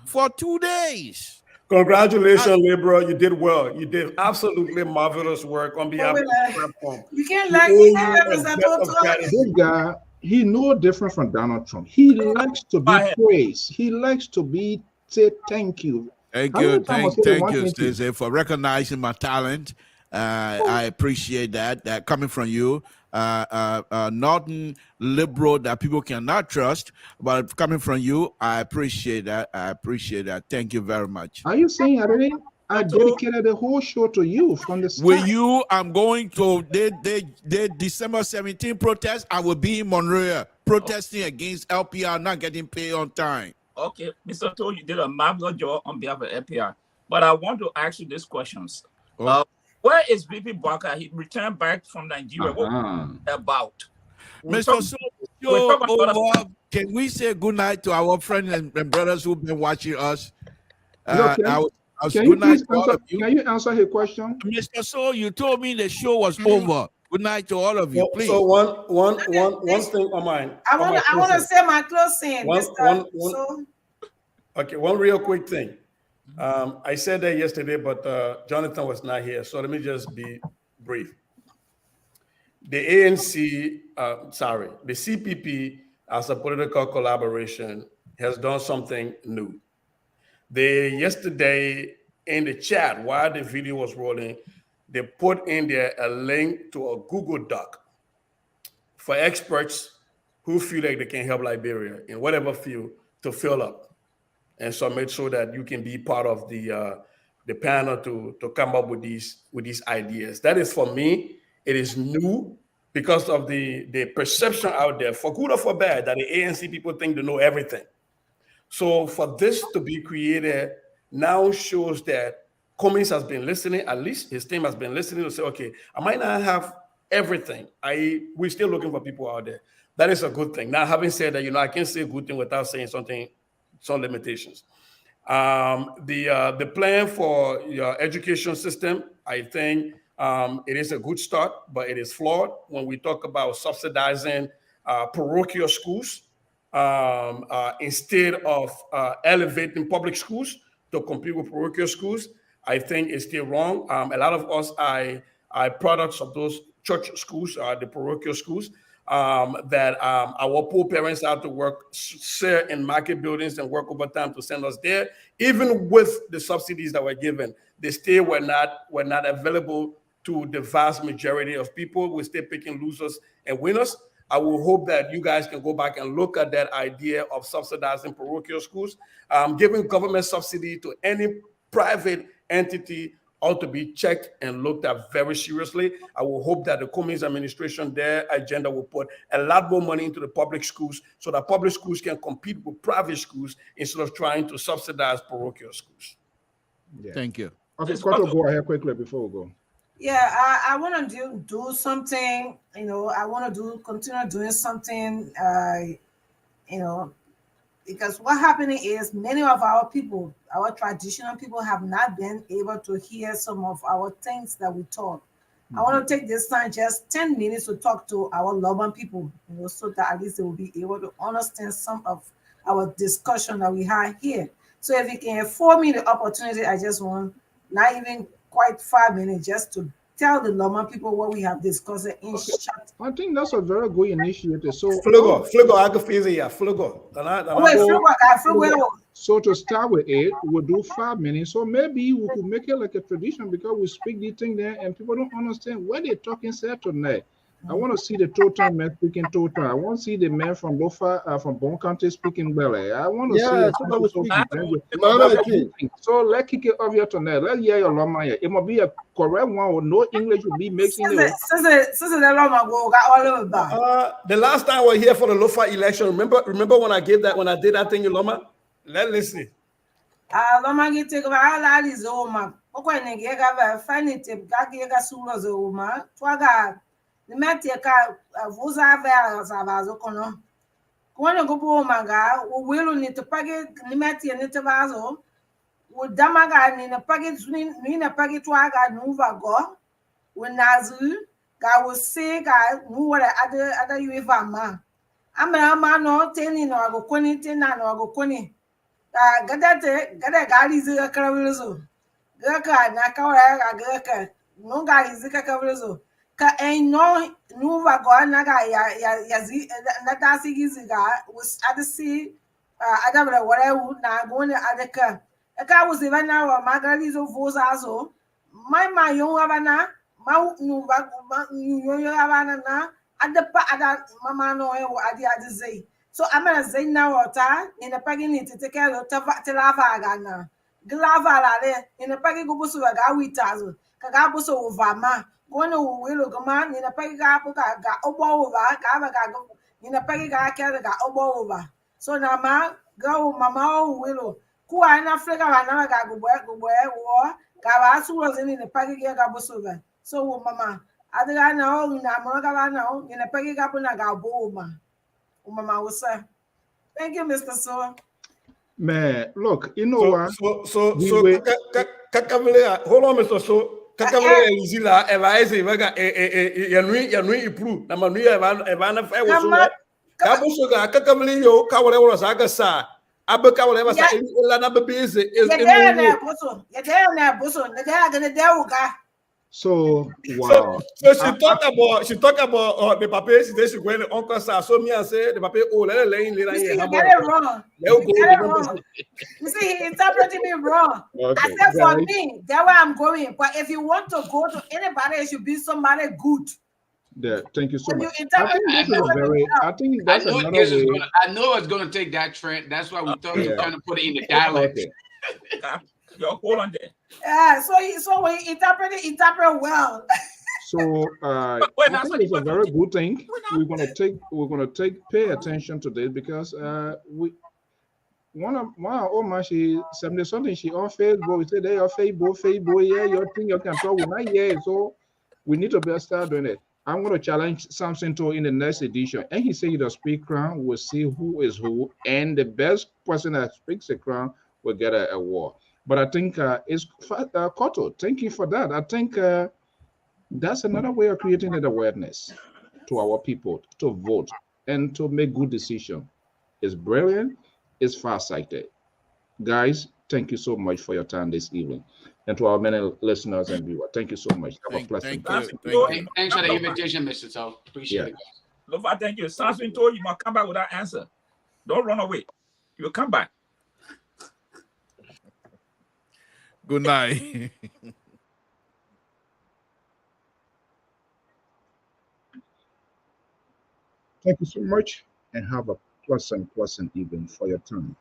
for 2 days. Congratulations, Libra. You did well. You did absolutely marvelous work on behalf of the platform. You can't like this guy. He no different from Donald Trump. He likes to be praised. He likes to be say thank you. Thank you, Stacey, for recognizing my talent. I appreciate that coming from you. Nothing liberal that people cannot trust, but coming from you, I appreciate that. Thank you very much. Are you saying I dedicated the whole show to you from the start? With you, I'm going to the December 17 protest. I will be in Monrovia protesting against LPR not getting paid on time. Okay, Mr. Toh, you did a marvelous job on behalf of LPR. But I want to ask you these questions. Where is VP Barker? He returned back from Nigeria. What about? Mr. So, can we say good night to our friends and brothers who've been watching us? Can you Good night please to all answer? of you. Can you answer her question? Mr. Soul, you told me the show was over. Good night to all of you, please. So one thing on mine. I want to say my closing, Mr. So. Okay, one real quick thing. I said that yesterday, but Jonathan was not here, so let me just be brief. The ANC, the CPP, as a political collaboration, has done something new. They yesterday in the chat while the video was rolling, they put in there a link to a Google Doc for experts who feel like they can help Liberia in whatever field to fill up and submit so that you can be part of the panel to come up with these ideas. That is, for me, it is new because of the perception out there, for good or for bad, that the ANC people think they know everything. So for this to be created now shows that Cummings has been listening, at least his team has been listening to say, okay, I might not have everything. We're still looking for people out there. That is a good thing. Now, having said that, I can't say a good thing without saying something, some limitations. The plan for your education system, I think it is a good start, but it is flawed when we talk about subsidizing parochial schools instead of elevating public schools to compete with parochial schools. I think it's still wrong. A lot of us are products of those church schools, the parochial schools, that our poor parents have to work, share in market buildings and work overtime to send us there. Even with the subsidies that were given, they still were not available to the vast majority of people. We're still picking losers and winners. I will hope that you guys can go back and look at that idea of subsidizing parochial schools. Giving government subsidy to any private entity ought to be checked and looked at very seriously. I will hope that the Cummings administration, their agenda will put a lot more money into the public schools so that public schools can compete with private schools instead of trying to subsidize parochial schools. Yeah. Thank you. Okay, Koto, go ahead quickly before we go. Yeah, I want to do something. I want to continue doing something. Because what happening is many of our people, our traditional people, have not been able to hear some of our things that we talk. I want to take this time, just 10 minutes, to talk to our Loban people, so that at least they will be able to understand some of our discussion that we have here. So if you can afford me the opportunity, I just want, not even quite 5 minutes, just to tell the Loban people what we have discussed in chat. I think that's a very good initiative. So, Flugo, I can feel it. Yeah, Flugo. So to start with it, we'll do 5 minutes. So maybe we could make it like a tradition, because we speak the thing there and people don't understand what they're talking tonight. I want to see the total man speaking total. I want to see the man from Lofa, from Bon County speaking well. I want to see. So let's kick it off here tonight. Let's hear your Loma. It might be a correct one, or no English will be mixing it. The last time we're here for the Lofa election, remember when I did that thing in Loma? Let's listen. Loma get take over all these Oma. Okay, nigga, have funny tip. Gaga sulos Oma. Twaga. The Matica Vuza Vazo Cono. Quando go Maga, who will need to packet Limati and Nitavazo, would Damaga in a packet, in a packet waga, Nuva go, when Nazu, God was sick, I knew what other you ever ma. I'm a man or 10 or go 20 or go 20. Gadate, Gada is a caravizo. Gaka, Naka, Gaka, no guy is a caravizo. Ain't no nuva go naga ya natasi giziga was at the sea adabra whatever na go na adaka aka was even now magalizo vozazo my young abana ma nuva young abana na adapa ada mama no adi say. So I'm gonna say now water in a pagin to take care of telava gana glava in a pagin go busu ga witazo kaga busu ovama going to go man in a peggy got over, in a peggy got over. So now, ma go, mamma, willow. Who I not figure another guy go where war, Gavasu was in a peggy gabosuga. So, mamma, I think I know, Namoga, in a peggy gabuna gaboma. Mamma was say. Thank you, Mr. So. Man, look, you know So, what? so, We so, were, Kakavele, hold on, Mr. So, Kakavele, Zila, Evaise, Vega, Yanui, Ipru, Namanuia, Evana, I was Come so up. Kabusuga, Kakavele, yo, Kawale was Agasa, Abaka, whatever, Lana Busy is You're there now, Bosso. You're there now, Bosso. You're there, gonna do. so So, wow. so she talked about the papa. She said she going to Uncle Sa. So me and say the papa. Oh, let her in You here. see, you Hamburg. get it wrong. Let her You go. get it wrong. You see, he interpreted me wrong. I Okay, said for guys. me, that's where I'm going. But if you want to go to anybody, it should be somebody good. Thank you so If much. you I interpret think I this is know. a very, well, I think I that's knew another this was way. gonna. I know it's gonna take that trend. That's why we thought to Yeah. kind of put it in the dialect. Okay. Yo, hold on there. yeah. So when you interpret well. So Wait, I now, think so it's a you very good thing. Wait, We're gonna pay attention to this because one of my she 70 something she on Facebook. We say they on Facebook, yeah, your thing you can talk with not yeah. So we need to be start doing it. I'm gonna challenge Samson to in the next edition. And he said the speak crown, we'll see who is who, and the best person that speaks the crown will get a award. But I think it's Koto. Thank you for that. I think that's another way of creating an awareness to our people to vote and to make good decisions. It's brilliant, it's far-sighted. Guys, thank you so much for your time this evening. And to our many listeners and viewers, thank you so much. Have a pleasant day. Thanks for the invitation, Mr. So. Appreciate it, guys. Lofa, thank you. Samson told you must come back with that answer. Don't run away. You'll come back. Good night. Thank you so much and have a pleasant evening for your time.